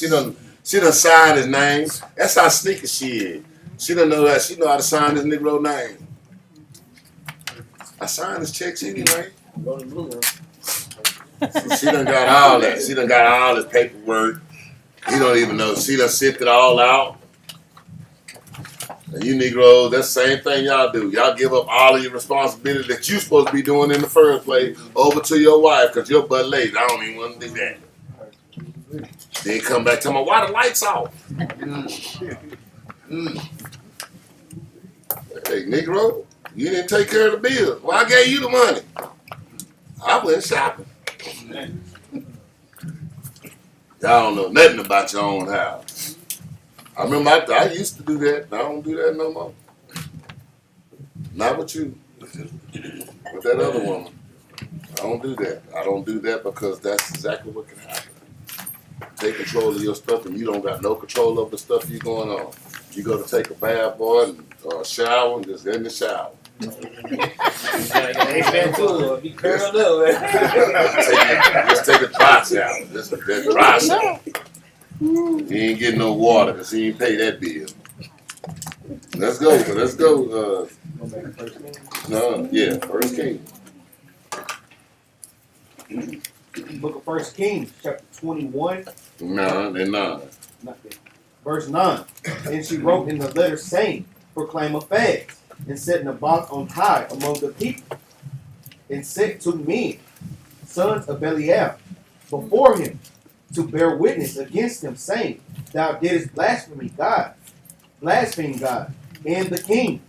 She done signed his name. That's how sneaky she is. She don't know that. She know how to sign this Negro name. I signed his checks anyway. She done got all that. She done got all his paperwork. He don't even know. She done sifted all out. And you Negroes, that's the same thing y'all do. Y'all give up all of your responsibility that you supposed to be doing in the first place over to your wife because your butt lazy. I don't even want to do that. Then come back to me, why the lights off? Hey, Negro, you didn't take care of the bill. Well, I gave you the money. I went shopping. Y'all don't know nothing about your own house. I remember I used to do that. I don't do that no more. Not with you. With that other woman. I don't do that. I don't do that because that's exactly what can happen. Take control of your stuff and you don't got no control of the stuff you going on. You go to take a bath, boy, or a shower, and just in the shower. Be curled up, Just take a dry shower. Just a dry shower. He ain't getting no water because he ain't pay that bill. Let's go. First King. Book of 1 Kings, chapter 21. 9. Verse 9. And she wrote in the letter saying, proclaim a fast, and set Naboth on high among the people, and sent to men, sons of Belial, before him, to bear witness against him, saying, thou didst blaspheme God, and the king,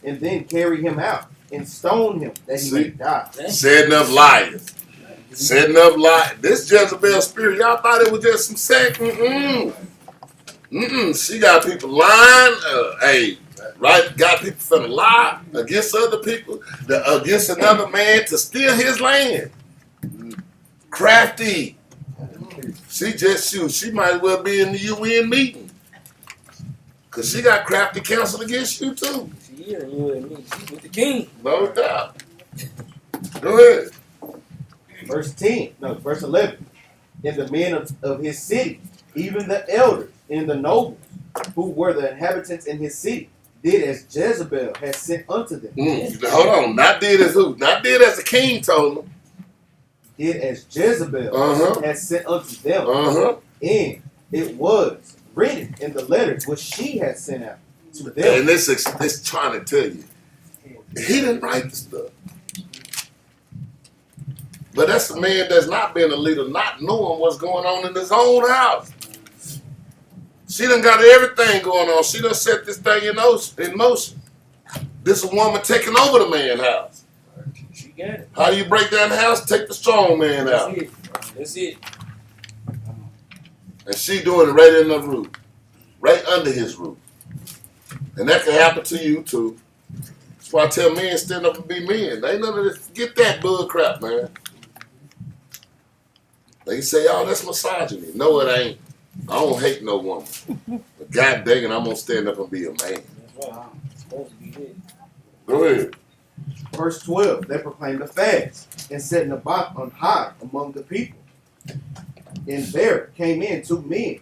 and then carry him out, and stone him that he may die. Setting up liars. Setting up lie. This Jezebel spirit, y'all thought it was just some sex? She got people lying. Right? Got people finna lie against other people, against another man to steal his land. Crafty. She just shoot. She might as well be in the UN meeting. Cause she got crafty counsel against you too. She is UN meeting. She's with the king. No doubt. Go ahead. Verse 11. And the men of his city, even the elders and the nobles, who were the inhabitants in his city, did as Jezebel had sent unto them. Hold on. Not did as who? Not did as the king told them. Did as Jezebel had sent unto them. And it was written in the letters which she had sent out to them. And this trying to tell you, he didn't write the stuff. But that's the man that's not being a leader, not knowing what's going on in his own house. She done got everything going on. She done set this thing in motion. This is a woman taking over the man's house. She got it. How do you break down the house? Take the strong man out. That's it. And she doing it right in the roof. Right under his roof. And that can happen to you too. That's why I tell men stand up and be men. They ain't none of this. Get that bull crap, man. They say, oh, that's misogyny. No, it ain't. I don't hate no woman. But God dang it, I'm going to stand up and be a man. That's right. It's supposed to be it. Go ahead. Verse 12. They proclaimed a fast and set Naboth on high among the people. And there came in 2 men,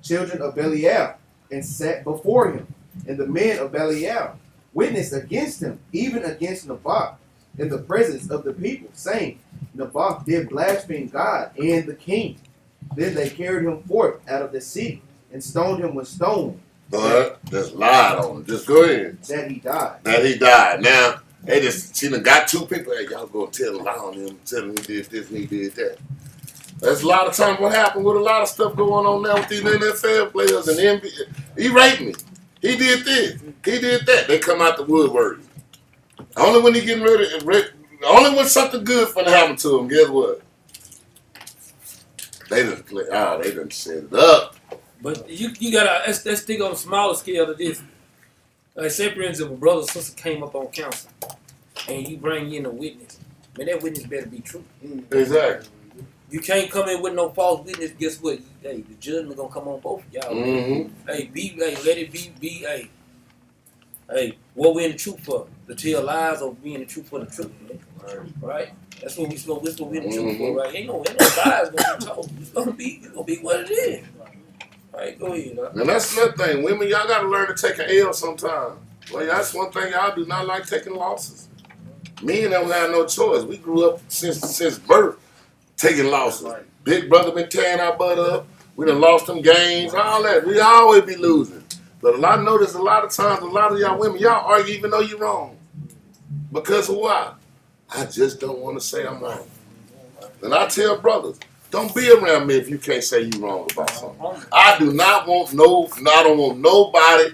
children of Belial, and sat before him. And the men of Belial witnessed against him, even against Naboth, in the presence of the people, saying, Naboth did blaspheme God and the king. Then they carried him forth out of the city and stoned him with stones. But just lied on him. Just go ahead. That he died. That he died. Now, she done got 2 people. Hey, y'all go tell a lie on him. Tell him he did this and he did that. That's a lot of times what happened with a lot of stuff going on now with these NFL players and NBA. He raped me. He did this. He did that. They come out the woodwork. Only when he getting ready, only when something good finna happen to him, guess what? They done set it up. But you gotta, let's think on a smaller scale of this. Like, say for instance, if a brother or sister came up on counsel and you bring in a witness, man, that witness better be true. Exactly. You can't come in with no false witness. Guess what? Hey, the judgment gonna come on both of y'all. Hey, let it be. Hey, what we in the truth for? To tell lies or be in the truth for the truth, man? Right? That's what we in the truth for, right? Ain't no lies gonna be told. It's gonna be what it is. Right? Go ahead. And that's another thing. Women, y'all gotta learn to take an L sometime. Well, that's one thing y'all do not like, taking losses. Me and them had no choice. We grew up since birth taking losses. Big brother been tearing our butt up. We done lost them games, all that. We always be losing. But I notice a lot of times, a lot of y'all women, y'all argue even though you're wrong. Because of why? I just don't want to say I'm wrong. And I tell brothers, don't be around me if you can't say you wrong about something. I don't want nobody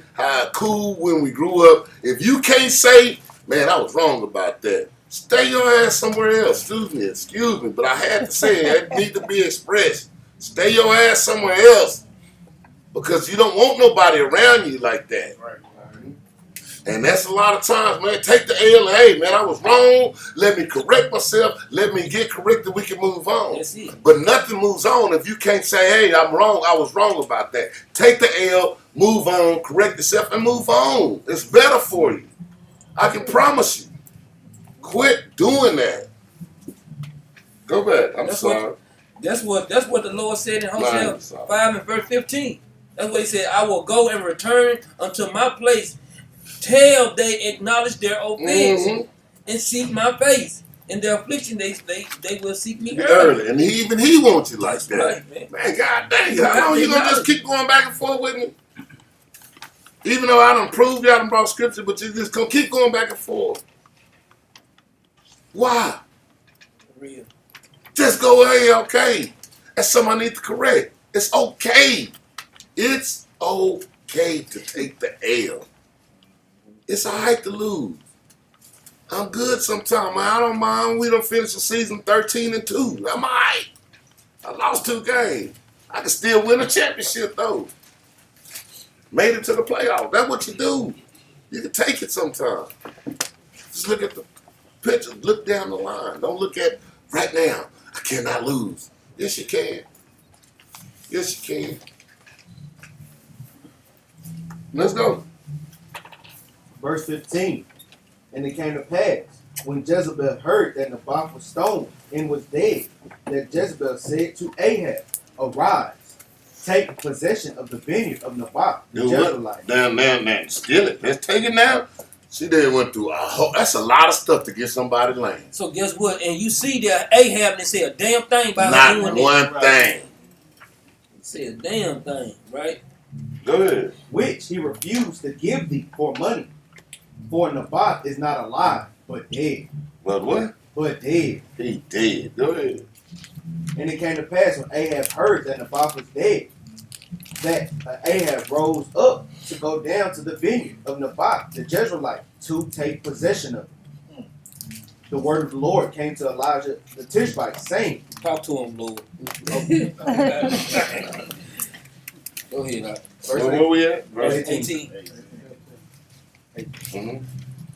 cool when we grew up. If you can't say, man, I was wrong about that, stay your ass somewhere else. Excuse me, but I had to say it. It need to be expressed. Stay your ass somewhere else. Because you don't want nobody around you like that. And that's a lot of times, man. Take the L and, hey, man, I was wrong. Let me correct myself. Let me get corrected. We can move on. But nothing moves on if you can't say, hey, I'm wrong. I was wrong about that. Take the L, move on, correct yourself, and move on. It's better for you. I can promise you. Quit doing that. Go back. I'm sorry. That's what the Lord said in Hosea 5 and verse 15. That's what he said. I will go and return unto my place till they acknowledge their offense and seek my face. In their affliction, they will seek me early. And even he wants you like that. Right, man, God dang, how long you gonna just keep going back and forth with me? Even though I done proved y'all done brought scripture, but you just gonna keep going back and forth. Why? Real. Just go, hey, okay. That's something I need to correct. It's okay. It's okay to take the L. It's all right to lose. I'm good sometimes, man. I don't mind. We done finished the season 13-2. I'm all right. I lost 2 games. I can still win a championship, though. Made it to the playoffs. That's what you do. You can take it sometimes. Just look at the picture. Look down the line. Don't look at right now. I cannot lose. Yes, you can. Yes, you can. Let's go. Verse 15. And it came to pass, when Jezebel heard that Naboth was stoned and was dead, that Jezebel said to Ahab, Arise, take possession of the vineyard of Naboth the Do what? Jezreelite. Now, steal it. Let's take it now. She did went through that's a lot of stuff to get somebody land. So guess what? And you see that Ahab didn't say a damn thing about her Not doing one that. thing. He said a damn thing, right? Go ahead. Which he refused to give thee for money. For Naboth is not alive, but dead. But what? But dead. He did. Go ahead. And it came to pass when Ahab heard that Naboth was dead, that Ahab rose up to go down to the vineyard of Naboth the Jezreelite to take possession of it. The word of the Lord came to Elijah the Tishbite, saying, Talk to him, Lord. Go ahead, So where we at? verse Verse 18. Mm-hmm.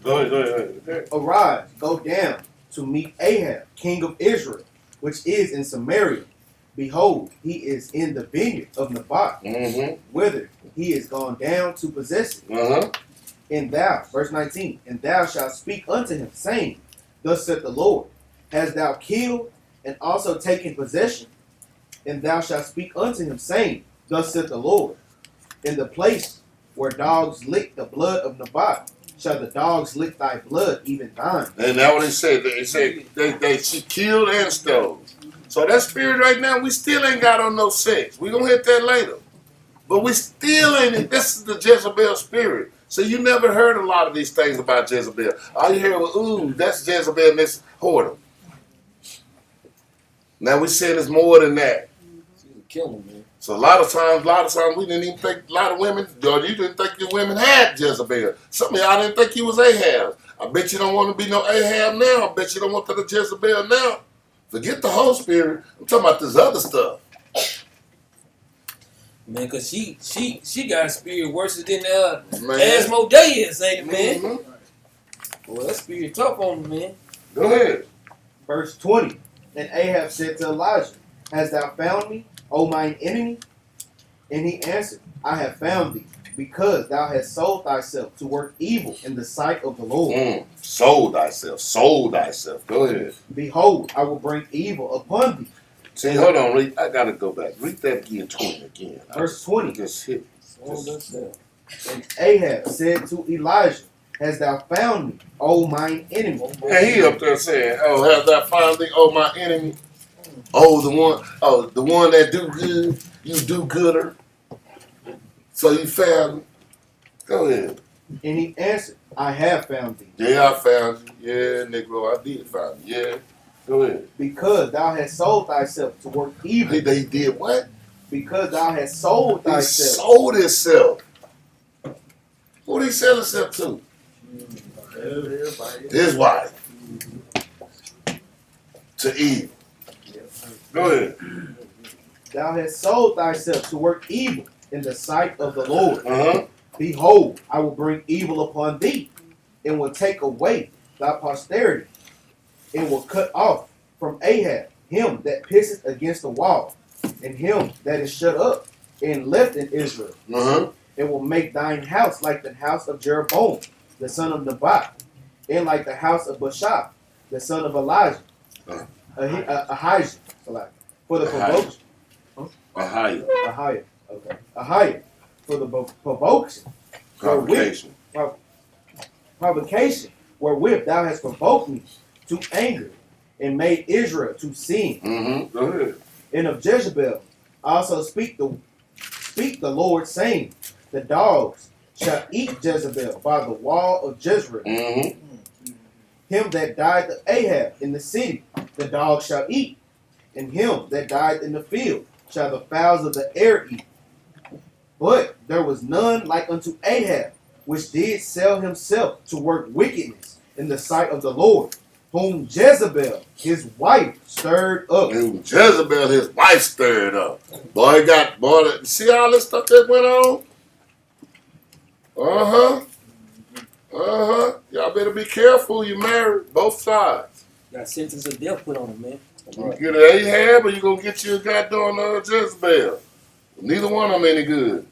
Go ahead. Arise, go down to meet Ahab, king of Israel, which is in Samaria. Behold, he is in the vineyard of Naboth, Mm-hmm. whither he is gone down to possess it. Uh-huh. And thou, verse 19, and thou shalt speak unto him, saying, Thus saith the Lord, Hast thou killed and also taken possession? And thou shalt speak unto him, saying, Thus saith the Lord, In the place where dogs lick the blood of Naboth, shall the dogs lick thy blood, even thine. And that's what he said. They said she killed and stole. So that spirit right now, we still ain't got on no sex. We gonna hit that later. But we still ain't. This is the Jezebel spirit. So you never heard a lot of these things about Jezebel. All you hear was, ooh, that's Jezebel and this whoredom. Now we saying it's more than that. Kill him, man. So a lot of times we didn't even think, a lot of women, or you didn't think your women had Jezebel. Some of y'all didn't think you was Ahab. I bet you don't want to be no Ahab now. I bet you don't want to the Jezebel now. Forget the whole spirit. I'm talking about this other stuff. Man, cause she got a spirit worse than Man. Asmodeus, ain't it, man? Mm-hmm. Boy, that spirit tough on him, man. Go ahead. Verse 20, and Ahab said to Elijah, Hast thou found me, O mine enemy? And he answered, I have found thee, because thou hast sold thyself to work evil in the sight of the Lord. Sold thyself. Go ahead. Behold, I will bring evil upon thee. See, hold on, read. I gotta go back. Read that again, 20 again. Verse 20. Just hit. And Ahab said to Elijah, Hast thou found me, O mine enemy? And he up there saying, "Oh, have thou found thee, oh my enemy? Oh, the one that do good, you do gooder. So you found me. Go ahead. And he answered, I have found thee, Yeah, I found you. Yeah, Negro, I did find you. Yeah. Go ahead. because thou hast sold thyself to work evil. They did what? Because thou hast sold He thyself. sold himself. Who did he sell himself to? His wife. To evil. Go ahead. Thou hast sold thyself to work evil in the sight of the Lord. Uh-huh. Behold, I will bring evil upon thee, and will take away thy posterity, and will cut off from Ahab him that pisseth against the wall, and him that is shut up and left in Israel, Uh-huh. and will make thine house like the house of Jeroboam, the son of Nebat, and like the house of Baasha, the son of Elijah, Ahijah, for the provocation. Ahio. Ahiah, okay. Ahiah, for the provocation. Provocation, wherewith thou hast provoked me to anger, and made Israel to sin. Mm-hmm. Go ahead. And of Jezebel also speak the Lord, saying, The dogs shall eat Jezebel by the wall of Jezreel. Mm-hmm. Him that died of Ahab in the city, the dogs shall eat, and him that died in the field shall the fowls of the air eat. But there was none like unto Ahab, which did sell himself to work wickedness, in the sight of the Lord, whom Jezebel, his wife, stirred up. And Jezebel, his wife, stirred up. Boy, see all this stuff that went on? Y'all better be careful. You married, both sides. Got sentence of death put on him, man. You get an Ahab or you gonna get you a goddamn Jezebel. Neither one of them any good.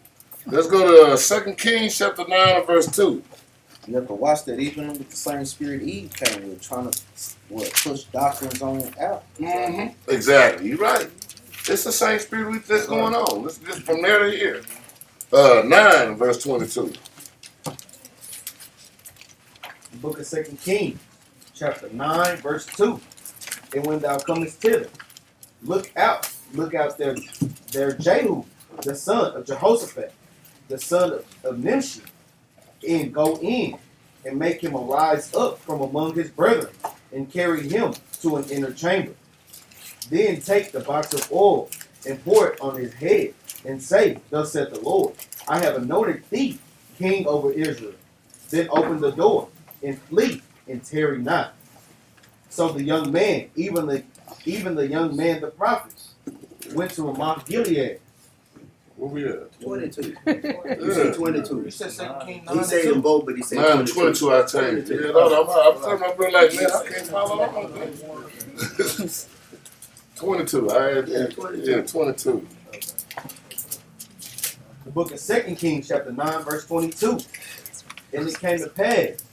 Let's go to 2 Kings chapter 9 and verse 2. You have to watch that even with the same spirit Eve came with, trying to push doctrines on out. Exactly, you're right. It's the same spirit that's going on. It's just from there to here. 9 verse 22. The book of 2 Kings, chapter 9, verse 2. And when thou comest thither, look out there Jehu, the son of Jehoshaphat, the son of Nimshi, and go in and make him arise up from among his brethren, and carry him to an inner chamber. Then take the box of oil and pour it on his head, and say, Thus saith the Lord, I have anointed thee king over Israel. Then open the door and flee and tarry not. So the young man, even the young man, the prophet, went to Ramoth Gilead. Where we at? 22. Yeah. You said 22. You said 2 Kings 9 He and said 2. them both, but he said 9 and 22, I tell you. Yeah, I'm telling my brother like, man, I can't follow on. 22. Yeah, 22. The book of 2 Kings, chapter 9, verse 22. And it came to pass,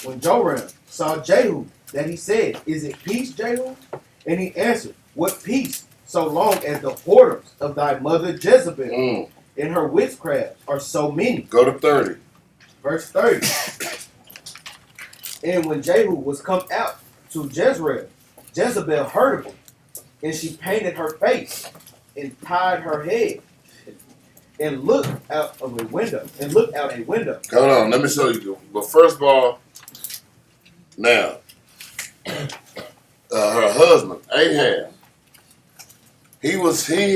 when Joram saw Jehu, that he said, Is it peace, Jehu? And he answered, What peace, so long as the whoremongers of thy mother Jezebel and her witchcraft are so many? Go to 30. Verse 30. And when Jehu was come out to Jezreel, Jezebel heard of him, and she painted her face and tied her head and looked out a window. Hold on, let me show you. But first of all, now, her husband, Ahab, he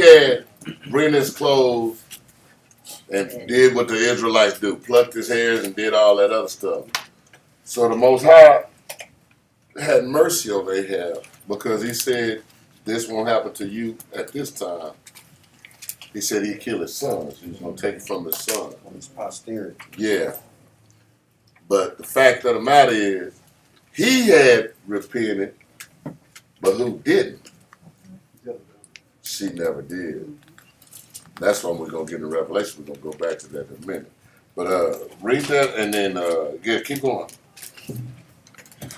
had rent his clothes and did what the Israelites do, plucked his hairs and did all that other stuff. So the Most High had mercy on Ahab because he said, this won't happen to you at this time. He said he'd kill his sons. He was going to take it from his son. On his posterity. Yeah. But the fact of the matter is, he had repented, but who didn't? She never did. That's when we're going to get into Revelation. We're going to go back to that in a minute. But read that and then keep going.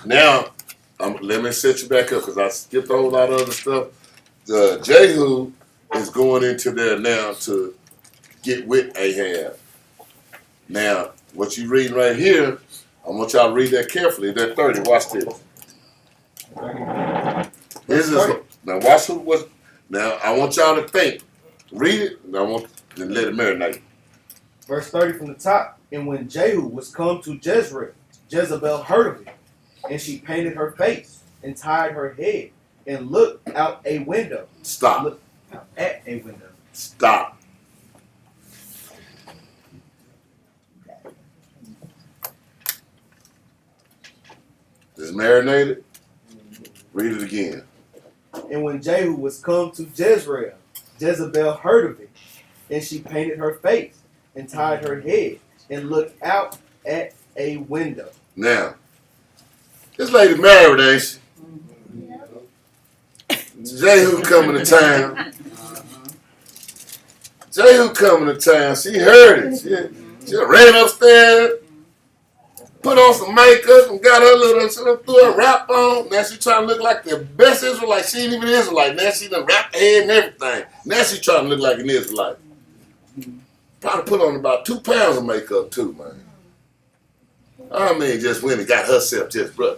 Now, let me set you back up because I skipped a whole lot of other stuff. Jehu is going into there now to get with Ahab. Now, what you reading right here, I want y'all to read that carefully. That 30. Watch this. Now watch who was. Now I want y'all to think. Read it. And I want to let it marinate. Verse 30 from the top. And when Jehu was come to Jezreel, Jezebel heard of it, and she painted her face and tied her head and looked out a window. Stop. Looked out at a window. Stop. Is marinated? Read it again. And when Jehu was come to Jezreel, Jezebel heard of it, and she painted her face and tied her head and looked out at a window. Now, this lady married, ain't she? Jehu coming to town. Jehu coming to town. She heard it. She ran upstairs, put on some makeup, and got her little, threw a wrap on. Now she trying to look like the best Israelite. She ain't even an Israelite. Now she done wrapped her head and everything. Now she trying to look like an Israelite. Probably put on about 2 pounds of makeup too, man. I mean, just went and got herself just, bro.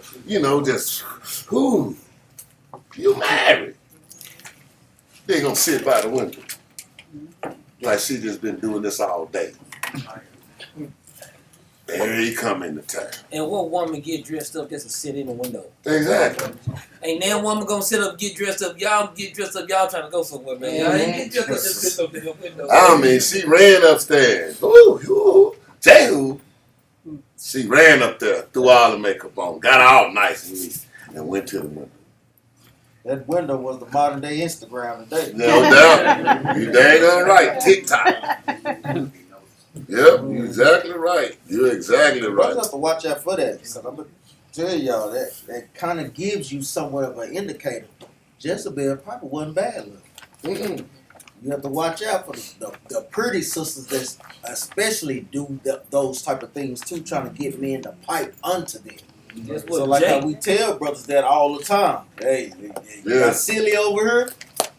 Who? You married. They gonna sit by the window. Like she just been doing this all day. There he come into town. And what woman get dressed up just to sit in the window? Exactly. Ain't that woman gonna sit up, get dressed up? Y'all get dressed up. Y'all trying to go somewhere, man. Y'all ain't get dressed up, just sit up in the window. I mean, she ran upstairs. Ooh, Jehu. She ran up there, threw all the makeup on, got all nice and neat, and went to the window. That window was the modern day Instagram today. No doubt. You dang on right. TikTok. Yep, you're exactly right. You're exactly Brothers right. have to watch out for that. So I'm gonna tell y'all that kind of gives you somewhat of an indicator. Jezebel probably wasn't bad looking. Mm-mm. You have to watch out for the pretty sisters that especially do those type of things too, trying to get men to pipe unto them. Guess what, So like Jay? how we tell brothers that all the time. Hey, you got silly over here.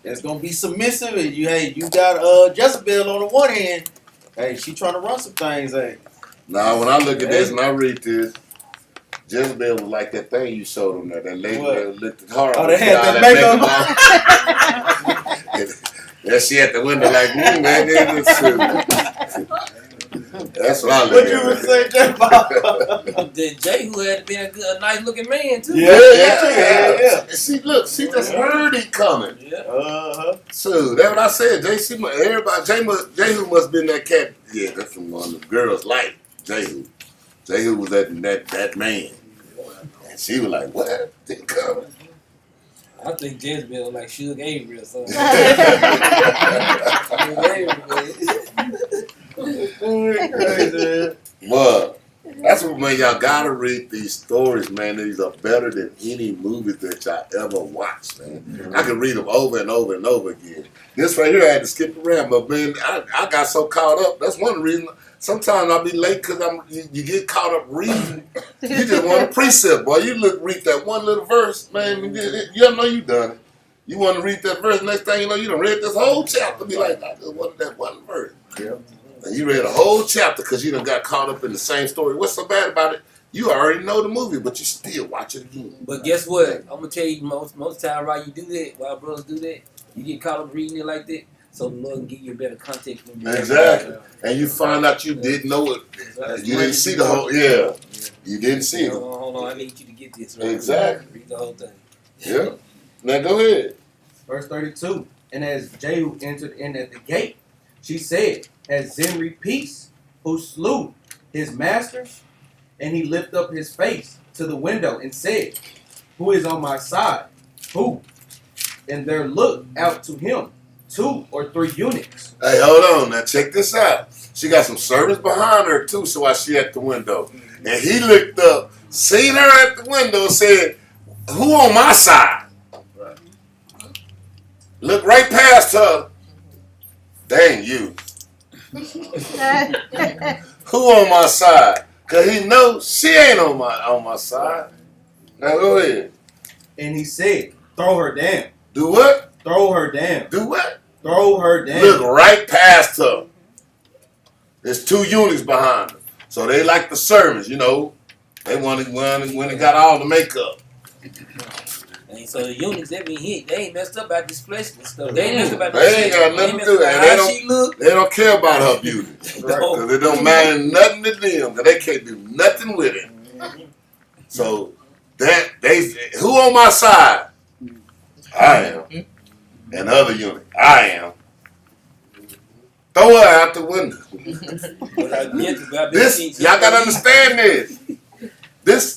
That's gonna be submissive, and you got Jezebel on the one hand. Hey, she trying to run some things. Hey, Now, when I look at this and I read this, Jezebel was like that thing you showed them there. That lady What? that looked at her. Oh, they had that makeup. Yeah, she at the window like, man, that's what I look what at. you would say, Jeff? Then Jehu had been a nice looking man too. Yeah. And she just heard it coming. Yeah. So that's what I said. Jehu must been that cat. Yeah, that's from one of the girls like Jehu. Jehu was that man. And she was like, what? Didn't come. I think Jezebel like Suge Avery or something. Well, that's what, man, y'all gotta read these stories, man. These are better than any movies that y'all ever watched, man. I can read them over and over and over again. This right here, I had to skip around, but man, I got so caught up. That's one reason. Sometimes I'll be late because you get caught up reading. You just want a precept, boy. You read that one little verse, man. You know you done it. You want to read that verse, next thing you know, you done read this whole chapter. Be like, I just wanted that one verse. Yeah. And you read a whole chapter because you done got caught up in the same story. What's so bad about it? You already know the movie, but you still watch it again. But guess what? I'm gonna tell you most time, right? You do that. Why brothers do that? You get caught up reading it like that, so the Lord can give you a better context. When you Exactly. And you find out you didn't know it. You didn't see the whole. Yeah. You didn't see it. Hold on. I need you to get this. Right? Exactly. Read the whole thing. Yeah. Now go ahead. Verse 32. And as Jehu entered in at the gate, she said, has Zimri peace, who slew his masters? And he lifted up his face to the window and said, who is on my side? Who? And there looked out to him 2 or 3 eunuchs. Hey, hold on. Now check this out. She got some servants behind her too, so while she at the window. And he looked up, seen her at the window, and said, who on my side? Look right past her. Dang you. Who on my side? Cause he knows she ain't on my side. Now go ahead. And he said, throw her down. Do what? Throw her down. Do what? Throw her down. Look right past her. There's 2 eunuchs behind her. So they like the servants, you know. They went and got all the makeup. And so the eunuchs, they been hit. They ain't messed up about this flesh and stuff. They ain't messed up about They ain't got nothing to do with it. how she look. They don't care about her beauty. Cause it don't matter nothing to them. Cause they can't do nothing with it. So who on my side? I am. And the other eunuch, I am. Throw her out the window. Y'all gotta understand this.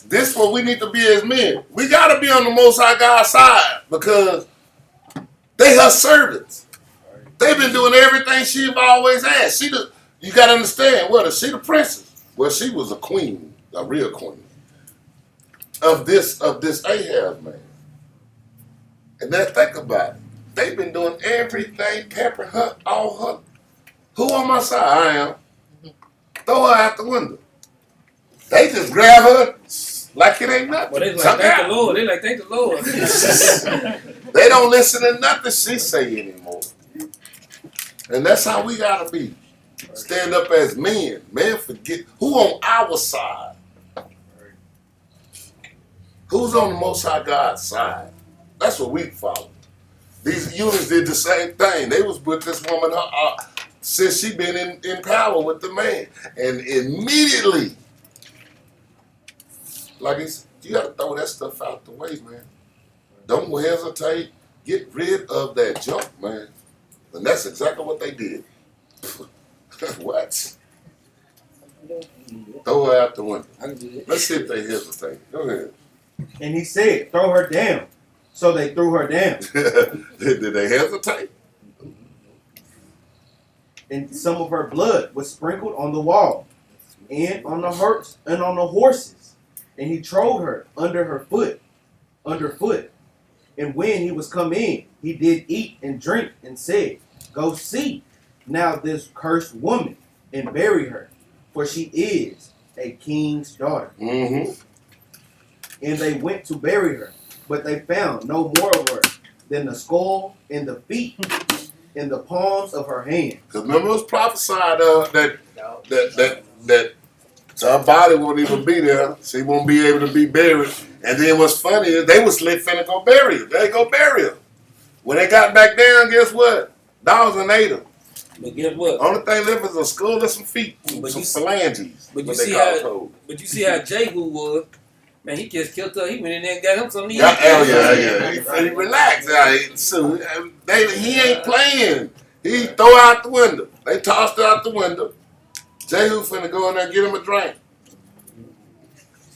This what we need to be as men. We gotta be on the Most High God's side because they her servants. They've been doing everything she've always asked. You gotta understand. What is she the princess? Well, she was a queen, a real queen of this Ahab man. And then think about it. They've been doing everything, peppering her, all her. Who on my side? I am. Throw her out the window. They just grab her like it ain't nothing. Well, they like, thank the Lord. They like, thank the Lord. They don't listen to nothing she say anymore. And that's how we gotta be. Stand up as men. Men forget who on our side. Who's on the Most High God's side? That's what we follow. These eunuchs did the same thing. They was with this woman since she been in power with the man. And immediately, like you gotta throw that stuff out the way, man. Don't hesitate. Get rid of that junk, man. And that's exactly what they did. What? Throw her out the window. I can do that. Let's see if they hesitate. Go ahead. And he said, throw her down. So they threw her down. Did they hesitate? And some of her blood was sprinkled on the wall and on the horses. And he trod her underfoot. And when he was come in, he did eat and drink and said, go see now this cursed woman and bury her, for she is a king's daughter. Mm-hmm. And they went to bury her, but they found no more of her than the skull and the feet and the palms of her hands. Because remember it was prophesied that her body won't even be there. She won't be able to be buried. And then what's funny is they was finna go bury her. They go bury her. When they got back down, guess what? Dogs and ate her. But guess what? Only thing left is a skull and some feet. But some you- phalanges. But you what they see call how- toes. But you see how Jehu was. Man, he just killed her. He went in there and got him something to eat. Yeah. He relaxed. So he ain't playing. He throw out the window. They tossed her out the window. Jehu finna go in there and get him a drink.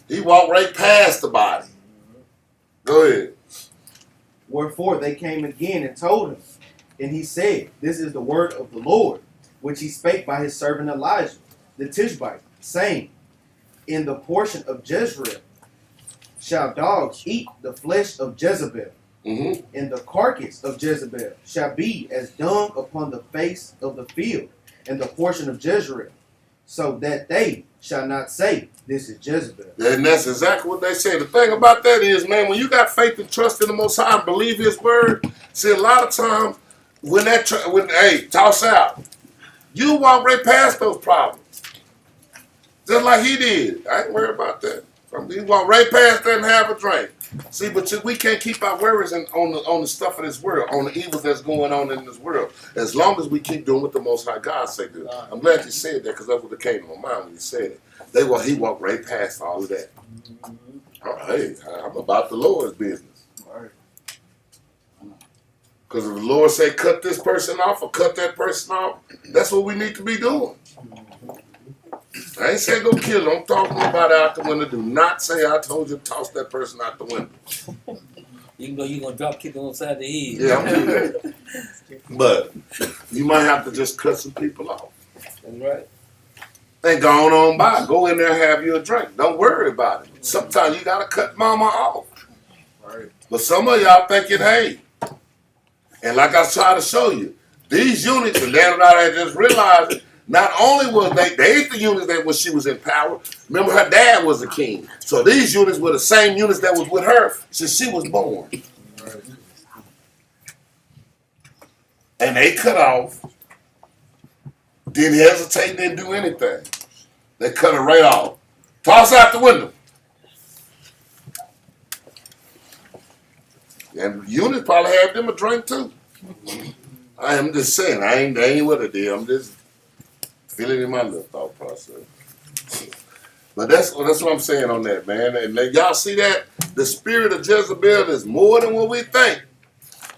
He walked right past the body. Go ahead. Wherefore they came again and told him. And he said, this is the word of the Lord, which he spake by his servant Elijah, the Tishbite, saying, in the portion of Jezreel shall dogs eat the flesh of Jezebel, Mm-hmm. and the carcass of Jezebel shall be as dung upon the face of the field, and the portion of Jezreel, so that they shall not say, this is Jezebel. And that's exactly what they say. The thing about that is, man, when you got faith and trust in the Most High and believe His word, see, a lot of times when hey, toss out, you walk right past those problems, just like he did. I ain't worried about that. He walked right past that and have a drink. See, but we can't keep our worries on the stuff of this world, on the evils that's going on in this world. As long as we keep doing what the Most High God said. I'm glad you said that because that's what came to my mind when you said it. He walked right past all of that. Hey, I'm about the Lord's business. Because if the Lord say cut this person off or cut that person off, that's what we need to be doing. I ain't saying go kill them. I'm talking about out the window. Do not say I told you to toss that person out the window. Even though you're going to drop kick on the side of the head. Yeah, I'm doing that. But you might have to just cut some people off. That's right. And go on by. Go in there and have you a drink. Don't worry about it. Sometimes you got to cut mama off. Right. But some of y'all thinking, hey, and like I was trying to show you, these units, and then I just realized it, not only was they ain't the units that when she was in power. Remember, her dad was a king. So these units were the same units that was with her since she was born. Right. And they cut off, didn't hesitate, didn't do anything. They cut her right off. Toss out the window. And units probably had them a drink too. I am just saying, that ain't what it did. I'm just feeling in my little thought process. But that's what I'm saying on that, man. And y'all see that? The spirit of Jezebel is more than what we think.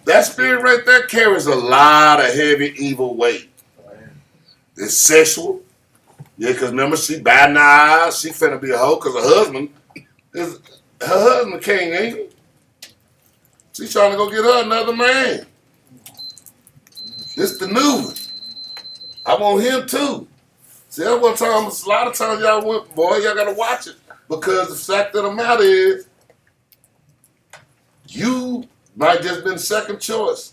That spirit right there carries a lot of heavy evil weight. It's sexual. Yeah, because remember, she bad in the eyes. She finna be a hoe because her husband king, ain't he? She's trying to go get her another man. This the new one. I want him too. See, that's one time, a lot of times y'all went, boy, y'all gotta watch it. Because the fact of the matter is, you might just been second choice.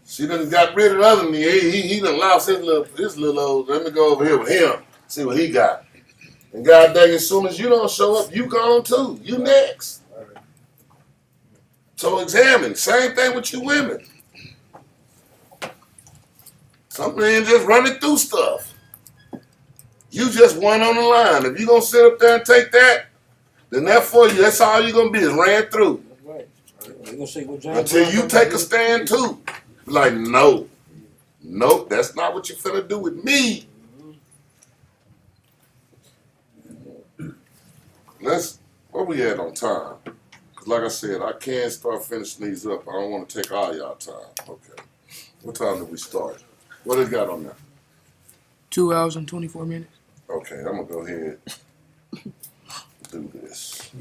She done got rid of the other me. He done lost his little old, let me go over here with him, see what he got. And God dang, as soon as you don't show up, you gone too. You next. So examine. Same thing with you women. Some men just running through stuff. You just one on the line. If you gonna sit up there and take that, then that for you, that's all you're gonna be is ran through. That's right. They're gonna say, well, John Until Brown you don't take do a stand too. Like, no. Nope, that's not what you finna do with me. Where we at on time? Because like I said, I can't start finishing these up. I don't want to take all y'all time. Okay. What time did we start? What it got on there? 2 hours and 24 minutes. Okay, I'm gonna go ahead and do this.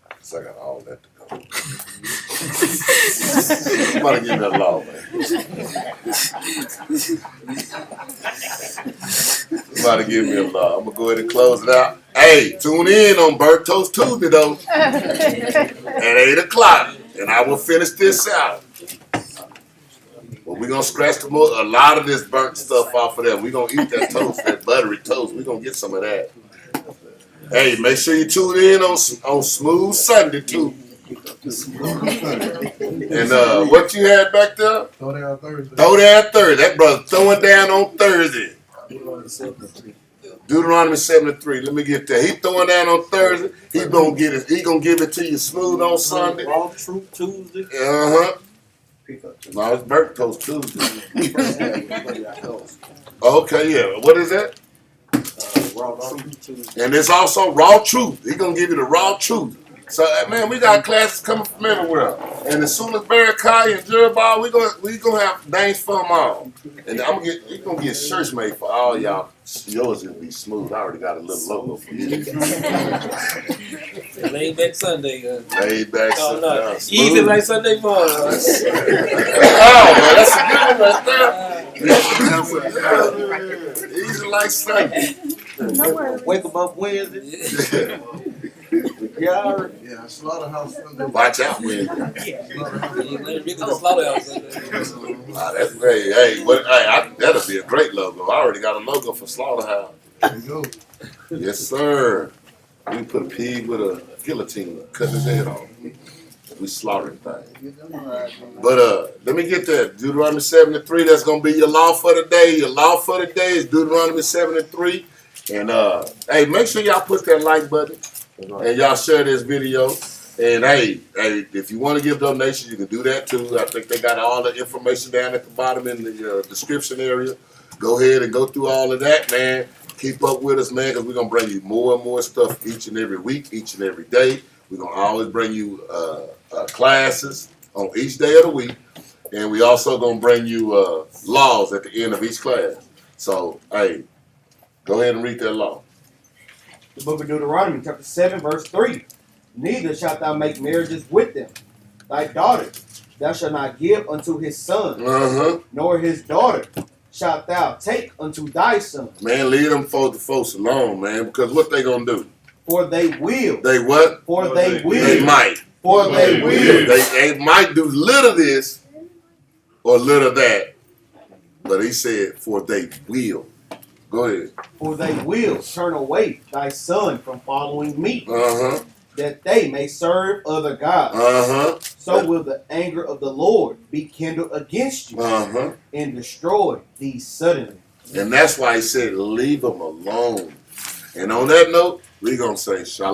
Cause I got all that to go. Somebody give me a law, man. Somebody give me a law. I'm gonna go ahead and close it out. Hey, tune in on Burnt Toast Tuesday though, at 8 o'clock, and I will finish this out. But we're gonna scratch a lot of this burnt stuff off of there. We're gonna eat that toast, that buttery toast. We're gonna get some of that. Hey, make sure you tune in on Smooth Sunday too. And what you had back there? Throw down Thursday. Throw down Thursday. That brother throwing down on Thursday. Deuteronomy 7:3. Let me get that. He throwing down on Thursday. He gonna get it. He gonna give it to you smooth on Sunday. Raw Truth Tuesday. No, it's Burnt Toast Tuesday. Okay, yeah. What is that? Raw Truth Tuesday. And it's also Raw Truth. He gonna give you the Raw Truth. So man, we got classes coming from everywhere. And as soon as Barakai and Jerubal, we gonna have names for them all. And we gonna get shirts made for all y'all. Yours will be smooth. I already got a little logo for you. Laid back Sunday. Laid back Oh, Sunday. no. Easy like Sunday morning. Oh man, that's a good one right there. That's a good one. Easy like Sunday. Wake 'em up Wednesday. Yeah. Yeah, Slaughterhouse Sunday. Watch out, man. That'll be a great logo. I already got a logo for Slaughterhouse. There you go. Yes, sir. We put a pig with a guillotine, cutting his head off. We slaughtering things. But let me get that. Deuteronomy 7:3. That's gonna be your law for the day. Your law for the day is Deuteronomy 7:3. And hey, make sure y'all push that like button and y'all share this video. And hey, if you want to give donations, you can do that too. I think they got all the information down at the bottom in the description area. Go ahead and go through all of that, man. Keep up with us, man, because we're gonna bring you more and more stuff each and every week, each and every day. We're gonna always bring you classes on each day of the week, and we also gonna bring you laws at the end of each class. So hey, go ahead and read that law. The book of Deuteronomy, chapter 7, verse 3. Neither shalt thou make marriages with them. Thy daughter thou shalt not give unto his son, nor his daughter shalt thou take unto thy son. Man, leave them folks alone, man, because what they gonna do? For they will. They what? For they will. They might. For they will. They might do little this or little that, but he said, for they will. Go ahead. For they will turn away thy son from following me, that they may serve other gods. So will the anger of the Lord be kindled against you and destroy thee suddenly. And that's why he said, leave them alone. And on that note, we're going to say shalom.